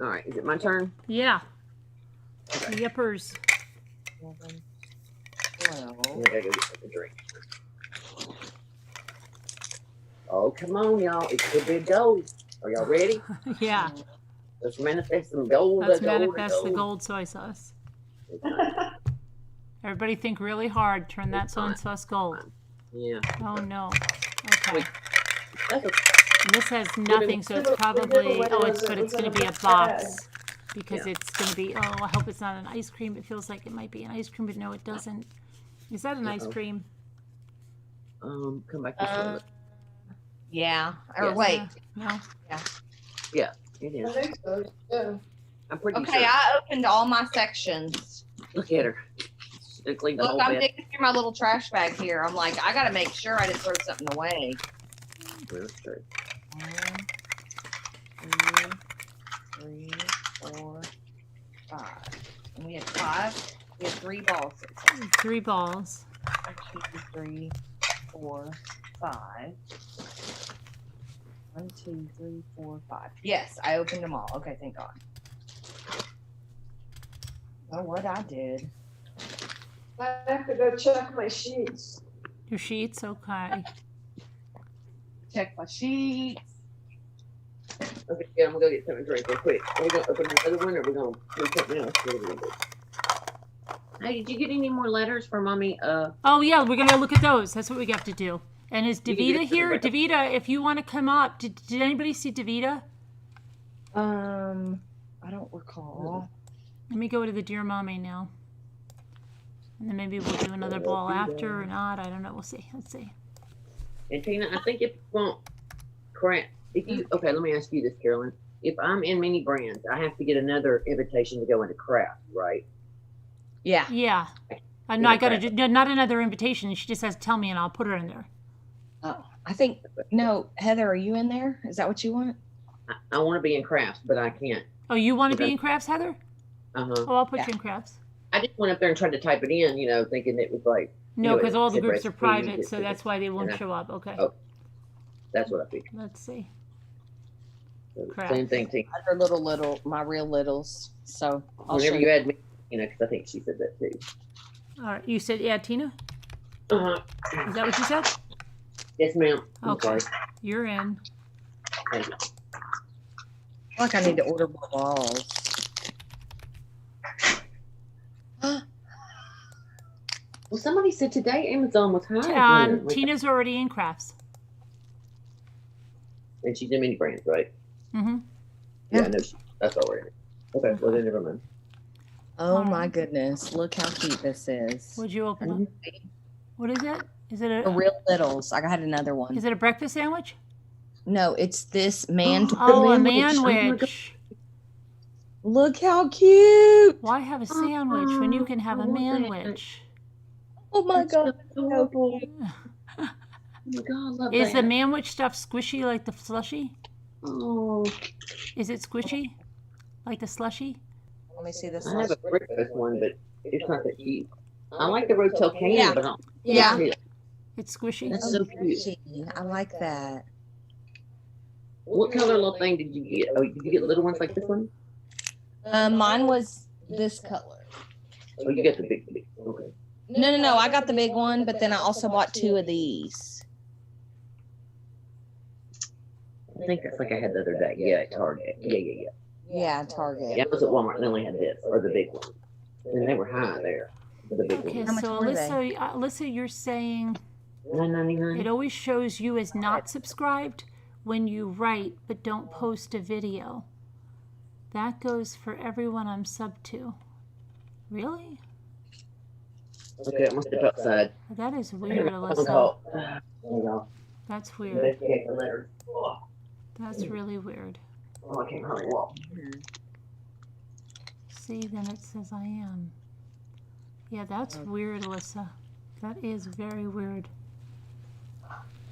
all right, is it my turn? Yeah. Okay. Yippers. 11, I 12. gotta go get a drink. Oh, come on, y'all. It could be gold. Are y'all ready? Yeah. Let's manifest some gold. Let's gold, manifest the gold. gold soy sauce. Everybody think really hard. Turn that It's soy fine. sauce gold. Yeah. Oh no. Okay. That's okay. And this has nothing, so it's probably. Oh, it's but it's going to be a box because Yeah. it's going to be. Oh, I hope it's not an ice cream. It feels like it might be an ice cream, but no, it doesn't. Is that an ice Uh-oh. cream? Come back this way. Yeah. Or Yes. wait. No. It I is. think so. Yeah. I'm pretty Okay, sure. I opened all my sections. Look at her. She cleaned the Look, whole I'm bed. digging through my little trash bag here. I'm like, I gotta make sure I didn't throw something away. Well, that's true. 1, 2, 3, 4, 5. And we had 5. We had 3 balls. 3 balls. 1, 2, 3, 4, 5. 1, 2, 3, 4, 5. Yes, I opened them all. Okay, thank God. Oh, what I did. I have to go check my sheets. Your sheets, okay. Check my sheets. Okay, yeah, I'm gonna go get something to drink real quick. Are we gonna open another one, or are we gonna do something else? What are we gonna do? Hey, did you get any more letters from Mommy? Oh yeah, we're gonna look at those. That's what we have to do. And is You can Davita get here? them back. Davita, if you want to come up, did anybody see Davita? I don't recall. Let me go to the Dear Mommy now. And then maybe we'll do another ball after or not. I don't know. We'll see. Let's see. And Tina, I think if you want crap, okay, let me ask you this, Carolyn. If I'm in mini brands, I have to get another invitation to go into craft, right? Yeah. Yeah. No, I got to do not another invitation. She just has to tell me and I'll put her in there. Oh, I think, no, Heather, are you in there? Is that what you want? I want to be in crafts, but I can't. Oh, you want to be in crafts, Heather? Uh-huh. Oh, I'll put you in crafts. I just went up there and tried to type it in, thinking it was like. No, because all the groups are recipes, private, so that's why they won't and show up. Okay. Oh. That's what I figured. Let's see. So Crafts. same thing, Tina. Under little, my real littles. So I'll show Whenever you add me, because I think she said that too. All right. You said, yeah, Tina? Uh-huh. Is that what you said? Yes, ma'am. I'm Okay. sorry. You're in. Thank you. I feel like I need to order more balls. Well, somebody said today Amazon was high again. Tina's already in crafts. And she's in mini brands, right? Mm-hmm. Yeah, I know. That's already. Okay, well then never mind. Oh Alright. my goodness. Look how cute this is. What'd you open up? What is it? Is it The a real littles. I had another one. is it a breakfast sandwich? No, it's this man. Oh, a manwich. manwich. Look how cute. Why have a sandwich when you can have a manwich? Oh my God. Oh my God, I love Is the that. manwich stuff squishy like the slushy? Oh, Is it squishy like the slushy? Let me see this. I have a breakfast one, but it's not that cute. I like the Rotel candy, Yeah. but I don't. Yeah. It's squishy. That's so cute. I like that. What color little thing did you get? Oh, did you get little ones like this one? Mine was this color. Oh, you got the big. Okay. No. I got the big one, but then I also bought 2 of these. I think that's like I had the other day. Yeah, at Target. Yeah. Yeah, Target. Yeah, I was at Walmart and they only had this, or the big one. And they were high there. For the big Okay, one. How much so were Alyssa, you're saying $9.99. it always shows you as not subscribed when you write but don't post a video. That goes for everyone I'm sub to. Really? Okay, I'm gonna step outside. That is weird, Phone Alyssa. call. There you go. That's weird. Investigate the letters. Oh, That's really weird. I can't hardly walk. See, then it says I am. Yeah, that's weird, Alyssa. That is very weird.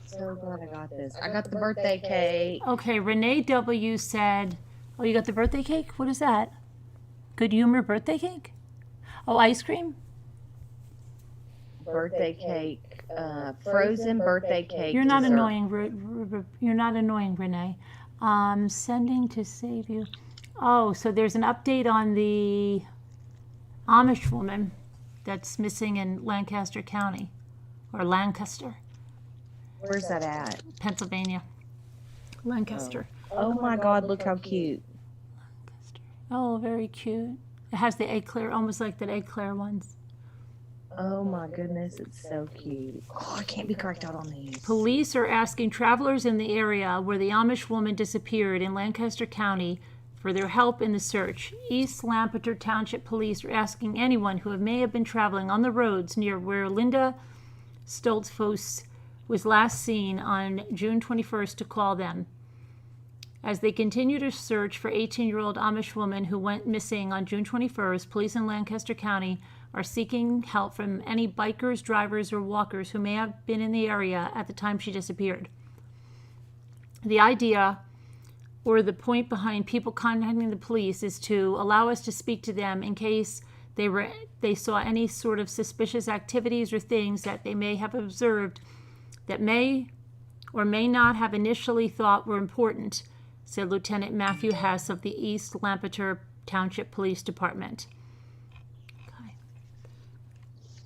So glad I got this. I got the birthday cake. Okay, Renee W said, oh, you got the birthday cake? What is that? Good humor birthday cake? Oh, ice cream? Birthday cake. Frozen birthday cake. You're not dessert. annoying. You're not annoying, Renee. Sending to save you. Oh, so there's an update on the Amish woman that's missing in Lancaster County, or Lancaster, Where's that at? Pennsylvania. Lancaster. Oh my God, look how cute. Oh, very cute. It has the eclair, almost like the eclair ones. Oh my goodness, it's so cute. Oh, I can't be correct out on these. Police are asking travelers in the area where the Amish woman disappeared in Lancaster County for their help in the search. East Lampeter Township Police are asking anyone who may have been traveling on the roads near where Linda Stoltzfus was last seen on June 21st to call them. As they continue to search for 18-year-old Amish woman who went missing on June 21st, police in Lancaster County are seeking help from any bikers, drivers, or walkers who may have been in the area at the time she disappeared. The idea or the point behind people contacting the police is to allow us to speak to them in case they saw any sort of suspicious activities or things that they may have observed that may or may not have initially thought were important, said Lieutenant Matthew Hess of the East Lampeter Township Police Department.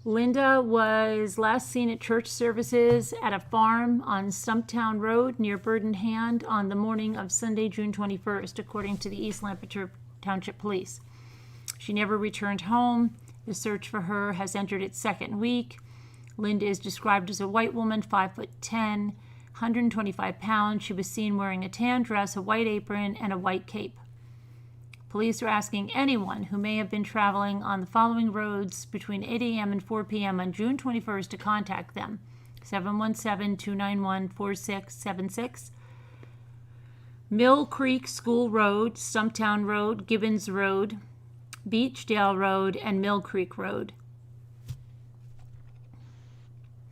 Linda was last seen at church services at a farm on Stumptown Road near Bird in Hand on the morning of Sunday, June 21st, according to the East Lampeter Township Police. She never returned home. The search for her has entered its second week. Linda is described as a white woman, 5'10", 125 pounds. She was seen wearing a tan dress, a white apron, and a white cape. Police are asking anyone who may have been traveling on the following roads between 8 a.m. and 4 p.m. on June 21st to contact them. 717-291-4676. Mill Creek School Road, Stumptown Road, Gibbons Road, Beachdale Road, and Mill Creek Road.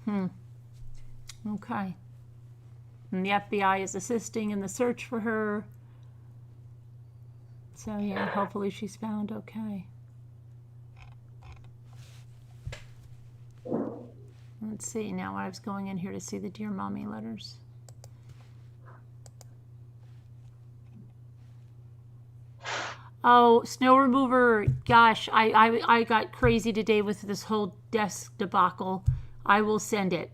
Okay. And the FBI is assisting in the search for her. So yeah, hopefully she's found okay. Let's see, now I was going in here to see the Dear Mommy letters. Oh, snow remover, gosh, I got crazy today with this whole desk debacle. I will send it.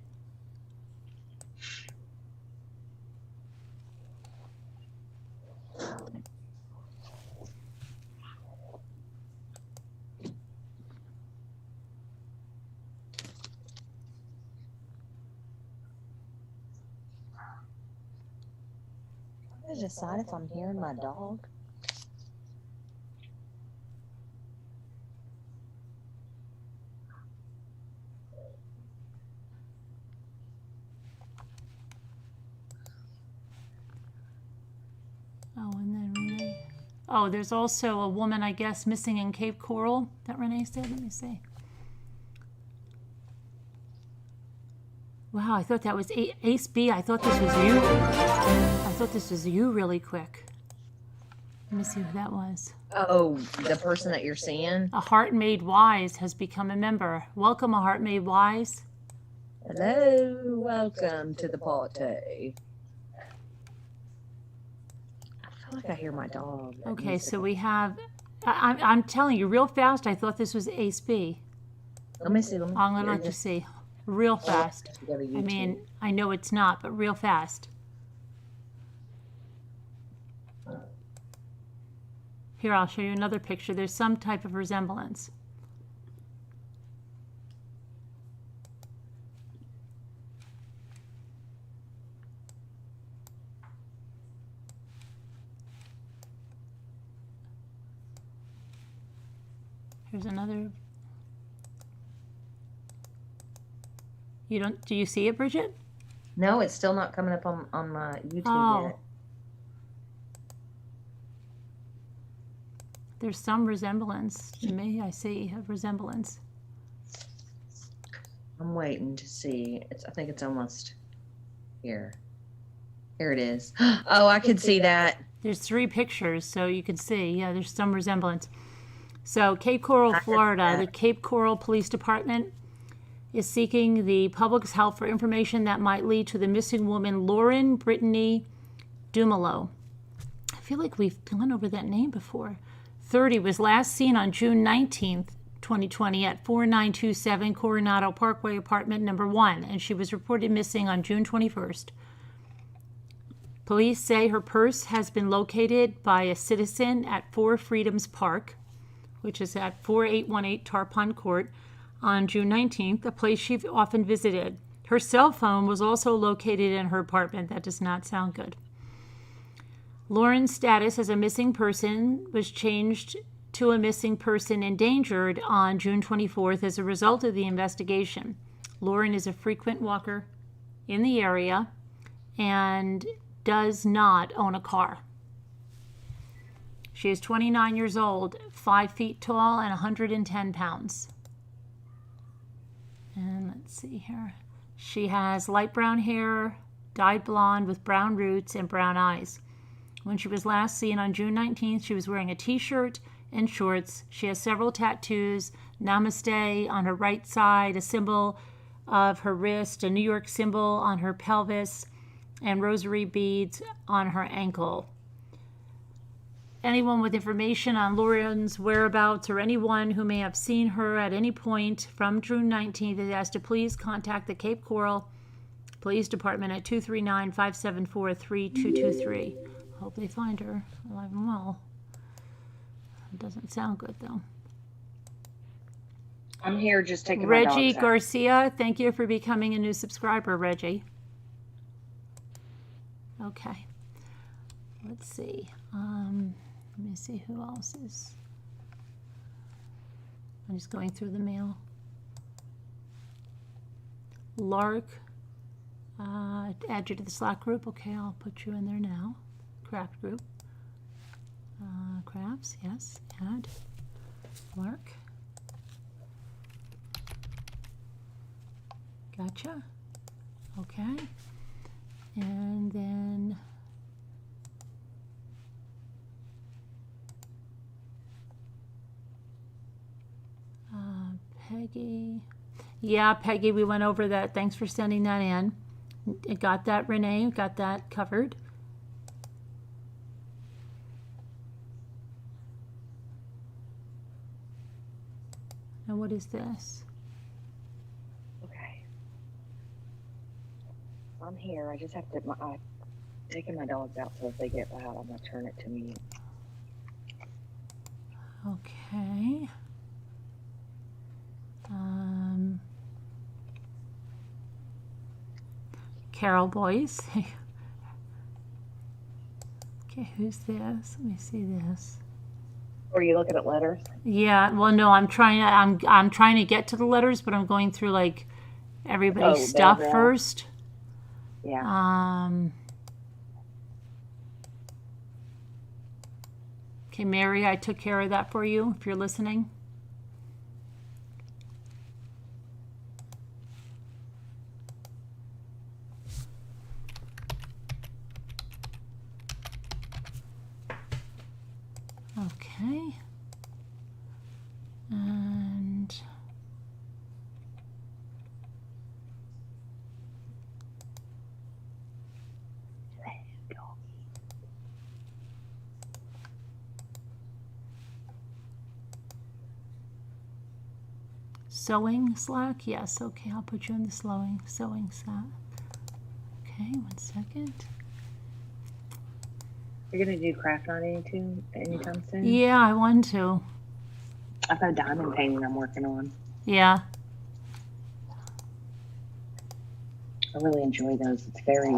I decide if I'm hearing my dog. Oh, and then Renee. Oh, there's also a woman, I guess, missing in Cape Coral that Renee said. Let me see. Wow, I thought that was Ace B. I thought this was you. I thought this was you really quick. Let me see who that was. Oh, the person that you're seeing? A Heart Made Wise has become a member. Welcome, A Heart Made Wise. Hello, welcome to the party. I feel like I hear my dog. Okay, so we have, I'm telling you real fast, I thought this was Ace B. Let me see. I'm going to let you see. Real fast. I mean, I know it's not, but real fast. Here, I'll show you another picture. There's some type of resemblance. Here's another. Do you see it, Bridget? No, it's still not coming up on my YouTube Oh. yet. There's some resemblance to me. I see a resemblance. I'm waiting to see. I think it's almost here. Here it is. Oh, I can see that. There's 3 pictures, so you can see. Yeah, there's some resemblance. So Cape Coral, Florida, the Cape Coral Police Department is seeking the public's help for information that might lead to the missing woman, Lauren Brittany Dumelow. I feel like we've gone over that name before. 30, was last seen on June 19th, 2020 at 4927 Coronado Parkway, apartment number 1, and she was reported missing on June 21st. Police say her purse has been located by a citizen at 4 Freedoms Park, which is at 4818 Tarpon Court, on June 19th, a place she often visited. Her cell phone was also located in her apartment. That does not sound good. Lauren's status as a missing person was changed to a missing person endangered on June 24th as a result of the investigation. Lauren is a frequent walker in the area and does not own a car. She is 29 years old, 5 feet tall, and 110 pounds. And let's see here. She has light brown hair, dyed blonde with brown roots and brown eyes. When she was last seen on June 19th, she was wearing a t-shirt and shorts. She has several tattoos, Namaste on her right side, a symbol of her wrist, a New York symbol on her pelvis, and rosary beads on her ankle. Anyone with information on Lauren's whereabouts or anyone who may have seen her at any point from June 19th is asked to please contact the Cape Coral Police Department at 239-574-3223. Hope they find her alive and well. It doesn't sound good, though. I'm here just taking my Reggie dogs out. Garcia, thank you for becoming a new subscriber, Reggie. Okay. Let's see. Let me see who else is. I'm just going through the mail. Lark, add you to the Slack group. Okay, I'll put you in there now. Craft group. Crafts, yes, add. Lark. Gotcha. Okay. And then Peggy. Yeah, Peggy, we went over that. Thanks for sending that in. Got that, Renee? Got that covered. And what is this? Okay. I'm here. I just have to. I'm taking my dogs out, so if they get loud, I'm gonna turn it to mute. Okay. Carol Boyce. Okay, who's this? Let me see this. Or are you looking at letters? Yeah, well, no, I'm trying to get to the letters, but I'm going through like everybody's stuff Daybell. first. Yeah. Okay, Mary, I took care of that for you, if you're listening. Okay. And sewing Slack? Yes, okay, I'll put you in the sewing Slack. Okay, 1 second. You're gonna do craft on anytime soon? Yeah, I want to. I've got a diamond painting I'm working on. Yeah. I really enjoy those. It's very,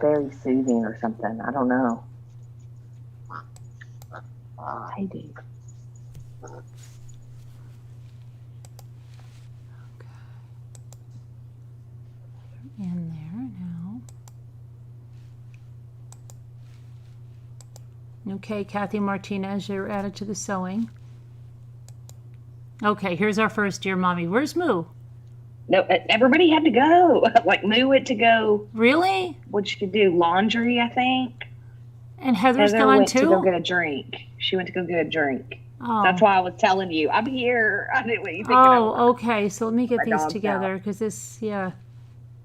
very soothing or something. I don't know. Hey, dude. In there now. Okay, Kathy Martinez, you're added to the sewing. Okay, here's our first Dear Mommy. Where's Moo? No, everybody had to go. Like, Moo went to go. Really? What she could do? Laundry, I think. And Heather's Heather gone went too? to go get a drink. She went to go get a drink. Oh. That's why I was telling you. I'm here. I knew what you thinking. Oh, okay. So let me get My these dog's together because this, yeah.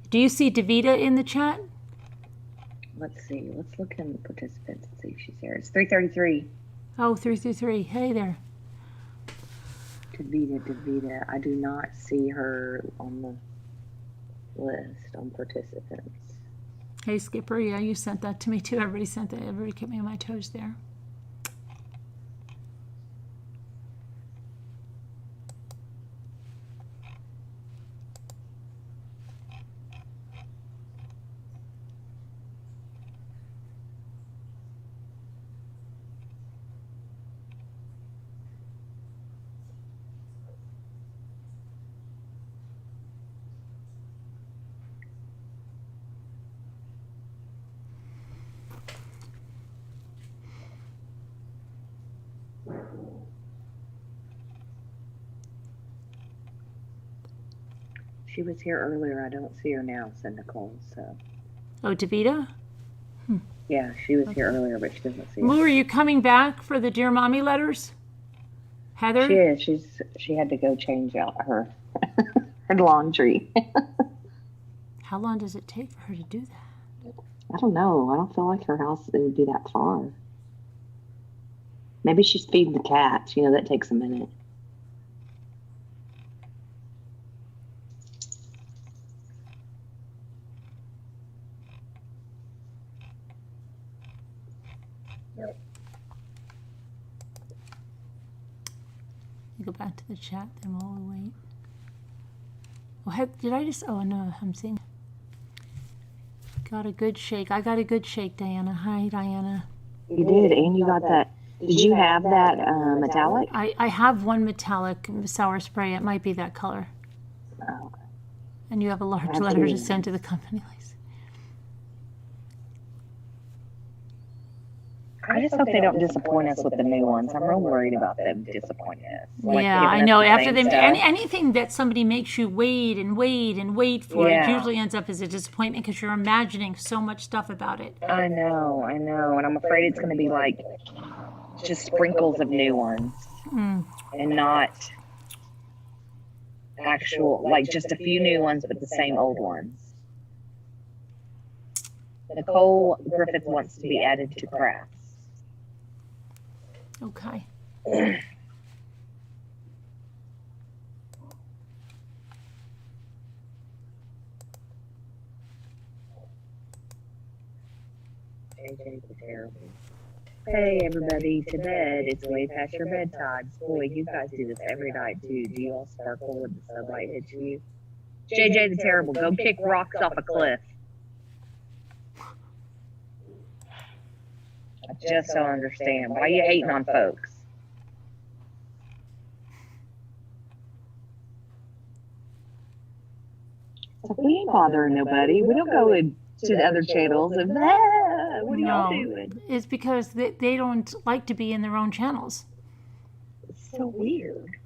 Do you see Davita in the chat? Let's see. Let's look in the participants and see if she's here. It's 3:33. Oh, 333. Hey there. Davita. I do not see her on the list on participants. Hey, Skipper. Yeah, you sent that to me too. Everybody sent that. Everybody kept me on my toes there. She was here earlier. I don't see her now, said Nicole. So. Oh, Davita? Yeah, she was here earlier, but she doesn't see Moo, it. are you coming back for the Dear Mommy letters? Heather? She is. She had to go change out her her laundry. How long does it take for her to do that? I don't know. I don't feel like her house would be that far. Maybe she's feeding the cats. You know, that takes a minute. You go back to the chat, then while we wait. Oh, did I just? Oh no, I'm seeing. Got a good shake. I got a good shake, Diana. Hi, Diana. You did, and you got that Did you have that metallic? I have one metallic sour spray. It might be that color. Oh. And you have a large That's letter to good. send to the company. I just hope they don't disappoint us with the new ones. I'm real worried about them disappointing us. Like, Yeah, giving I us know. the After same them, stuff. anything that somebody makes you wait and wait and wait for, it Yeah. usually ends up as a disappointment because you're imagining so much stuff about it. I know, and I'm afraid it's going to be like just sprinkles of new ones and not actual, like just a few new ones, but the same old ones. Nicole Griffith wants to be added to crafts. Okay. JJ's terrible. Hey everybody, to bed. It's way past your bedtime. Boy, you guys do this every night too. Do you all sparkle when the sunlight hits you? JJ the terrible, go kick rocks off a cliff. I just don't understand. Why are you hating on folks? It's like, we ain't bothering nobody. We don't go to the other channels and, what are y'all doing? It's because they don't like to be in their own channels. It's so weird.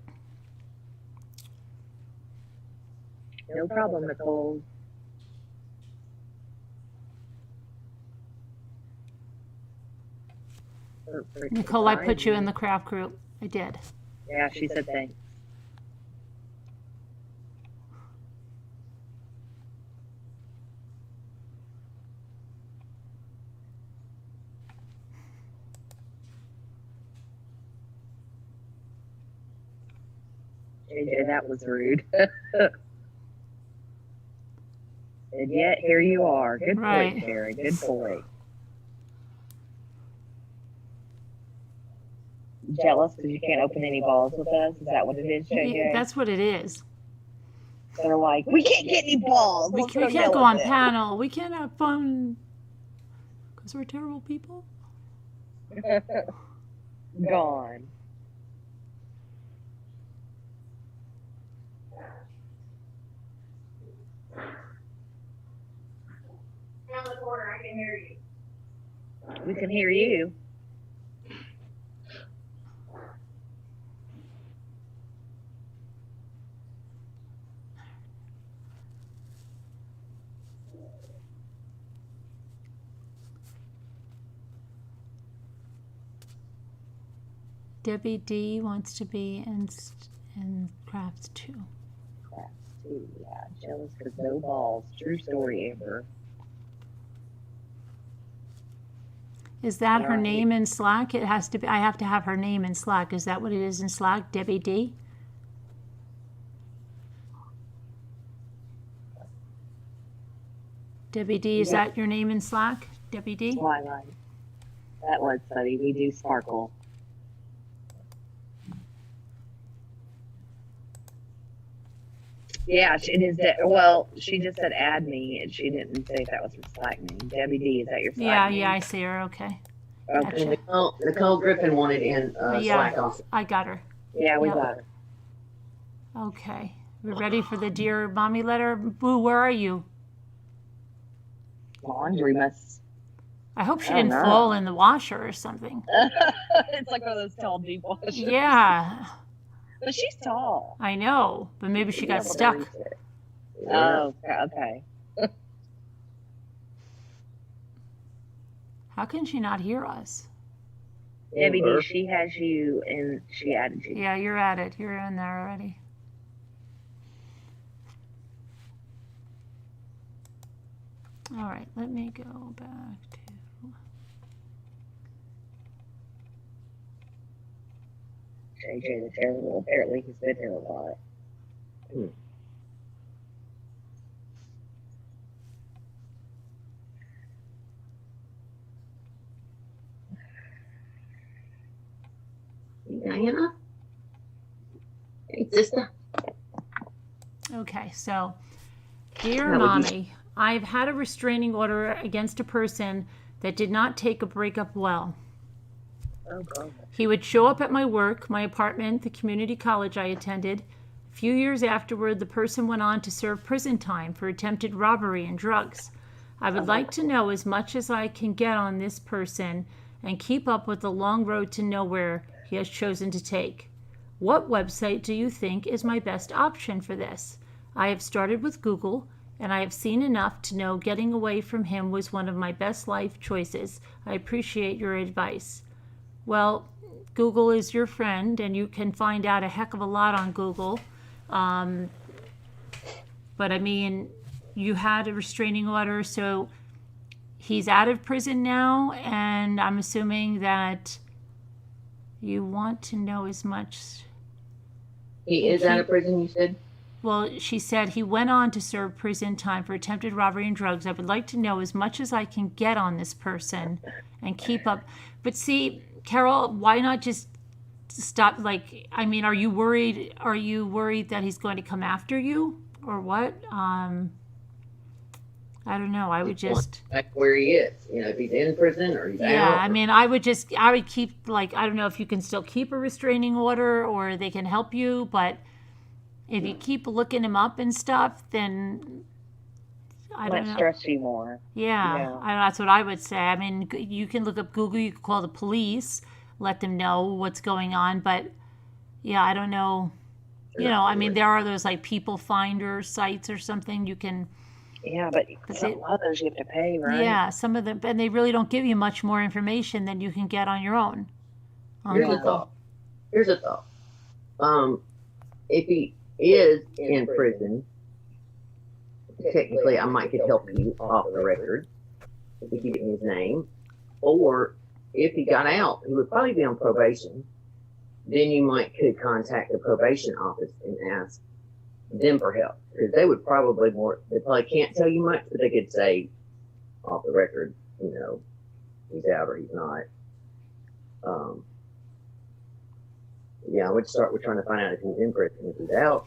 No problem, Nicole. Nicole, I put you in the craft group. I did. Yeah, she said thanks. JJ, that was rude. And yet, here you are. Good Right. point, Jerry. Good point. Jealous because you can't open any balls with us? Is that what it is, JJ? That's what it is. They're like, we can't get any balls. We Let's can't yell go at on them." panel. We can't have fun because we're terrible people. Gone. Down the corner, I can hear you. We can hear you. Debbie D wants to be in crafts too. Crafts too, yeah. Jealous because no balls. True story, Amber. Is that her Right. name in Slack? It has to be. I have to have her name in Slack. Is that what it is in Slack? Debbie D. Debbie D. Is Yeah. that your name in Slack? Debbie D. Twilight. That was funny. We do sparkle. Yeah, it is. Well, she just said add me, and she didn't say if that was her Slack name. Debbie D, is that your Slack Yeah, name? yeah, I see her. Okay. Okay. And Nicole Griffin wanted in Yeah. Slack also. I got her. Yeah, we Yeah. got her. Okay. We're ready for the Dear Mommy letter. Boo, where are you? Laundry must. I hope she Oh, didn't no. fall in the washer or something. It's like one of those tall deep washers. Yeah, But she's tall. I know. But maybe she You'll got be able to stuck. reach it. Yeah. Oh, okay. How can she not hear us? Debbie D, she has you, and she added you. Yeah, you're at it. You're in there already. All right, let me go back to. JJ the Terrible. Apparently, he's been here a lot. Hey, Diana. Hey, sister. Okay, so, dear How would you- Mommy, I've had a restraining order against a person that did not take a breakup well. Oh, God. He would show up at my work, my apartment, the community college I attended. A few years afterward, the person went on to serve prison time for attempted robbery and drugs. I would like to know as much as I can get on this person and keep up with the long road to nowhere he has chosen to take. What website do you think is my best option for this? I have started with Google, and I have seen enough to know getting away from him was one of my best life choices. I appreciate your advice. Well, Google is your friend, and you can find out a heck of a lot on Google. But I mean, you had a restraining order, so he's out of prison now, and I'm assuming that you want to know as much. He is out of prison, you said? Well, she said he went on to serve prison time for attempted robbery and drugs. I would like to know as much as I can get on this person and keep up. But see, Carol, why not just stop? Like, I mean, are you worried? Are you worried that he's going to come after you or what? I don't know. I would just. Back where he is. You know, if he's in prison or he's Yeah, out. I mean, I would keep, like, I don't know if you can still keep a restraining order or they can help you, but if you keep looking him up and stuff, then I don't Might know. stress you more. Yeah, that's what I would say. I mean, you can look up Google, you can call the police, let them know what's going on, but yeah, I don't know. You know, I mean, there are those like people finder sites or something you can. Yeah, but they- a lot of those you have to pay, right? Yeah, some of them, and they really don't give you much more information than you can get on your own on Here's a Google. thought. Here's a thought. If he is in prison, technically I might could help you off the record if you give me his name. Or if he got out, he would probably be on probation. Then you might could contact the probation office and ask them for help, because they would probably they probably can't tell you much, but they could say off the record, you know, he's out or he's not. Yeah, I would start with trying to find out if he's in prison. If he's out,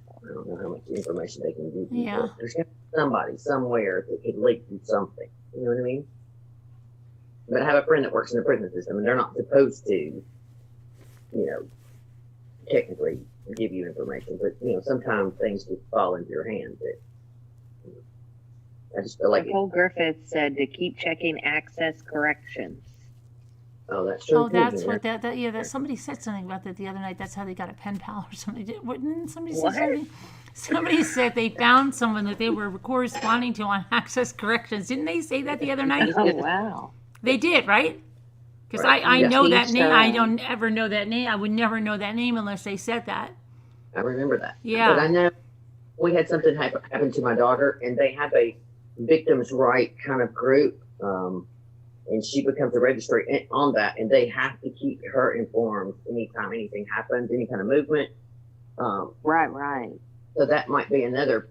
I don't know how much information they can give you. Yeah. But there's somebody somewhere that could leak you something. You know what I mean? But I have a friend that works in the prison system, and they're not supposed to, you know, technically give you information. But you know, sometimes things just fall into your hands. I just feel like, Nicole Griffith said to keep checking access corrections. oh, that's true. Oh, too, that's you know? what that somebody said something about that the other night. That's how they got a pen pal or something. Didn't somebody say What? something? Somebody said they found someone that they were corresponding to on access corrections. Didn't they say that the other night? Oh, wow. They did, right? Because Right. I Yeah. know that Teach name. I them. don't ever know that name. I would never know that name unless they said that. I remember that. Yeah. But I know we had something happen to my daughter, and they have a victims' right kind of group, and she becomes a registry on that, and they have to keep her informed anytime anything happens, any kind of movement. Right. So that might be another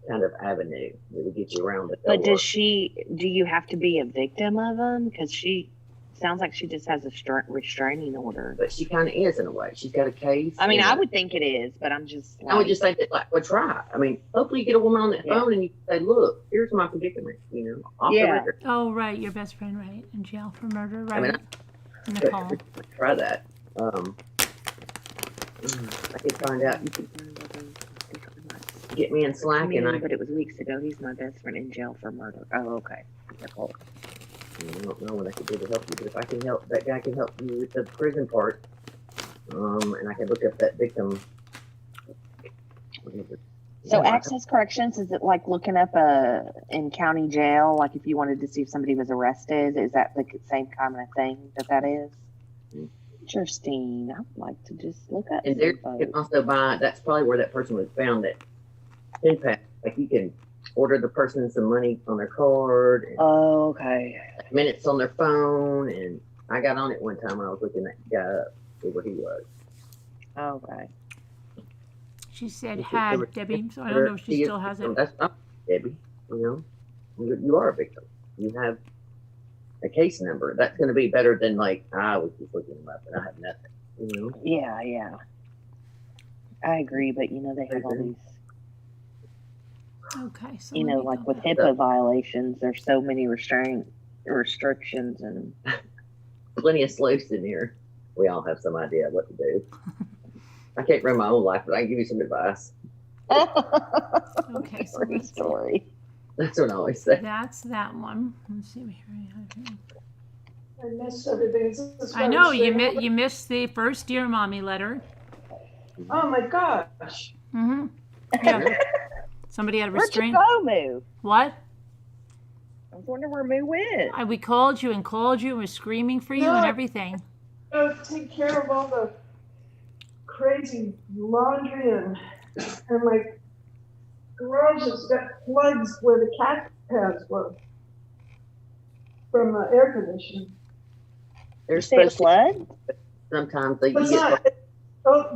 kind of avenue that would get you around it. But do you have to be a victim of them? Because she sounds like she just has a restraining order. But she kind of is in a way. She's got a case. I mean, and I would think it is, but I'm just like, I would just say that, like, well, try. I mean, hopefully you get a woman on that Yeah. phone and you say, look, here's my predicament, you know, off the Yeah. record. Oh, right. Your best friend, right? In jail for murder, I mean, right? Nicole. Try that. I could find out. You could get me in Slack, but it was weeks ago. He's my best friend in jail for murder. Oh, okay. Nicole. I don't know what I could do to help you, but if I can help, that guy can help you with the prison part. And I can look up that victim. So access corrections, is it like looking up in county jail, like if you wanted to see if somebody was arrested? Is that the same kind of thing that is? Interesting. I'd like to just look up. And there you can also buy, that's probably where that person was found, that pin pad. Like you can order the person some money on their card, and Oh, okay. minutes on their phone, and I got on it one time when I was looking that guy up, see what he was. Okay. She said If had, you- Debbie, so I don't know if she still has it. That's not Debbie, you know. You are a victim. You have a case number. That's going to be better than like, I was just looking them up and I have nothing, you know. Yeah. I agree, but they have all these, Okay. So like let me with go back. HIPAA violations, there's so many restraint restrictions and Plenty of sleuths in here. We all have some idea what to do. I can't run my own life, but I can give you some advice. Okay, so True that's, story. That's what I always say. that's that one. Let's see. I missed everything. Is this I know you restraining you missed the first Dear Mommy letter. order? Oh my gosh. Mm-hmm. Yeah. Somebody had a Where'd you restraint. go, Moo? What? I was wondering where Moo went. We called you and we're screaming for you and everything. Go take care of all the crazy laundry and my garage has got plugs where the cat pads were from the air conditioning. There's Say a supposed to flood? sometimes they But it's get not,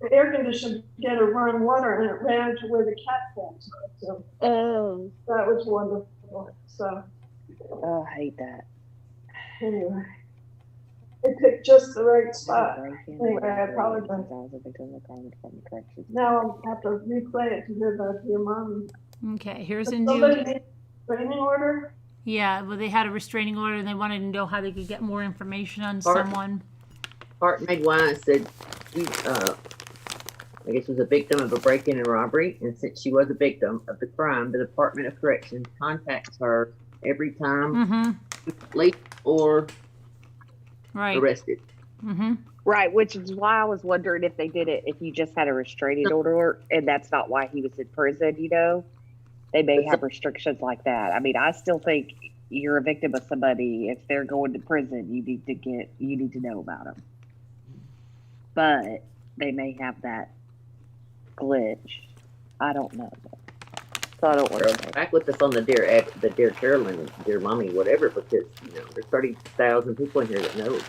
the air conditioner began to run water and it ran to where the cat pads were. So Oh, that was wonderful. So I hate that. anyway, it picked just the right spot. Break-in Anyway, I and apologize. I was a victim of crime department corrections. Now I'll have to replay it to hear about your mom. Okay, here's a Somebody new. need a restraining order? Yeah, well, they had a restraining order and they wanted to know how they could get more information on Part- someone. Hart Meg Wise said she, I guess, was a victim of a break-in and robbery, and since she was a victim of the crime, the Department of Corrections contacts her every time Mm-hmm. late or Right. arrested. Mm-hmm. Right, which is why I was wondering if they did it, if you just had a restraining order, and that's not why he was in prison, you know? They may have restrictions like that. I mean, I still think you're a victim of somebody. If they're going to prison, you need to know about them. But they may have that glitch. I don't know. So I don't want Girl, to. back with us on the Dear Carolyn, Dear Mommy, whatever, because there's 30,000 people in here that know.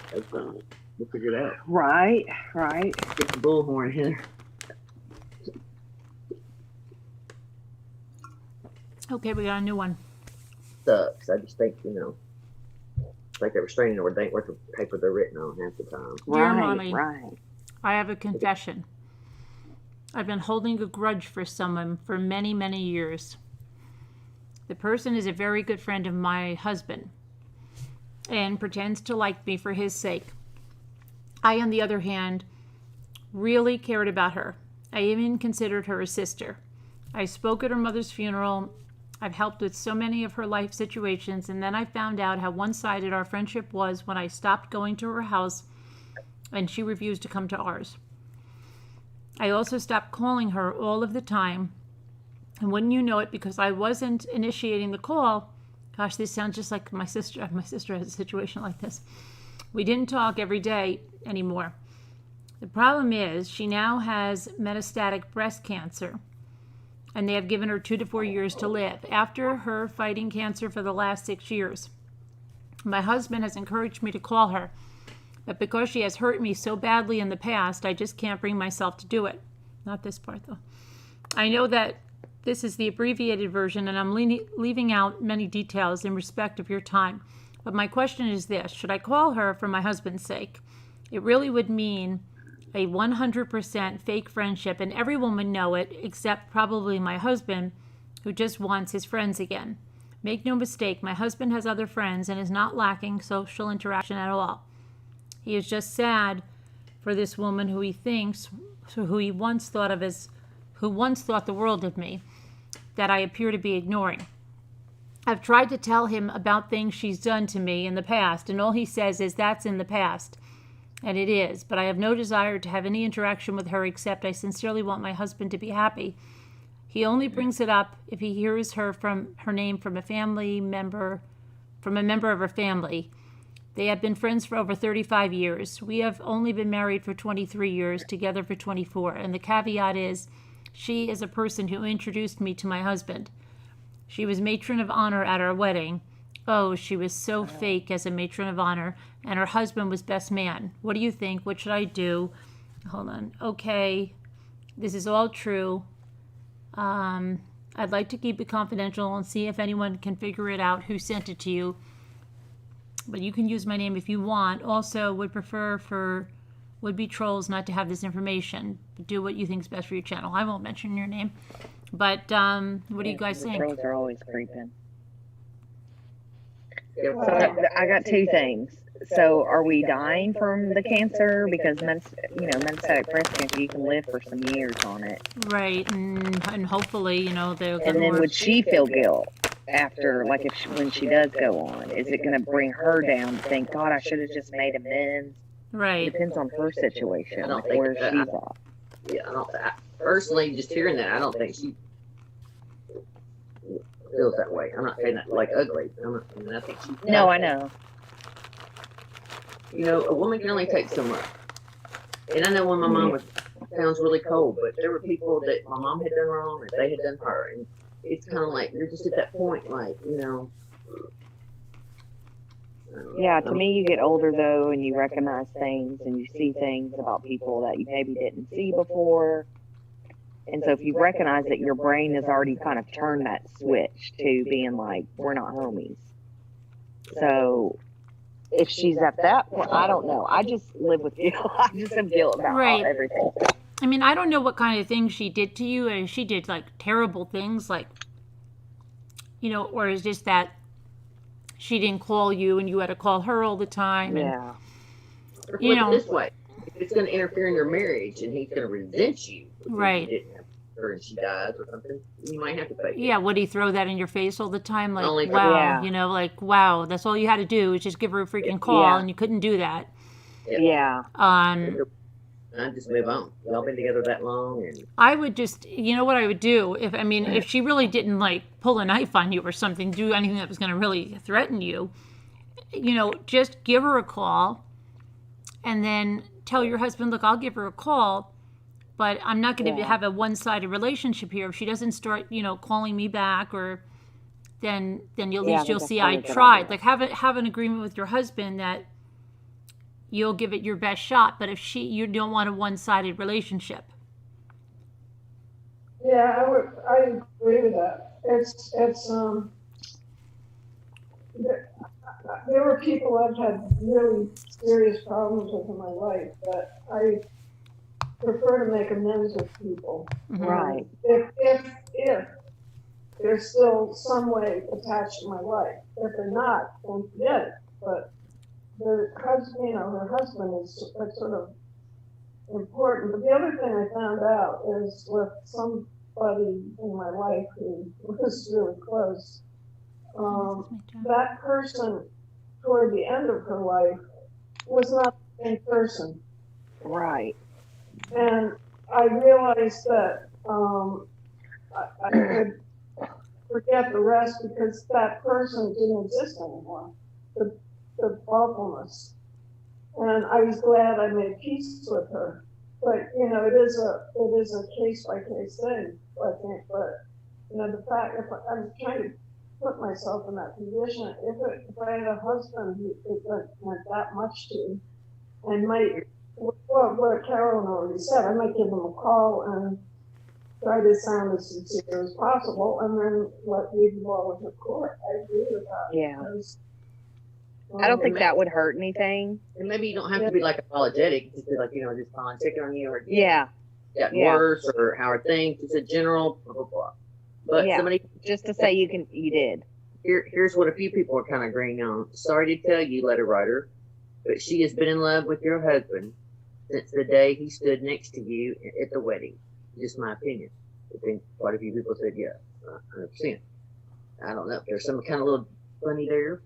We'll figure it out. Right. Get the bullhorn here. Okay, we got a new one. Sucks. I just think like a restraining order, they ain't worth the paper they're written on half the time. Dear Mommy. Right. I have a confession. I've been holding a grudge for someone for many, many years. The person is a very good friend of my husband and pretends to like me for his sake. I, on the other hand, really cared about her. I even considered her a sister. I spoke at her mother's funeral. I've helped with so many of her life situations, and then I found out how one-sided our friendship was when I stopped going to her house and she refused to come to ours. I also stopped calling her all of the time, and wouldn't you know it, because I wasn't initiating the call. Gosh, this sounds just like my sister. My sister has a situation like this. We didn't talk every day anymore. The problem is she now has metastatic breast cancer, and they have given her 2 to 4 years to live after her fighting cancer for the last 6 years. My husband has encouraged me to call her, but because she has hurt me so badly in the past, I just can't bring myself to do it. Not this part, though. I know that this is the abbreviated version, and I'm leaving out many details in respect of your time. But my question is this: should I call her for my husband's sake? It really would mean a 100% fake friendship, and everyone would know it, except probably my husband, who just wants his friends again. Make no mistake, my husband has other friends and is not lacking social interaction at all. He is just sad for this woman who he once thought the world of me, that I appear to be ignoring. I've tried to tell him about things she's done to me in the past, and all he says is that's in the past. And it is, but I have no desire to have any interaction with her except I sincerely want my husband to be happy. He only brings it up if he hears her name from a member of her family. They have been friends for over 35 years. We have only been married for 23 years, together for 24. And the caveat is, she is a person who introduced me to my husband. She was matron of honor at our wedding. Oh, she was so fake as a matron of honor. And her husband was best man. What do you think? What should I do? Hold on. Okay. This is all true. I'd like to keep it confidential and see if anyone can figure it out who sent it to you. But you can use my name if you want. Also, would prefer for would-be trolls not to have this information. Do what you think is best for your channel. I won't mention your name. But what do you guys think? Trolls are always creeping. Yeah. So I got two things. So are we dying from the cancer? Because metastatic breast cancer, you can live for some years on it. Right, and hopefully, they'll get And then more. would she feel guilt after, like, when she does go on? Is it going to bring her down to think, God, I should have just made amends? It Right. depends on her situation, I don't like think where that- she's at. Yeah, personally, just hearing that, I don't think she feels that way. I'm not saying that like ugly. I think she. No, I know. A woman can only take so much. And I know when my mom sounds really cold, but there were people that my mom had done wrong that they had done her, and it's kind of like you're just at that point, like Yeah, to me, you get older though, and you recognize things, and you see things about people that you maybe didn't see before. And so, if you recognize that, your brain has already kind of turned that switch to being like, we're not homies. So, if she's at that point, I don't know. I just live with guilt. I just have guilt about Right. everything. I mean, I don't know what kind of things she did to you, and she did like terrible things, like, or is just that she didn't call you and you had to call her all the time. And, Yeah. Or You flip know- it this way, if it's going to interfere in your marriage and he's going to resent you, because Right. You didn't have her and she dies or something, you might have to pay. yeah, would he throw that in your face all the time? Like, Only- wow, Yeah. like, wow, that's all you had to do is just give her a freaking call, Yeah. and you couldn't do that. Yeah. I just move on. Y'all been together that long, and I would just, what I would do if she really didn't like pull a knife on you or something, do anything that was going to really threaten you, just give her a call and then tell your husband, look, I'll give her a call, but I'm not going to Yeah. have a one-sided relationship here. If she doesn't start, calling me back, or then at Yeah, I least think you'll that's see probably I a good tried. idea. Like have an agreement with your husband that you'll give it your best shot, but if you don't want a one-sided relationship. Yeah, I agree with that. There were people I've had really serious problems with in my life, but I prefer to make amends with people. Right. If there's still some way attached to my life. If they're not, then forget it. But her husband is sort of important. But the other thing I found out is with somebody in my life who was really close, that person toward the end of her life was not the same person. Right. And I realized that I could forget the rest because that person didn't exist anymore. The awfulness. And I was glad I made peace with her. But it is a case by case thing, I think. But the fact, if I'm trying to put myself in that position, if I had a husband who it meant that much to, and might, what Carolyn already said, I might give him a call and try to sound as sincere as possible, and then leave the ball with the court. I agree with that. Yeah. Because, I don't think that would hurt anything. and maybe you don't have to be like apologetic. Just be like, just calling, checking on you, or Yeah. got Yeah. worse, or how are things? Just a general blah blah blah. But Yeah. somebody Just to say you did. here's what a few people are kind of agreeing on. Sorry to tell you, letter writer, but she has been in love with your husband since the day he stood next to you at the wedding. Just my opinion. I think quite a few people said yes, 100%. I don't know if there's some kind of little funny there.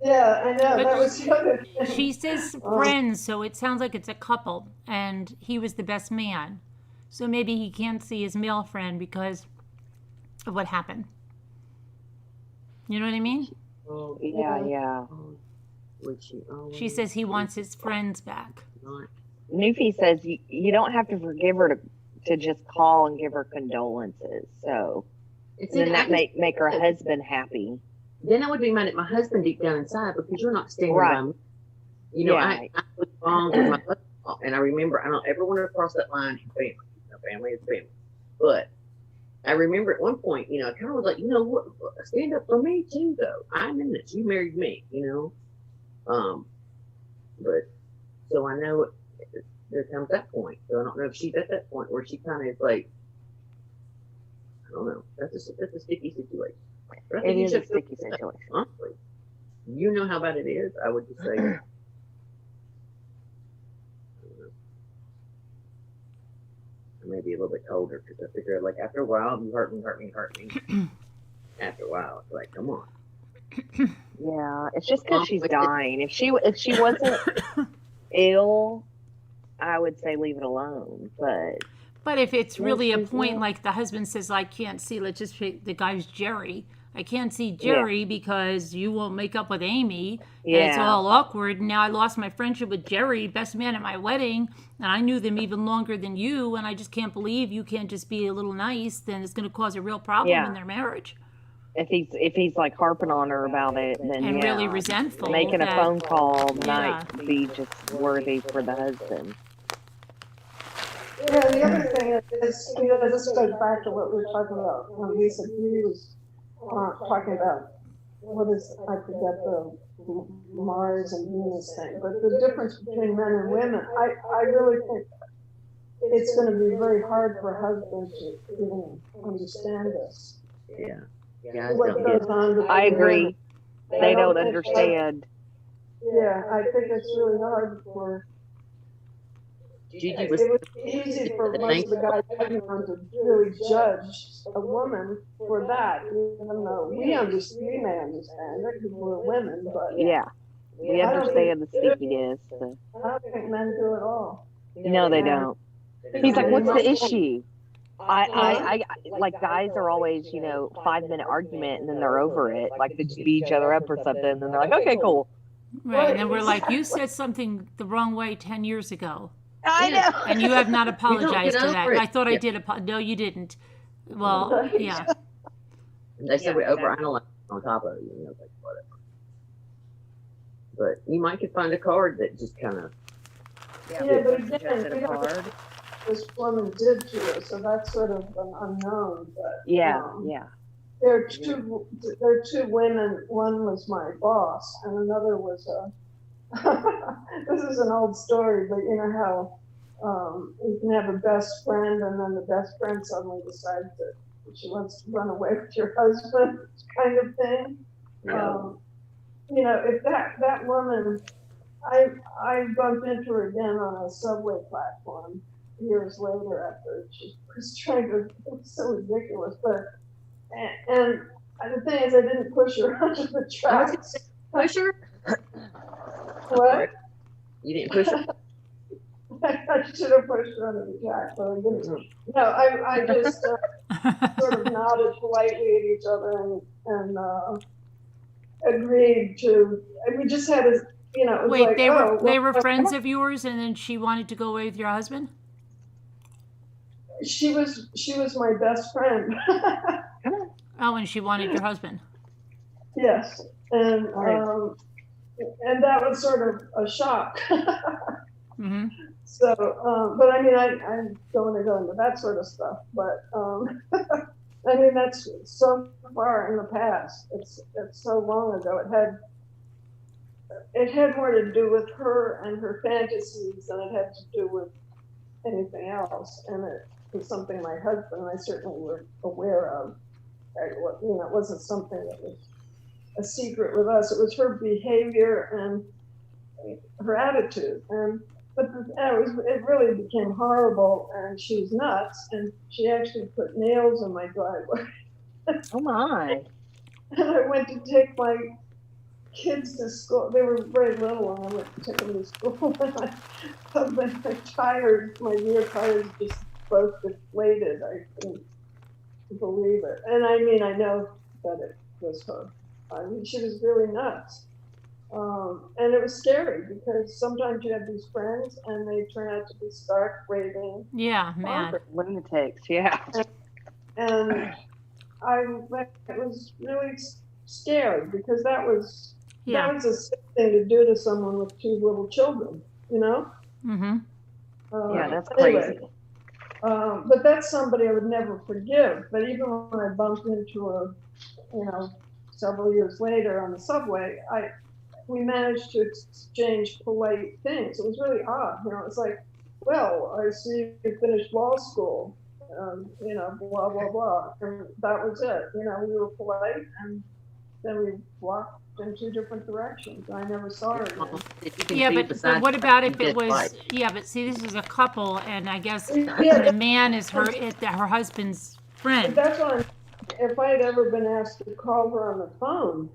Yeah, I know. But That was the other thing. She says friends, so it sounds like it's a couple, and he was the best man. So maybe he can't see his male friend because of what happened. You know what I mean? Oh, Yeah. would she always She says he wants his friends back. not? Newfie says you don't have to forgive her to just call and give her condolences. So It's then that make her husband happy. Then I would be mad at my husband deep down inside because you're not standing Right. by me. Yeah. I was wrong with my husband, and I remember I don't ever want to cross that line in family. Family is family. But I remember at one point, I kind of was like, what? Stand up for me too, though. I'm in this. You married me, But so I know there comes that point. So I don't know if she's at that point where she kind of is like, I don't know. That's a sticky situation. But I It think you is a should feel sticky situation. honestly. you know how bad it is. I would just say, maybe a little bit colder because I figure like after a while, you hurt me. After a while, it's like, come on. Yeah, it's just because she's dying. If she wasn't ill, I would say leave it alone. But if it's really a she's point not. like the husband says, I can't see, let's just pick the guy's Jerry. I can't see Jerry because you won't make up with Amy. And it's Yeah. all awkward. Now I lost my friendship with Jerry, best man at my wedding, and I knew them even longer than you, and I just can't believe you can't just be a little nice, then it's going to cause a real problem Yeah. in their marriage. If he's like harping on her about it, then And yeah, really resentful. making a that- phone call Yeah. might be just worthy for the husband. Yeah, the other thing is, this goes back to what we were talking about when Lisa G was talking about what is, I forget the Mars and Venus thing, but the difference between men and women, I really think it's going to be very hard for husbands to even understand this. Yeah. Guys What don't goes get. on between I agree. women. They don't think understand. Yeah, I think it's really hard for. Gigi It was. would be easy for most of the guys to really judge a woman for that, even though we may understand it because we're women, but Yeah, we I don't understand the think- sneakiness. I don't think men do at all. No, they don't. He's like, what's the issue? I like guys are always, 5-minute argument and then they're over it. Like they just beat each other up or something, and then they're like, okay, cool. Right, and then we're like, you said something the wrong way 10 years ago. I know. And you have not apologized get to that. over it. I thought I Yeah. did. No, you didn't. Well, yeah. They said we overanalyze on top of it, like whatever. But you might could find a card that just kind of. Yeah, but again, Suggested we a don't know card. what this woman did to her, so that's sort of an unknown, but. Yeah, yeah. There are two women. One was my boss, and another was a. This is an old story, but you know how you can have a best friend, and then the best friend suddenly decides that she wants to run away with your husband, kind of thing. Yeah. If that woman, I bumped into her again on a subway platform years later after she was trying to. It's so ridiculous, but. And the thing is, I didn't push her under the tracks. Push her? What? You didn't push her? I should have pushed her under the tracks, but I didn't. No, I just sort of nodded politely at each other and agreed to. And we just had a, it was Wait, like, they were friends of yours, and then she wanted to go away with your husband? She was my best friend. Oh, and she wanted your husband. Yes, and that was sort of a shock. Mm-hmm. So, but I mean, I don't want to go into that sort of stuff, but I mean, that's so far in the past. It's so long ago. It had more to do with her and her fantasies than it had to do with anything else. And it was something my husband and I certainly were aware of. It wasn't something that was a secret with us. It was her behavior and her attitude. But it really became horrible, and she was nuts, and she actually put nails in my driveway. Oh my. And I went to take my kids to school. They were very little, and I went to take them to school. And my rear tires just both deflated. I couldn't believe it. And I mean, I know that it was her. I mean, she was really nuts. And it was scary because sometimes you have these friends and they turn out to be stark, raving Yeah, mad. Lunatics, yeah. and I was really scared because that was a sick thing to do to someone with 2 little children, Mm-hmm. Yeah, that's anyway, crazy. But that's somebody I would never forgive. But even when I bumped into her, several years later on the subway, we managed to exchange polite things. It was really odd. It's like, well, I see you finished law school, blah, blah, blah. And that was it. We were polite, and then we walked in two different directions. I never saw her again. You can Yeah, see but beside what about if you it was? just Yeah, but see, this is a couple, and I guess Yeah, the man is her husband's but friend. that's what if I had ever been asked to call her on the phone,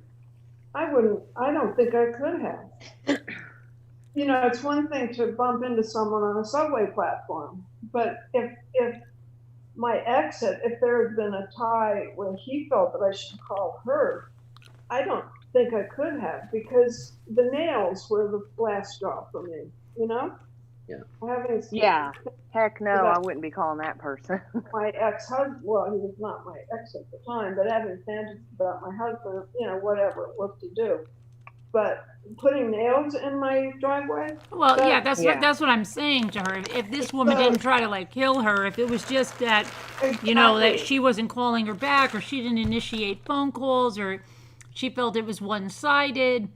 I don't think I could have. You know, it's one thing to bump into someone on a subway platform, but if my ex if there had been a tie where he felt that I should call her, I don't think I could have, because the nails were the last straw for me, you know? Yeah. Having Yeah. Heck no, I About- wouldn't be calling that person. my ex-husband, well, he was not my ex at the time, but having fantasies about my husband, you know, whatever, what to do. But putting nails in my driveway, Well, that- yeah, that's Yeah. what I'm saying to her. If this woman didn't try to like kill her, if it was just that, you know, that exactly. she wasn't calling her back, or she didn't initiate phone calls, or she felt it was one-sided,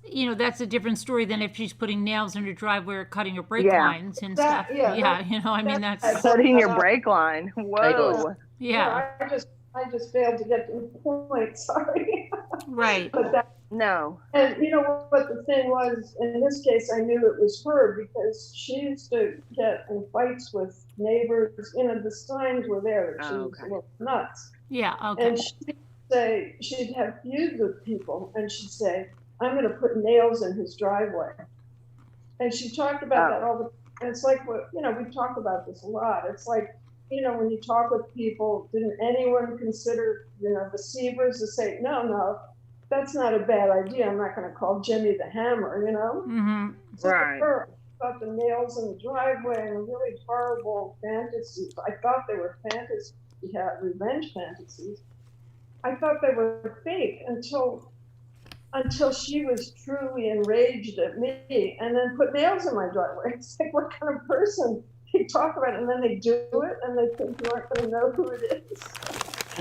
you know, that's a different story than if she's putting nails in her driveway or cutting her brake Yeah. lines and That- stuff. yeah, Yeah, that- you know, I mean, that- that's, Cutting your brake line. Whoa. yeah, I just failed to get to the point, sorry. right. But that, No. and you know what the thing was, in this case, I knew it was her because she used to get in fights with neighbors, you know, the signs were there that she was a little nuts. Yeah, okay. And she'd say, she'd have feuds with people, and she'd say, I'm gonna put nails in his driveway. And she talked about that all the, and it's like, you know, we talk about this a lot. It's like, you know, when you talk with people, didn't anyone consider, you know, the Sievers to say, no, that's not a bad idea. I'm not gonna call Jimmy the Hammer, you know? Mm-hmm. So Right. her, about the nails in the driveway and really horrible fantasies. I thought they were fantasies. She had revenge fantasies. I thought they were fake until she was truly enraged at me and then put nails in my driveway. It's like, what kind of person? They talk about it and then they do it and they think you aren't going to know who it is.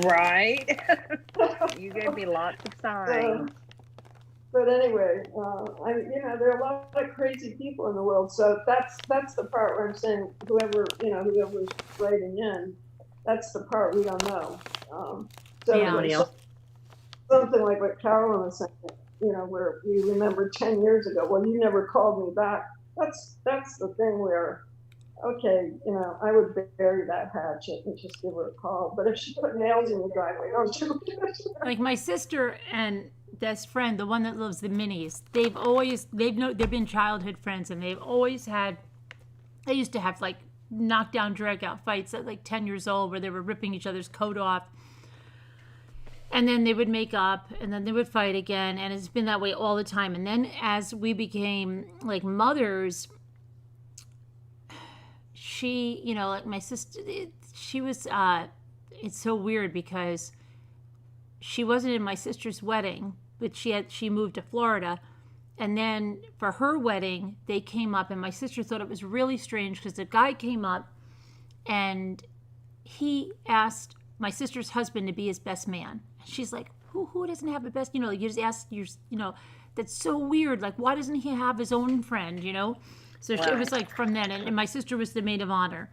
Right. You gave me lots of signs. But anyway, you know, there are a lot of crazy people in the world. So that's the part where I'm saying whoever's writing in, that's the part we don't know. So Yeah. Somebody else. something like what Carolyn was saying, you know, where we remember 10 years ago, well, you never called me back. That's the thing where, okay, you know, I would bury that hatchet and just give her a call. But if she put nails in the driveway, don't do it. Like my sister and best friend, the one that loves the minis, they've been childhood friends, and they used to have like knockdown, drag out fights at like 10 years old where they were ripping each other's coat off. And then they would make up, and then they would fight again, and it's been that way all the time. And then as we became like mothers, she, you know, like my sister, she was, it's so weird because she wasn't in my sister's wedding, but she moved to Florida. And then for her wedding, they came up, and my sister thought it was really strange because the guy came up and he asked my sister's husband to be his best man. She's like, who doesn't have a best, you know, you just ask your, you know, that's so weird. Like, why doesn't he have his own friend, you know? So it was like from then, and my sister was the maid of honor.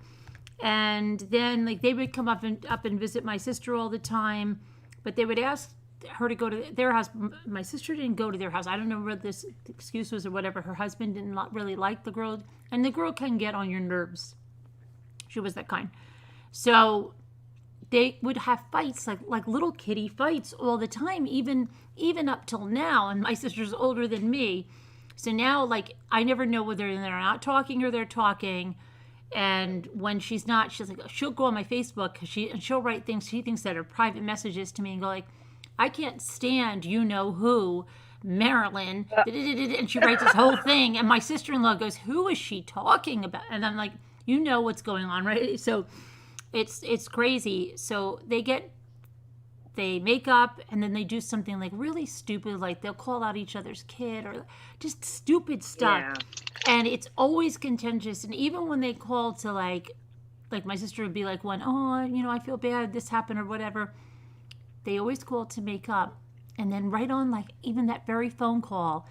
And then like they would come up and visit my sister all the time, but they would ask her to go to their house. My sister didn't go to their house. I don't know what this excuse was or whatever. Her husband didn't really like the girl, and the girl can get on your nerves. She was that kind. So they would have fights, like little kitty fights all the time, even up till now. And my sister's older than me, so now like I never know whether they're not talking or they're talking. And when she's not, she's like, she'll go on my Facebook and she'll write things she thinks that are private messages to me and go like, I can't stand you know who, Marilyn, and she writes this whole thing. And my sister-in-law goes, who is she talking about? And I'm like, you know what's going on, right? So it's crazy. So they make up and then they do something like really stupid, like they'll call out each other's kid or just stupid stuff. Yeah. And it's always contentious. And even when they call to like my sister would be like oh, you know, I feel bad, this happened or whatever. They always call to make up. And then right on, like even that very phone call,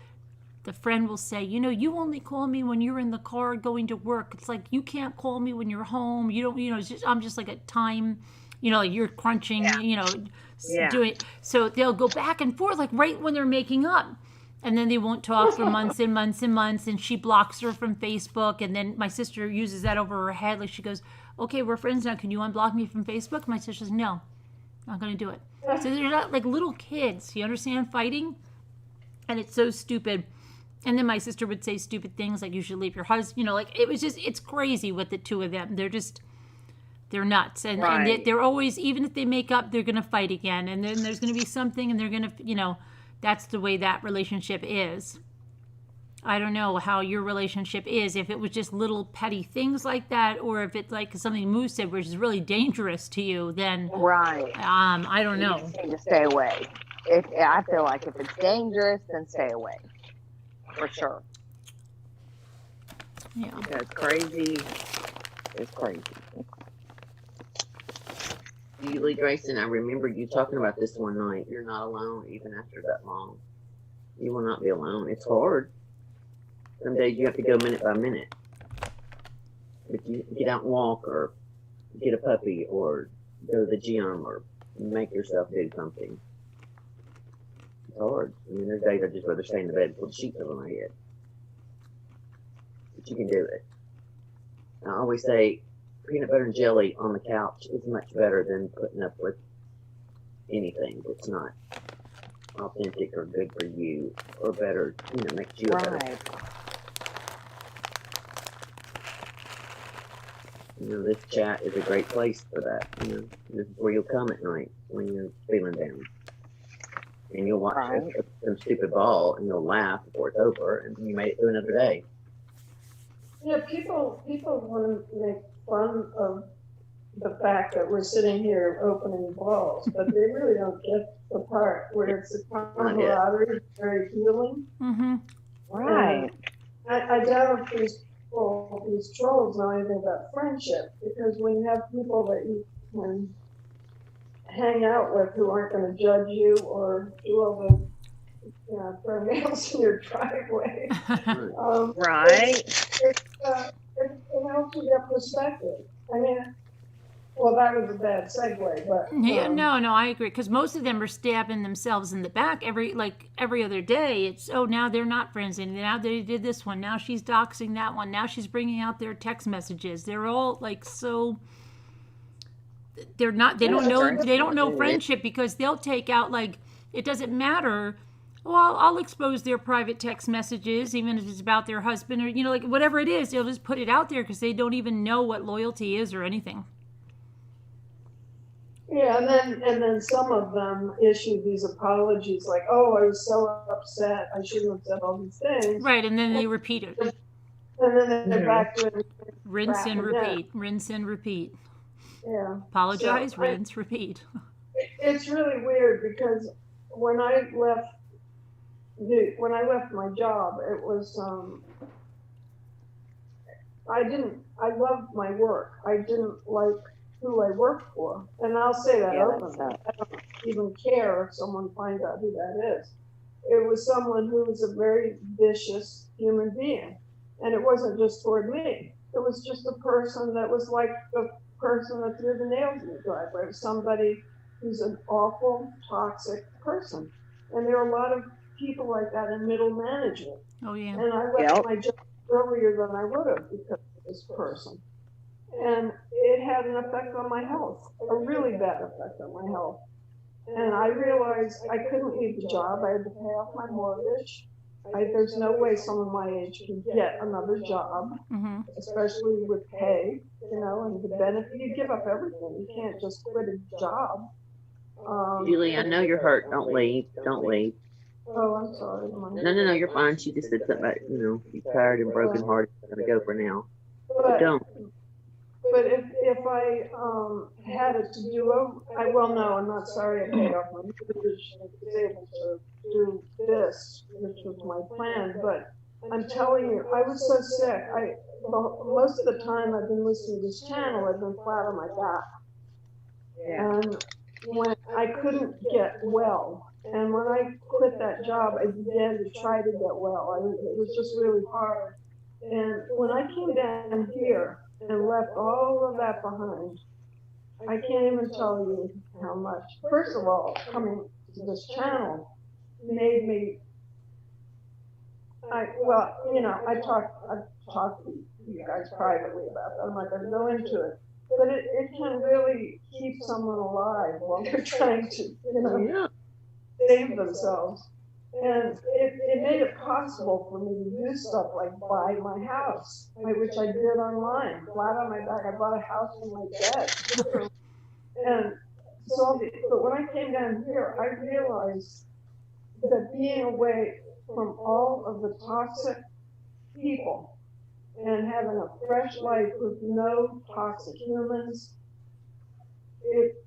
the friend will say, you know, you only call me when you're in the car going to work. It's like, you can't call me when you're home. You don't, you know, I'm just like a time like you're crunching, Yeah. doing. So they'll go back and forth, like right when they're making up. And then they won't talk for months and months and months. And she blocks her from Facebook. And then my sister uses that over her head. Like she goes, okay, we're friends now. Can you unblock me from Facebook? My sister says, no, not going to do it. So they're not like little kids. You understand? Fighting. And it's so stupid. And then my sister would say stupid things like you should leave your husband. Like it was just, it's crazy with the two of them. They're nuts. And, Right. they're always, even if they make up, they're going to fight again. And then there's going to be something and they're going to, that's the way that relationship is. I don't know how your relationship is, if it was just little petty things like that, or if it's like something Moose said, which is really dangerous to you, then Right. I don't You know. just need to stay away. If I feel like if it's dangerous, then stay away. For sure. Yeah. Because crazy is crazy. Julie Grayson, I remember you talking about this one night. You're not alone even after that long. You will not be alone. It's hard. Some days you have to go minute by minute. But you get out and walk, or get a puppy, or go to the gym, or make yourself do something. It's hard. I mean, there's days I'd just rather stay in the bed and put sheets over my head. But you can do it. I always say peanut butter and jelly on the couch is much better than putting up with anything that's not authentic or good for you, or better, makes you a better. Right. This chat is a great place for that. This is where you'll come at night when you're feeling down. And you'll watch Right. some stupid ball and you'll laugh before it's over, and you made it through another day. Yeah, people want to make fun of the fact that we're sitting here opening balls, but they really don't get the part where it's a camaraderie, very healing. Mm-hmm. Right. I doubt if these trolls know anything about friendship, because when you have people that you can hang out with who aren't going to judge you or do all the throw nails in your driveway, Right. it helps you get perspective. I mean, well, that was a bad segue, but Yeah, no, I agree, because most of them are stabbing themselves in the back every other day. It's, oh, now they're not friends, and now they did this one. Now she's doxing that one. Now she's bringing out their text messages. They're all like so. They're not. They don't know. They don't know friendship, because they'll take out, like, it doesn't matter. Well, I'll expose their private text messages, even if it's about their husband, or like whatever it is. They'll just put it out there because they don't even know what loyalty is or anything. yeah, and then some of them issue these apologies like, "Oh, I was so upset. I shouldn't have said all these things." Right, and then they repeat it. And then they're back to it. Rinse and Crap again. repeat. Rinse and repeat. Yeah. Apologize, So rinse, repeat. It's really weird, because when I left my job, it was I loved my work. I didn't like who I worked for, and I'll say that Yeah, openly. that's I don't even care if someone finds out who that is. It was someone who was a very vicious human being, and it wasn't just toward me. It was just a person that was like the person that threw the nails in the driveway. It was somebody who's an awful, toxic person, and there are a lot of people like that in middle management. Oh yeah. And I left my job earlier than I would have because of this person. And it had an effect on my health, a really bad effect on my health. And I realized I couldn't leave the job. I had to pay off my mortgage. There's no way someone my age can get another job, Mm-hmm. especially with pay, and the benefit. You give up everything. You can't just quit a job. Julie, I know you're hurt. Don't leave. Don't leave. Oh, I'm sorry. No, you're fine. She just said something about, you're tired and broken hearted. Gonna go for now. But But don't. But if I had it to do over, no, I'm not sorry I paid off my mortgage and was able to do this, which was my plan. But I'm telling you, I was so sick. Most of the time I've been listening to this channel, I've been flat on my back. Yeah. And when I couldn't get well, and when I quit that job, I began to try to get well. It was just really hard. And when I came down here and left all of that behind, I can't even tell you how much. First of all, coming to this channel made me, I talked to you guys privately about that. I'm not going to go into it. But it can really keep someone alive while they're trying to, Yeah. save themselves. And it made it possible for me to do stuff like buy my house, which I did online, flat on my back. I bought a house in my bed. And so, but when I came down here, I realized that being away from all of the toxic people and having a fresh life with no toxic humans, it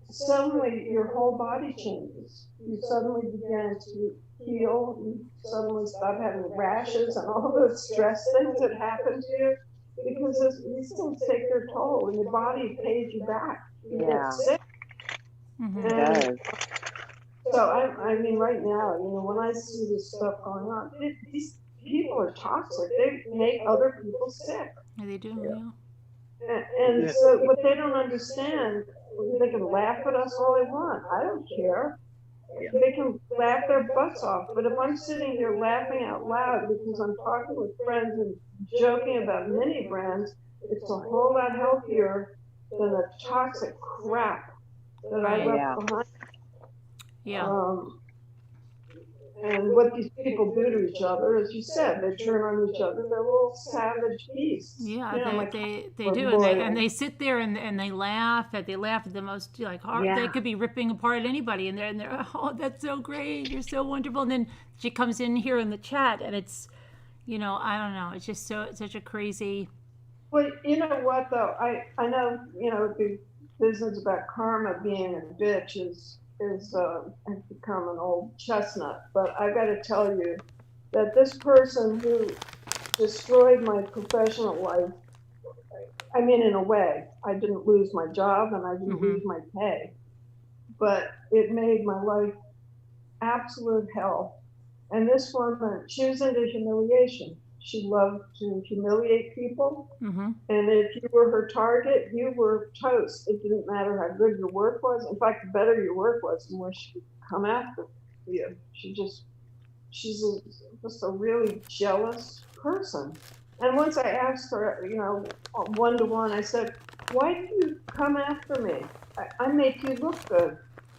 suddenly your whole body changes. You suddenly begin to heal. You suddenly stop having rashes and all those stress things that happen to you, because these things take their toll and your body pays you back. You Yeah. get sick. Mhm. It And does. so I mean, right now, when I see this stuff going on, these people are toxic. They make other people sick. Yeah, they do. Yeah. And so what they don't understand, they can laugh at us all they want. I don't care. They can laugh their butts off. But if I'm sitting here laughing out loud because I'm talking with friends and joking about mini brands, it's a whole lot healthier than the toxic crap that I left Yeah. behind. Yeah. And what these people do to each other, as you said, they turn on each other. They're little savage beasts. Yeah, they or do, boy. and they sit there and they laugh at the most like hard. They Yeah. could be ripping apart anybody, and they're oh, that's so great, you're so wonderful. And then she comes in here in the chat, and it's I don't know, it's just such a crazy. Well, you know what though? I know, the business about karma being a bitch has become an old chestnut. But I got to tell you that this person who destroyed my professional life, I mean, in a way, I didn't lose my job and I didn't lose my pay, but it made my life absolute hell. And this woman, she was into humiliation. She loved to humiliate people. Mm-hmm. And if you were her target, you were toast. It didn't matter how good your work was. In fact, the better your work was, the more she would come after you. She's just a really jealous person. And once I asked her, one-to-one, I said, why do you come after me? I make you look good.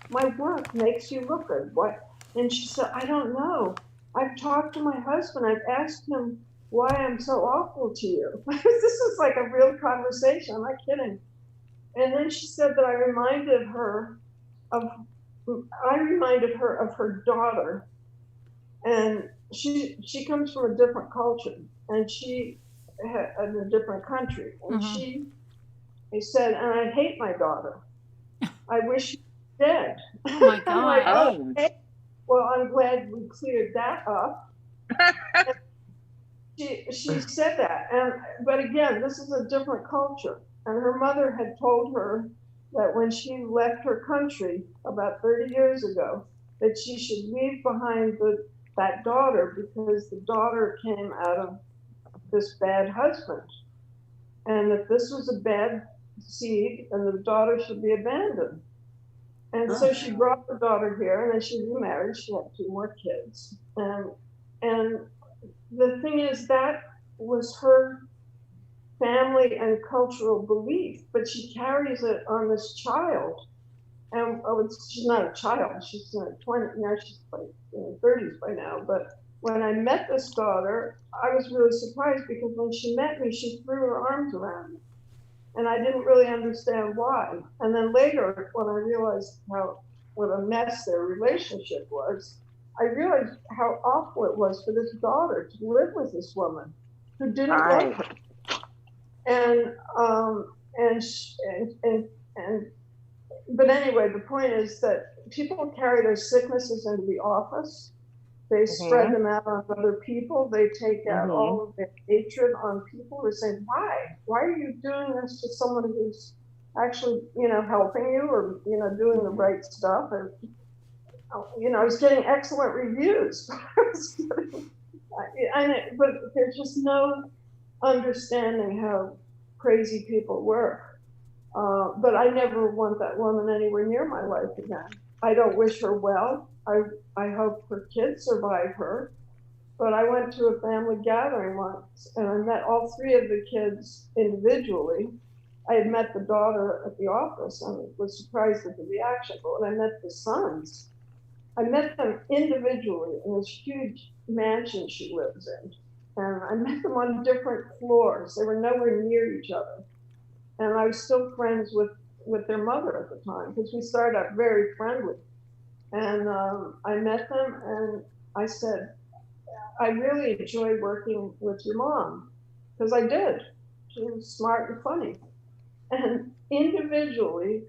My work makes you look good. What? And she said, I don't know. I've talked to my husband. I've asked him why I'm so awful to you. This is like a real conversation. I'm not kidding. And then she said that I reminded her of her daughter. And she comes from a different culture, and she in a different country. And she said, and I hate my daughter. I wish she was dead. Oh my I'm like, God. okay. Well, I'm glad we cleared that up. She said that, but again, this is a different culture. And her mother had told her that when she left her country about 30 years ago, that she should leave behind that daughter, because the daughter came out of this bad husband, and that this was a bad seed, and the daughter should be abandoned. And so she brought the daughter here, and then she remarried. She had 2 more kids, and the thing is, that was her family and cultural belief, but she carries it on this child. And she's not a child, she's in her 20s, now she's like in her 30s by now. But when I met this daughter, I was really surprised, because when she met me, she threw her arms around me. And I didn't really understand why. And then later, when I realized what a mess their relationship was, I realized how awful it was for this daughter to live with this woman who didn't love her. But anyway, the point is that people carry their sicknesses into the office. They spread them out on other people. They take out all of their hatred on people. They say, why? Why are you doing this to someone who's actually, helping you, or, doing the right stuff? And, I was getting excellent reviews. But there's just no understanding how crazy people work. But I never want that woman anywhere near my life again. I don't wish her well. I hope her kids survive her. But I went to a family gathering once and I met all three of the kids individually. I had met the daughter at the office and was surprised at the reaction. But when I met the sons, I met them individually in this huge mansion she lives in. And I met them on different floors. They were nowhere near each other. And I was still friends with their mother at the time because we started out very friendly. And I met them and I said, I really enjoy working with your mom because I did. She was smart and funny. And individually,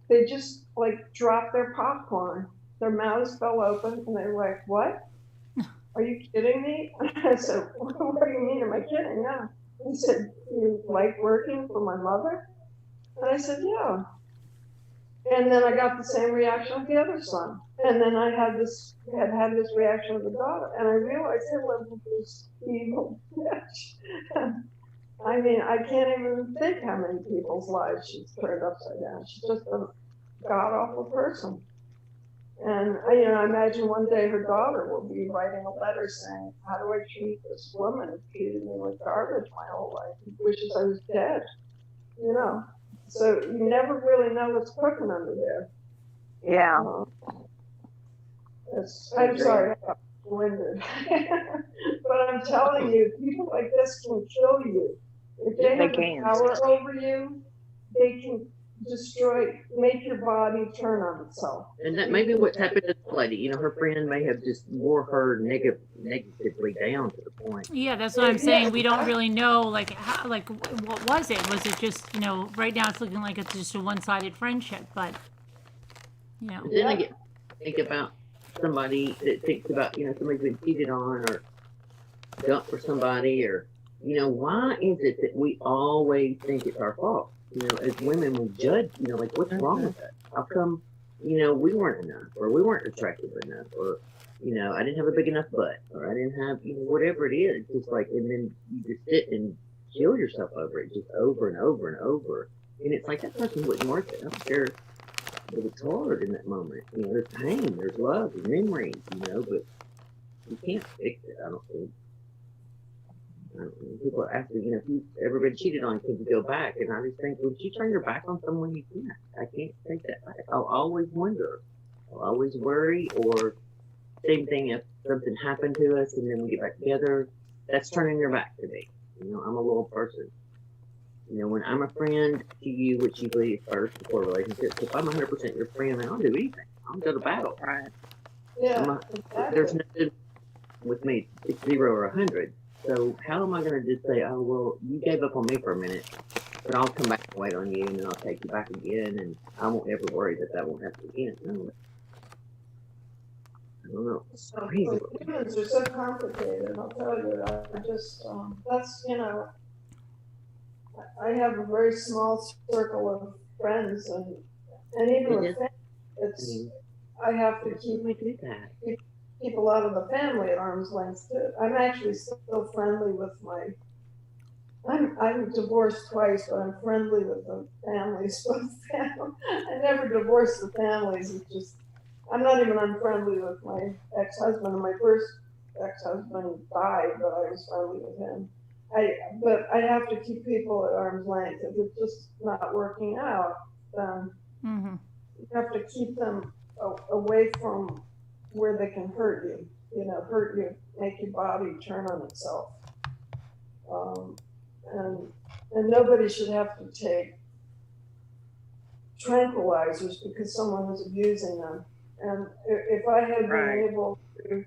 they just like dropped their popcorn. Their mouths fell open and they were like, what? Are you kidding me? I said, what do you mean? Am I kidding? Yeah. He said, you like working for my mother? And I said, yeah. And then I got the same reaction with the other son. And then I had this reaction with the daughter. And I realized I lived with this evil bitch. I mean, I can't even think how many people's lives she's turned upside down. She's just a god awful person. And I imagine one day her daughter will be writing a letter saying, how do I treat this woman who treated me like garbage my whole life? Who wishes I was dead, So you never really know what's cooking under there. Yeah. I'm sorry, I got winded. But I'm telling you, people like this can kill you. If they have the power over you, they can make your body turn on itself. And that may be what's happened to this lady. Her friend may have just wore her negatively down to the point. Yeah, that's what I'm saying. We don't really know, like, how, like, what was it? Was it just, right now it's looking like it's just a one-sided friendship, but, But then I think about somebody that thinks about, somebody's been cheated on or dumped for somebody or, why is it that we always think it's our fault? As women, we judge, like, what's wrong with us? How come, we weren't enough or we weren't attractive enough or, I didn't have a big enough butt or I didn't have, whatever it is. Just like, and then you just sit and kill yourself over it just over and over and over. And it's like, that person wasn't worth it. I don't care. But it's hard in that moment. There's pain, there's love, there's memories, but you can't fix it, I don't think. People ask me, if you've ever been cheated on, can you go back? And I just think, would you turn your back on someone you can't? I can't take that back. I'll always wonder. I'll always worry. Or same thing if something happened to us and then we get back together, that's turning your back to me. I'm a little person. When I'm a friend to you, which usually is first before relationships, if I'm 100% your friend, then I'll do anything. I'll go to battle. Right. Yeah. There's nothing with me, it's 0 or 100. So how am I going to just say, oh, well, you gave up on me for a minute, but I'll come back and wait on you, and then I'll take you back again, and I won't ever worry that won't happen again. No. I don't know. It's crazy. Humans are so complicated, I'll tell you. I just, that's, I have a very small circle of friends, and even with family, I have to keep a lot of the family at arm's length too. I'm actually still friendly with I'm divorced twice, but I'm friendly with the families. I never divorced the families. It's just, I'm not even unfriendly with my ex-husband. My first ex-husband died, but I was friendly with him. But I have to keep people at arm's length. If it's just not working out, then you have to keep them away from where they can hurt you, make your body turn on itself. And nobody should have to take tranquilizers because someone is abusing them. And if I had been able to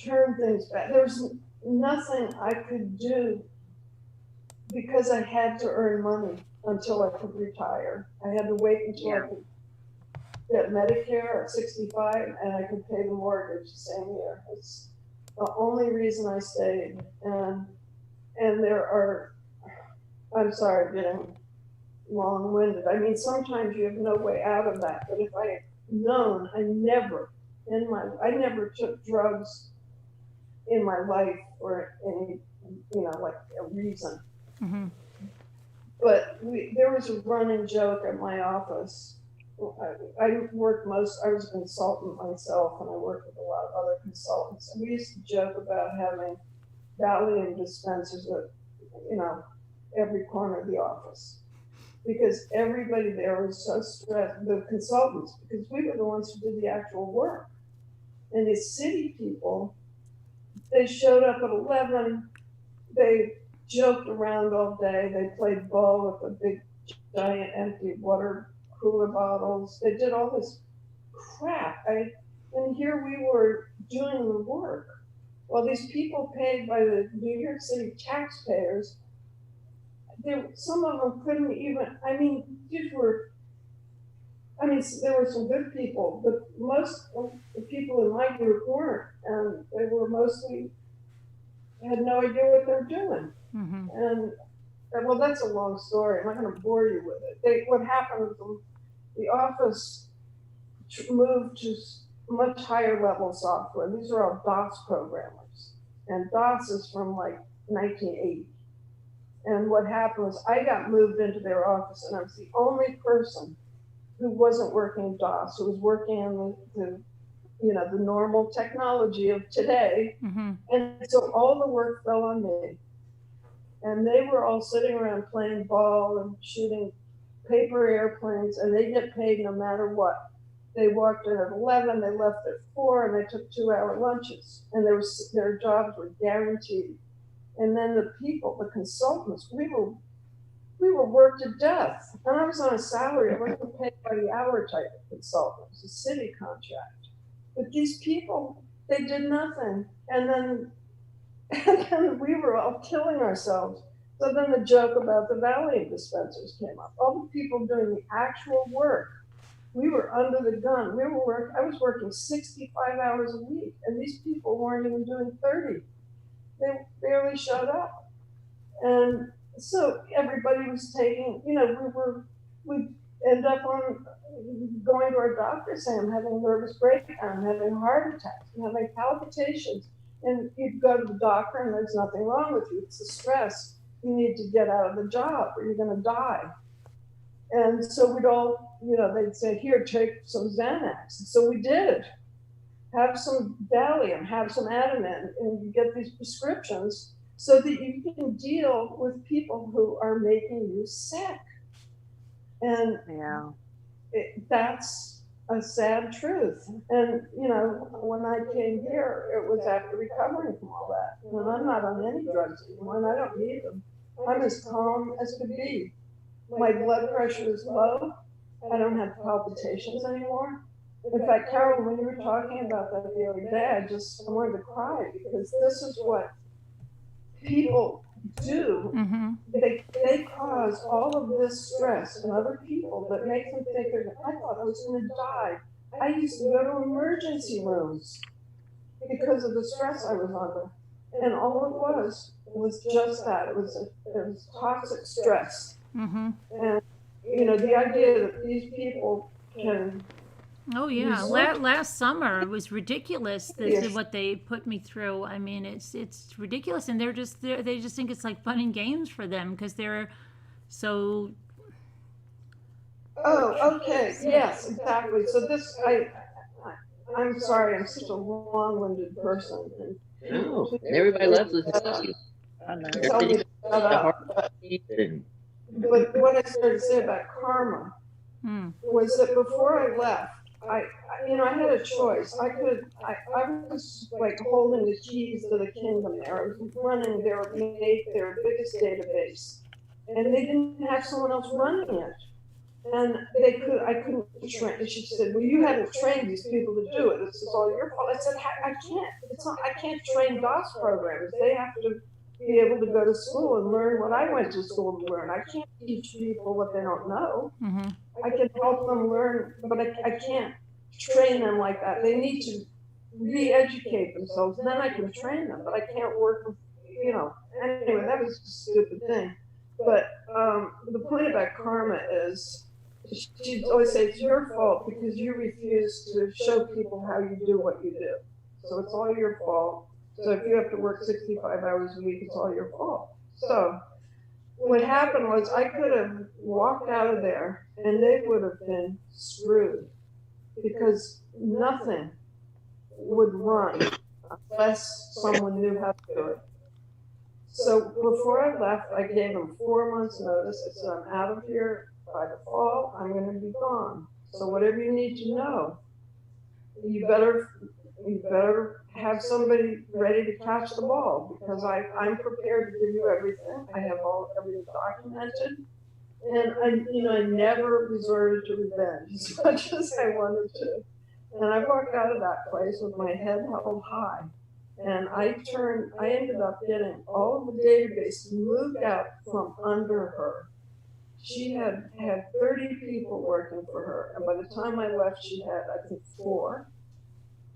turn things back, there's nothing I could do because I had to earn money until I could retire. I had to wait until I could get Medicare at 65 and I could pay the mortgage the same year. It's the only reason I stayed. And there are, I'm sorry, getting long-winded. I mean, sometimes you have no way out of that. But if I had known, I never took drugs in my life for any, like a reason. But there was a running joke at my office. I was a consultant myself, and I worked with a lot of other consultants. And we used to joke about having Valium dispensers at, every corner of the office. Because everybody there was so stressed, the consultants, because we were the ones who did the actual work. And the city people, they showed up at 11, they joked around all day, they played ball with the big giant empty water cooler bottles, they did all this crap. And here we were doing the work. Well, these people paid by the New York City taxpayers, some of them couldn't even, there were some good people, but most of the people in my group weren't, and they were mostly had no idea what they were doing. Mm-hmm. And well, that's a long story. I'm not going to bore you with it. What happened was the office moved to much higher level software. These are all DOS programmers, and DOS is from like 1980. And what happened was I got moved into their office, and I was the only person who wasn't working DOS, who was working in the normal technology of today. Mm-hmm. And so all the work fell on me. And they were all sitting around playing ball and shooting paper airplanes, and they get paid no matter what. They walked in at 11, they left at 4, and they took 2-hour lunches. And their jobs were guaranteed. And then the people, the consultants, we were worked to death. And I was on a salary. I wasn't paid by the hour type of consultant. It was a city contract. But these people, they did nothing. And then we were all killing ourselves. So then the joke about the Valium dispensers came up. All the people doing the actual work, we were under the gun. I was working 65 hours a week, and these people weren't even doing 30. They barely showed up. And so everybody was taking, we'd end up on going to our doctor saying, I'm having a nervous breakdown, I'm having heart attacks, I'm having palpitations. And you'd go to the doctor and there's nothing wrong with you. It's the stress. You need to get out of the job or you're going to die. And so we'd all, they'd say, here, take some Xanax. So we did. Have some Valium, have some Ativan, and you get these prescriptions so that you can deal with people who are making you sick. And Yeah. That's a sad truth. And, when I came here, it was after recovering from all that. And I'm not on any drugs anymore, and I don't need them. I'm as calm as could be. My blood pressure is low. I don't have palpitations anymore. In fact, Carol, when you were talking about that the other day, I wanted to cry because this is what people do. Mm-hmm. They cause all of this stress in other people that makes them think I thought I was going to die. I used to go to emergency rooms because of the stress I was under. And all it was just that. It was toxic stress. Mm-hmm. And, the idea that these people can. Oh yeah, last summer it was ridiculous. This is what they put me through. I mean, it's ridiculous, and they just think it's like fun and games for them because they're so. Oh, okay. Yes, exactly. So I'm sorry, I'm such a long-winded person. No, everybody loves listening to you. I know. Tell me to shut up. But what I started to say about karma was that before I left, I had a choice. I was like holding the keys to the kingdom there. I was running their biggest database, and they didn't have someone else running it. And I couldn't train. She said, well, you haven't trained these people to do it. This is all your fault. I said, I can't train DOS programmers. They have to be able to go to school and learn what I went to school to learn. I can't teach people what they don't know. Mm-hmm. I can help them learn, but I can't train them like that. They need to re-educate themselves. Then I can train them, but I can't work with, Anyway, that was a stupid thing. But the point about karma is, she'd always say, it's your fault because you refuse to show people how you do what you do. So it's all your fault. So if you have to work 65 hours a week, it's all your fault. So what happened was I could have walked out of there and they would have been screwed because nothing would run unless someone knew how to do it. So before I left, I gave them 4 months notice. I said, I'm out of here by the fall. I'm going to be gone. So whatever you need to know, you better have somebody ready to catch the ball because I'm prepared to give you everything. I have everything documented. And I never resorted to revenge as much as I wanted to. And I walked out of that place with my head held high. And I ended up getting all of the database moved out from under her. She had 30 people working for her. And by the time I left, she had, I think, 4.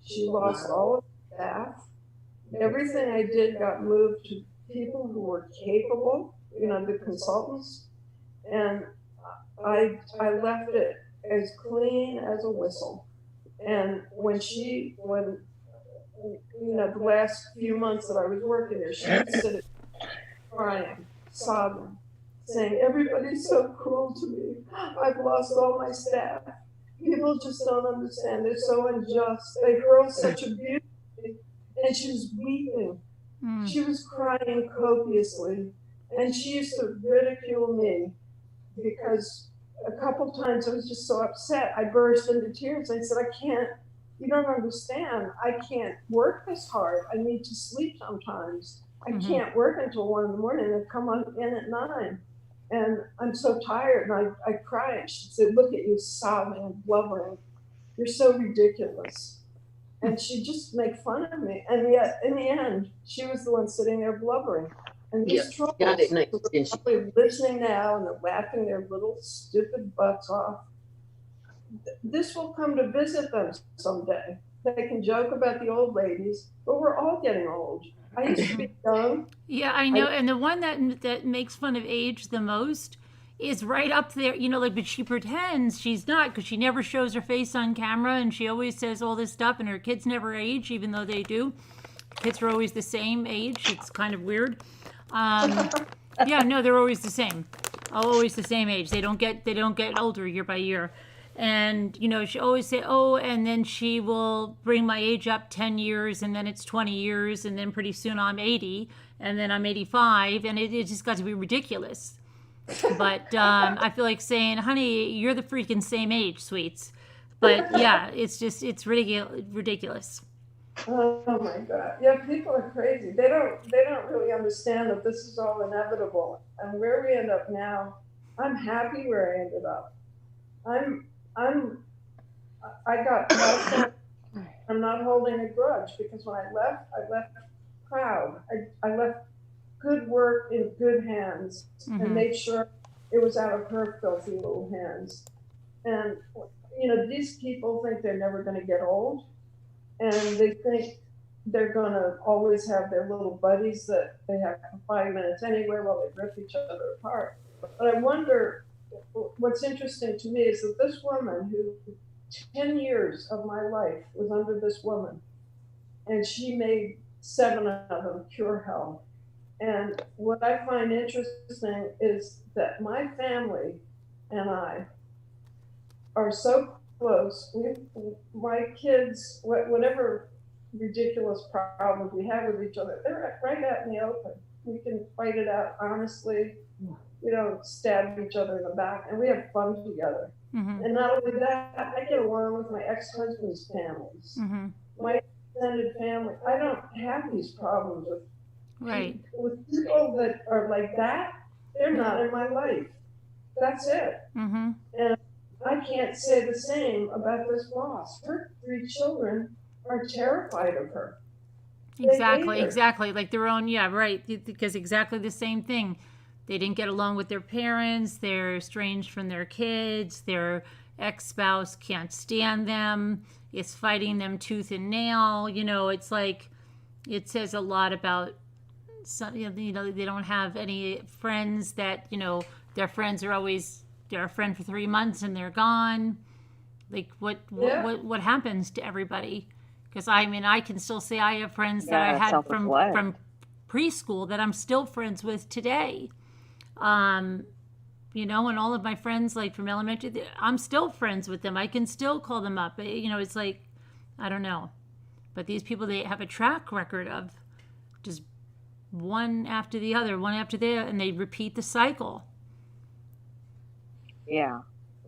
She lost all of the staff. Everything I did got moved to people who were capable, the consultants. And I left it as clean as a whistle. And when the last few months that I was working there, she would sit crying, sobbing, saying, everybody's so cruel to me. I've lost all my staff. People just don't understand. They're so unjust. They hurl such abuse. And she was weeping. She was crying copiously. And she used to ridicule me because a couple times I was just so upset. I burst into tears. I said, you don't understand. I can't work this hard. I need to sleep sometimes. I can't work until 1 a.m. and come in at 9. And I'm so tired. And I cried. She said, look at you sobbing and blubbering. You're so ridiculous. And she'd just make fun of me. And yet, in the end, she was the one sitting there blubbering. And these trolls are probably listening now and they're laughing their little stupid butts off. This will come to visit them someday. They can joke about the old ladies, but we're all getting old. I used to be young. Yeah, I know. And the one that makes fun of age the most is right up there, but she pretends she's not because she never shows her face on camera and she always says all this stuff and her kids never age, even though they do. Kids are always the same age. It's kind of weird. Yeah, no, they're always the same. Always the same age. They don't get older year by year. And, she always say, oh, and then she will bring my age up 10 years and then it's 20 years and then pretty soon I'm 80 and then I'm 85 and it just got to be ridiculous. But I feel like saying, honey, you're the freaking same age, sweets. But yeah, it's ridiculous. Oh my God. Yeah, people are crazy. They don't really understand that this is all inevitable. And where we end up now, I'm happy where I ended up. I got well, I'm not holding a grudge because when I left proud. I left good work in good hands and made sure it was out of her filthy little hands. And these people think they're never going to get old, and they think they're going to always have their little buddies that they have for 5 minutes anyway while they rip each other apart. But I wonder, what's interesting to me is that this woman who 10 years of my life was under this woman, and she made 7 of them pure hell. And what I find interesting is that my family and I are so close. My kids, whatever ridiculous problems we have with each other, they're right out in the open. We can fight it out honestly. We don't stab each other in the back, and we have fun together. And not only that, I get along with my ex-husband's families. My extended family, I don't have these problems with people that are like that. They're not in my life. That's it. And I can't say the same about this boss. Her 3 children are terrified of her. Exactly. Like their own, because exactly the same thing. They didn't get along with their parents. They're estranged from their kids. Their ex-spouse can't stand them. Is fighting them tooth and nail. It's like, it says a lot about some, they don't have any friends that, their friends are always, they're a friend for 3 months and they're gone. Like what happens to everybody? Because I can still say I have friends that I had from preschool that I'm still friends with today. You know, and all of my friends, like from elementary, I'm still friends with them. I can still call them up. You know, it's like, I don't know. But these people, they have a track record of just one after the other, and they repeat the cycle. Yeah.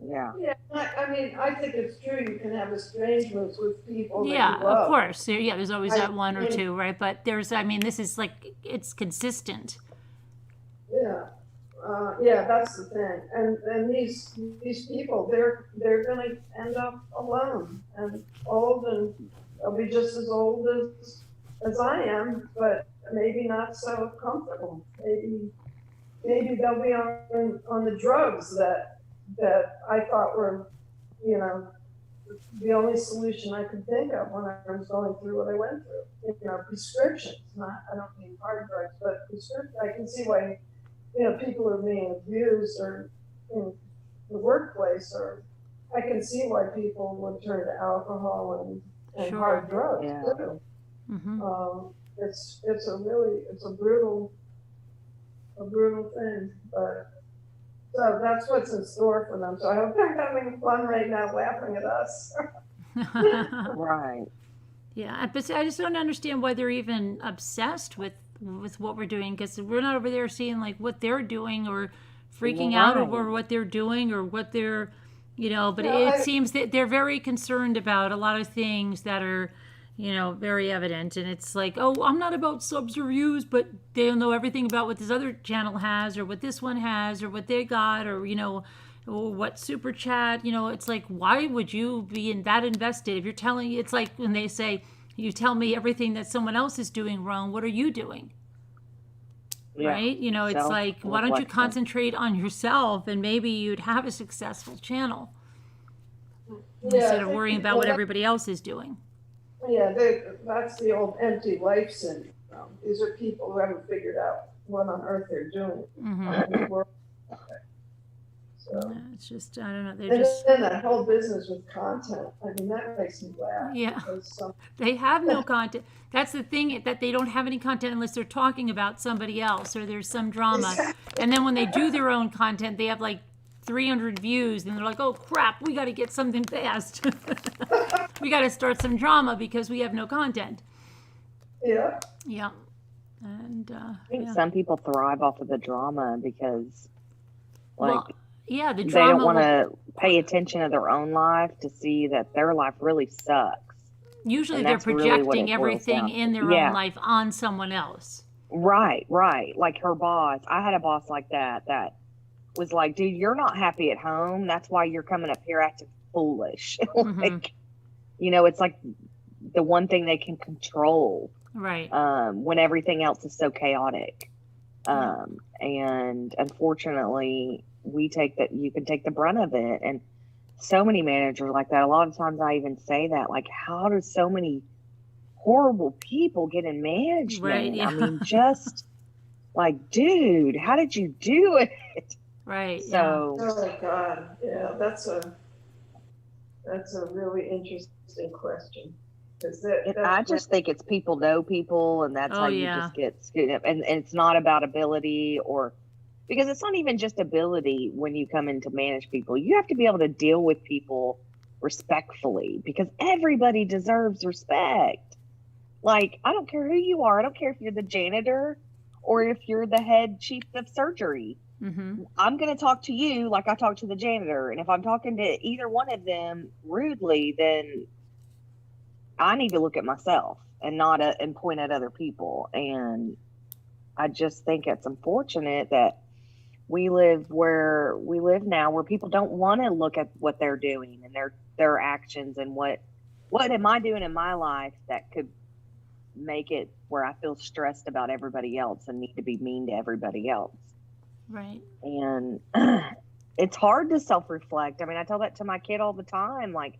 Yeah. Yeah, I mean, I think it's true. You can have estrangements with people that Yeah, you love. of course. Yeah, there's always that one or mean, two, right? But I mean, this is like, it's consistent. Yeah, yeah, that's the thing. And these people, they're gonna end up alone and old, and they'll be just as old as I am, but maybe not so comfortable. Maybe they'll be on the drugs that I thought were, you know, the only solution I could think of when I was going through what I went through. You know, prescriptions. I don't mean hard drugs, but prescriptions. I can see why, you know, people are being abused or in the workplace, or I can see why people would turn to alcohol and Sure. hard drugs Yeah. too. Mm-hmm. It's a brutal thing, but so that's what's in store for them. So I hope they're having fun right now, laughing at us. Right. Yeah, but I just don't understand why they're even obsessed with what we're doing, because we're not over there seeing like what they're doing or freaking out over what they're doing or what they're, you know. But it seems that they're very concerned about a lot of things that are, you know, very evident. And it's like, oh, I'm not about subs or views, but they'll know everything about what this other channel has or what this one has or what they got, or, you know, or what super chat. You know, it's like, why would you be that invested if you're telling? It's like when they say, you tell me everything that someone else is doing wrong, what are you doing? Yeah. Right? You know, it's like, why don't you concentrate on yourself, and maybe you'd have a successful channel instead of worrying about what everybody else is doing. Yeah, that's the old empty life syndrome. These are people who haven't figured out what on earth they're doing. Mm-hmm. So. Yeah, it's just, I don't know. They're And just, then that whole business with content, I mean, that makes me laugh. yeah. Because They have no content. That's the thing, that they don't have any content unless they're talking about somebody else or there's some drama. And then when they do their own content, they have like 300 views, and they're like, oh crap, we got to get something fast. We got to start some drama because we have no content. Yeah. Yeah. And I think some people thrive off of the drama because, like, well, yeah, the they drama. don't want to pay attention to their own life to see that their life really sucks. Usually And they're that's really what it projecting boils everything down in to. their Yeah. own life on someone else. Right. Like her boss. I had a boss like that was like, dude, you're not happy at home. That's why you're coming up here acting foolish. Like, you know, it's like the one thing they can control. Right. When everything else is so chaotic. And unfortunately, you can take the brunt of it. And so many managers like that. A lot of times I even say that, like, how do so many horrible people get in management? Right, yeah. I mean, just like, dude, how did you do it? Right. So, Oh my God. Yeah, that's a really interesting question. I just think it's people know people, and that's how you just get screwed up. And it's not about ability, or because it's not even just ability when you come in to manage people. You have to be able to deal with people respectfully, because everybody deserves respect. Like, I don't care who you are. I don't care if you're the janitor or if you're the head chief of surgery. Mm-hmm. I'm going to talk to you like I talk to the janitor. And if I'm talking to either one of them rudely, then I need to look at myself and not and point at other people. And I just think it's unfortunate that we live where we live now, where people don't want to look at what they're doing and their actions, and what am I doing in my life that could make it where I feel stressed about everybody else and need to be mean to everybody else. Right. And it's hard to self-reflect. I mean, I tell that to my kid all the time. Like,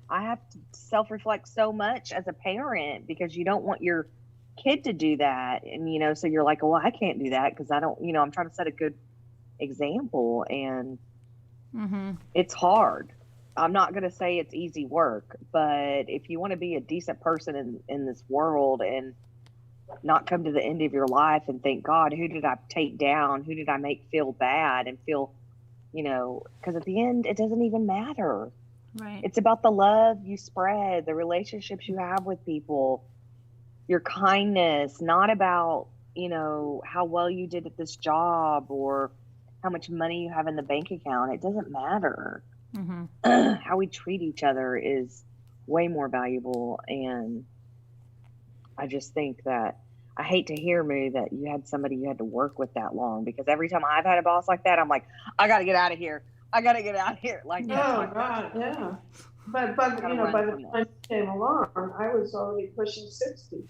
I have to self-reflect so much as a parent, because you don't want your kid to do that. And, you know, so you're like, well, I can't do that because I don't, you know, I'm trying to set a good example. And it's hard. I'm not going to say it's easy work, but if you want to be a decent person in this world and not come to the end of your life and think, God, who did I take down? Who did I make feel bad and feel, because at the end, it doesn't even matter. Right. It's about the love you spread, the relationships you have with people, your kindness, not about, how well you did at this job or how much money you have in the bank account. It doesn't matter. Mm-hmm. How we treat each other is way more valuable. And I just think that I hate to hear, Moo, that you had somebody you had to work with that long, because every time I've had a boss like that, I'm like, I got to get out of here. I got to get out of here. Like, that's Oh my God, yeah. But Gotta you know, run by the from time it came along, I was already pushing 60.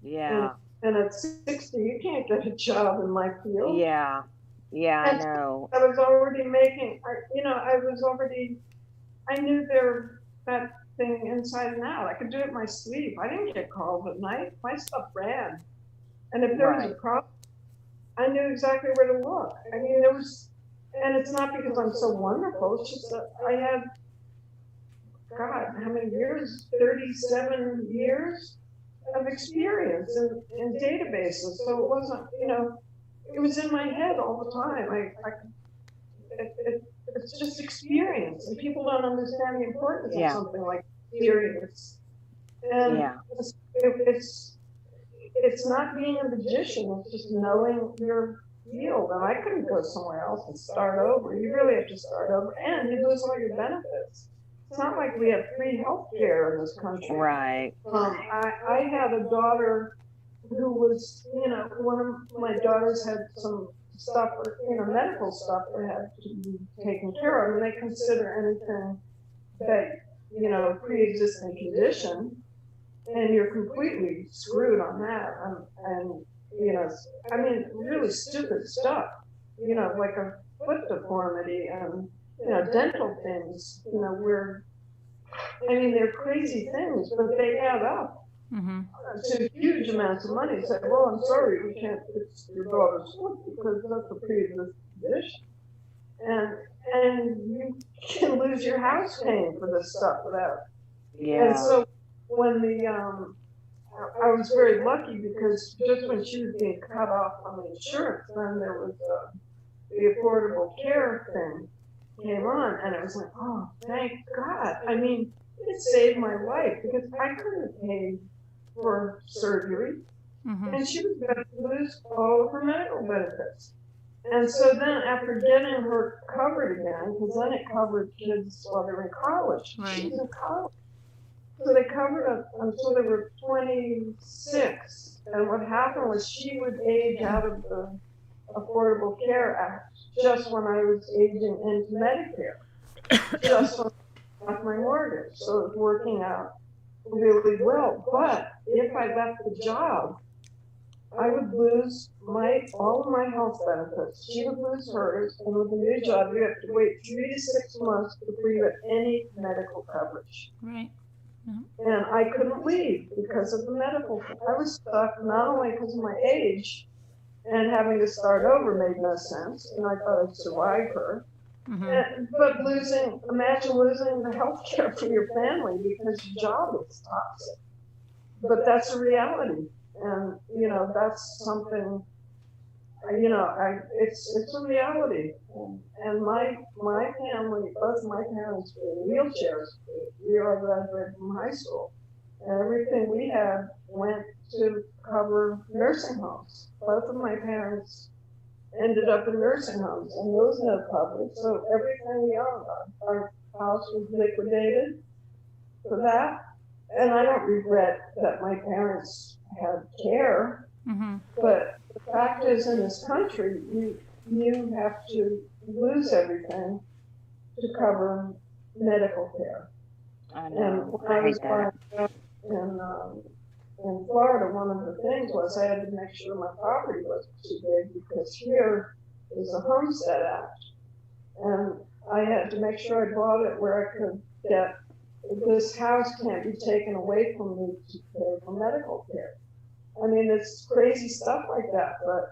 Yeah. And at 60, you can't get a job in my field. Yeah. Yeah, I And know. I was already making, I knew that thing inside and out. I could do it in my sleep. I didn't get calls at night. My stuff ran. And if there was a Right. problem, I knew exactly where to look. I mean, and it's not because I'm so wonderful. It's just that I had, God, how many years? 37 years of experience in databases. So it wasn't, it was in my head all the time. It's just experience, and people don't understand the importance of something like experience. And Yeah. it's not being a magician, it's just knowing your field. And I couldn't go somewhere else and start over. You really have to start over, and you lose all your benefits. It's not like we have free health care in this country. Right. I had a daughter who was, one of my daughters had some stuff, medical stuff that had to be taken care of, and they consider anything that, pre-existing condition, and you're completely screwed on that. And really stupid stuff, like a foot deformity and, dental things, they're crazy things, but they add up to huge amounts of money. Say, well, I'm sorry, we can't fix your daughter's foot because that's a pre-existing condition. And you can lose your house paying for this stuff without. Yeah. And so when I was very lucky, because just when she was being cut off from the insurance, then there was the affordable care thing came on, and it was like, oh, thank God. I mean, it saved my life, because I couldn't pay for surgery, and she was going to lose all of her medical benefits. And so then, after getting her covered again, because then it covered kids while they were in college. Right. She was in college. So they covered up until they were 26. And what happened was she would age out of the Affordable Care Act just when I was aging into Medicare, just when I got my mortgage. So it was working out really well. But if I left the job, I would lose all of my health benefits. She would lose hers, and with a new job, you have to wait 3 to 6 months before you have any medical coverage. Right. And I couldn't leave because of the medical. I was stuck not only because of my age, and having to start over made no sense, and I thought I'd survive her. But imagine losing the health care for your family because your job is toxic. But that's a reality. And, that's something, it's a reality. And my family, both my parents were in wheelchairs. We all graduated from high school. And everything we had went to cover nursing homes. Both of my parents ended up in nursing homes, and there was no coverage. So everything we owned, our house was liquidated for that. And I don't regret that my parents had care, but the fact is, in this country, you have to lose everything to cover medical care. I know. And when I was in Florida, one of the things was I had to make sure my property wasn't too big, because here is a Homestead Act, and I had to make sure I bought it where I could get, this house can't be taken away from me to pay for medical care. I mean, it's crazy stuff like that, but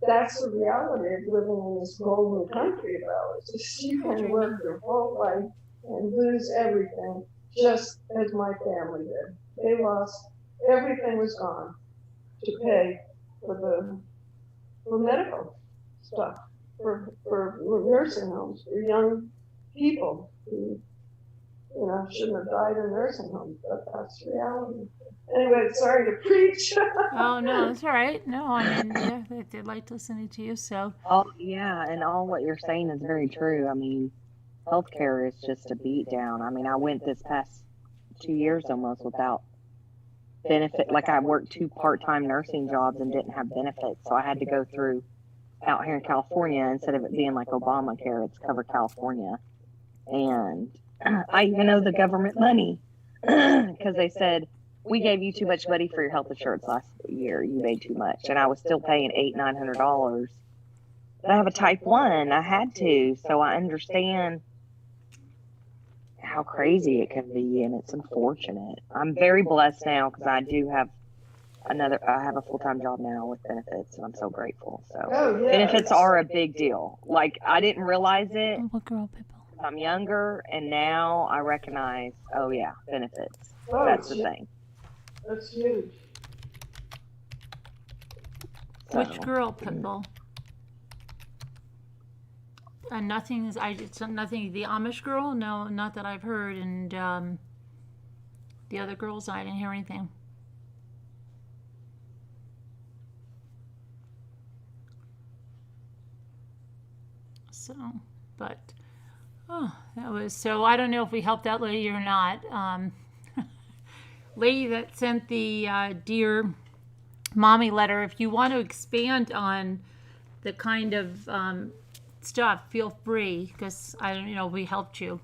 that's the reality of living in this golden country of ours. You can work your whole life and lose everything, just as my family did. They lost, everything was gone. to pay for medical stuff, for nursing homes, for young people who, shouldn't have died in nursing homes, but that's reality. Anyway, sorry to preach. Oh, no, that's all right. No, I mean, yeah, they liked listening to you, so. Oh, yeah, and all what you're saying is very true. I mean, healthcare is just a beat down. I mean, I went this past 2 years almost without benefit. Like, I worked 2 part-time nursing jobs and didn't have benefits, so I had to go through out here in California. Instead of it being like Obamacare, it's Cover California. And I even owe the government money because they said, we gave you too much money for your health insurance last year. You made too much. And I was still paying $800-900. But I have a type 1. I had to. So I understand how crazy it can be. And it's unfortunate. I'm very blessed now because I do have I have a full-time job now with benefits. And I'm so grateful. So benefits are a big deal. Like, I didn't realize it. Oh, what girl, Pippo? I'm younger, and now I recognize, oh yeah, benefits. Oh, That's the thing. That's huge. Which girl, Pippo? And nothing, it's nothing, the Amish girl? No, not that I've heard. And the other girls, I didn't hear anything. So, but, that was, so I don't know if we helped that lady or not. Lady that sent the Dear Mommy letter, if you want to expand on the kind of stuff, feel free, because we helped you.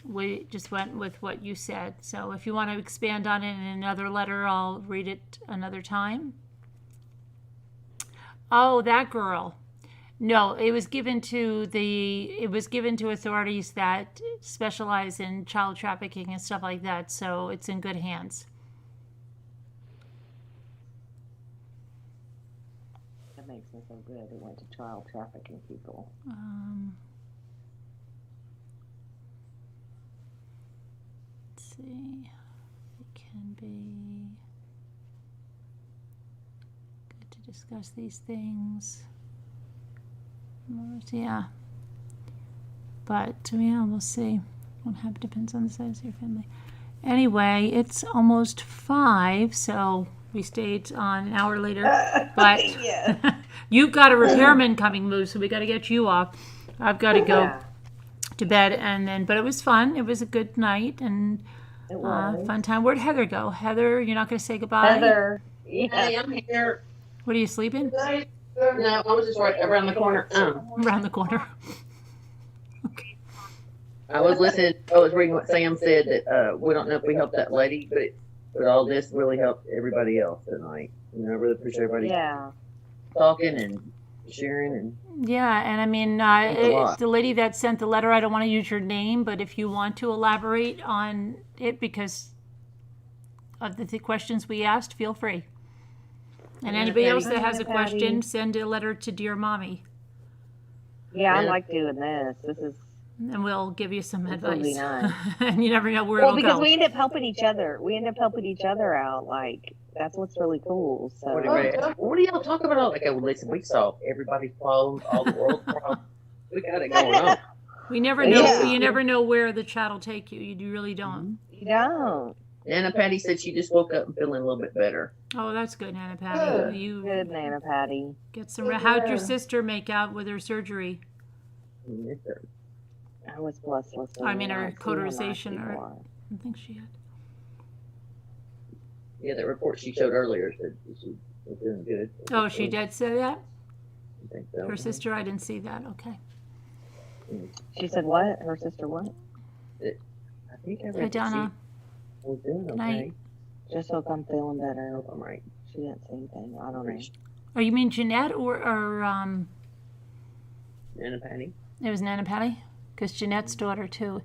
We just went with what you said. So if you want to expand on it in another letter, I'll read it another time. Oh, that girl. No, it was given to authorities that specialize in child trafficking and stuff like that, so it's in good hands. That makes me so good. It went to child trafficking people. Let's see. It can be good to discuss these things. Yeah, but yeah, we'll see. What happens depends on the size of your family. Anyway, it's almost 5, so we stayed on an hour later. But you've got a repairman coming, Lou, so we got to get you off. I've got to go to bed, and then. But it was fun. It was a good night and fun time. Where'd Heather go? Heather, you're not going to say goodbye. Heather, Hey, I'm here. What, are you sleeping? No, I was just right around the corner. Around the corner. Okay. I was listening. I was reading what Sam said that we don't know if we helped that lady, but all this really helped everybody else tonight. I really appreciate everybody talking and sharing and. Yeah, and I mean, the lady that sent the letter, I don't want to use your name, but if you want to elaborate on it because of the questions we asked, feel free. And anybody else that has a question, send a letter to Dear Mommy. Yeah, I like doing this. This is. And we'll give you some advice. Be nice. And you never know where it'll go. Well, because we end up helping each other. We end up helping each other out. Like, that's what's really cool. So. What do y'all talk about? Okay, well, listen, we solve everybody's problems, all the world's problems. We got it going on. We never know. Yeah. You never know where the chat will take you. You really don't. You don't. Nana Patty said she just woke up and feeling a little bit better. Oh, that's good, Nana Patty. Good, Nana Patty. Get some. How'd your sister make out with her surgery? I was blessed with. I mean, her cauterization, or I think she had. Yeah, that report she showed earlier said she was doing good. Oh, she did say that? I think so. Her sister, I didn't see that. Okay. She said what? Her sister what? I think I read Hi, Donna. She was doing okay. Night. Just hope I'm feeling better. I hope I'm right. She didn't say anything. I don't know. Oh, you mean Jeanette or Nana Patty? It was Nana Patty? Because Jeanette's daughter, too.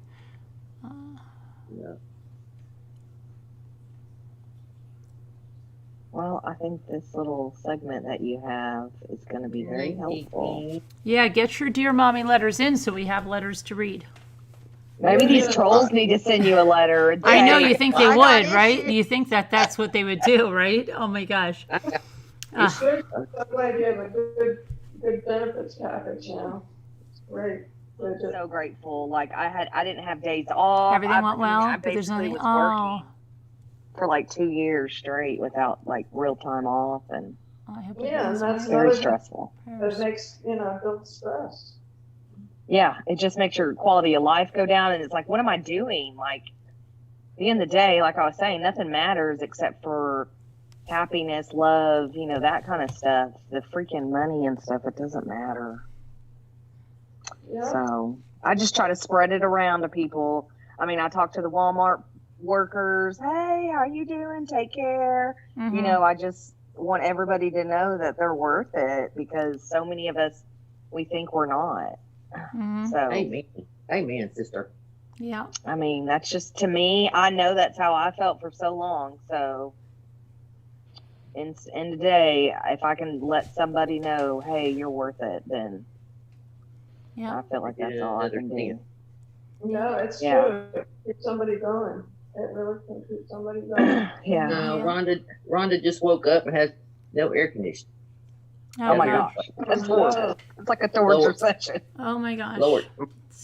Yeah. Well, I think this little segment that you have is going to be very helpful. Yeah, get your Dear Mommy letters in so we have letters to read. Maybe these trolls need to send you a letter. And I know say, you think they "I got would, right? issues." You think that that's what they would do, right? Oh my gosh. Ah, Good. I'm glad you have a good benefits package now. It's great. I'm so grateful. Like I didn't have days off. everything went well, I but there's basically nothing. was Oh, working for like 2 years straight without like real time off, and I hope it Yeah, goes and that's right. very another stressful. that makes, build stress. Yeah, it just makes your quality of life go down, and it's like, what am I doing? Like, at the end of the day, like I was saying, nothing matters except for happiness, love, that kind of stuff. The freaking money and stuff, it doesn't matter. Yeah. So I just try to spread it around to people. I mean, I talk to the Walmart workers. Hey, how you doing? Take care. Mhm. I just want everybody to know that they're worth it, because so many of us, we think we're not. Mhm. So, Amen, sister. Yeah. I mean, that's just, to me, I know that's how I felt for so long. So, in the day, if I can let somebody know, hey, you're worth it, then Yeah. I feel like that's all I can do. No, it's Yeah. true. Keep somebody going. It really can keep somebody going. Yeah. No, Yeah. Rhonda just woke up and has no air conditioning. Oh my gosh. gosh. That's horrible. It's like a torture Lord. session. Oh my gosh. Lord,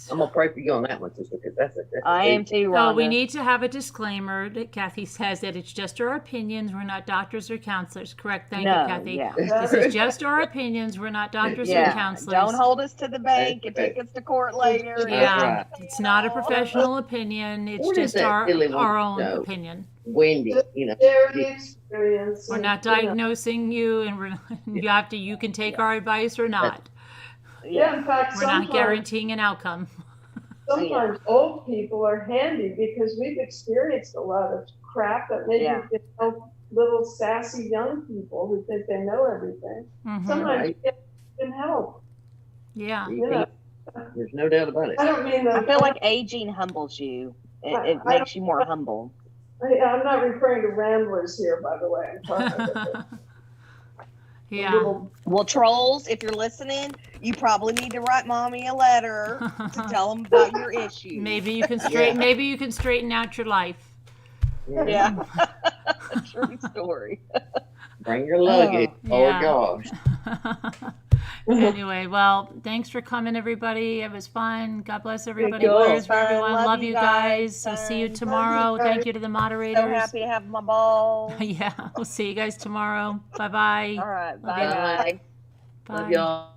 I'm gonna pray for you on that one, sister, because that's a I am too, Rhonda. Oh, we need to have a disclaimer that Kathy says that it's just our opinions. We're not doctors or counselors. Correct. Thank you, Kathy. Yeah. This is just our opinions. We're not doctors or Yeah. counselors. Don't hold us to the bank and take us to court later. Yeah, right. it's not a professional opinion. It's What is just that our silly one? own No. opinion. Wendy, Share the experience. We're and, not diagnosing you, and you can take our advice or not. Yeah, in fact, We're not guaranteeing an outcome. sometimes old people are handy because we've experienced a lot of crap that maybe Yeah. can help little sassy young people who think they know everything. Mhm. Sometimes Right. it can help. Yeah. You can't- There's no doubt about it. I don't mean that. I feel like aging humbles you. It I makes you more humble. I'm not referring to ramblers here, by the way. I'm talking about the Yeah. little. Well, trolls, if you're listening, you probably need to write mommy a letter to tell them about your issues. Maybe you can straighten out your life. Yeah. True story. Bring your luggage. Oh, yeah. gosh. Anyway, well, thanks for coming, everybody. It was fun. God bless everybody. you. Prayers for Fun. everyone. Love Love you you guys. guys. We'll see you Fun. tomorrow. Love you Thank you to the moderators. So happy to have my ball. Yeah, we'll see you guys tomorrow. Bye-bye. All right. Love you. Bye. Love Bye. y'all.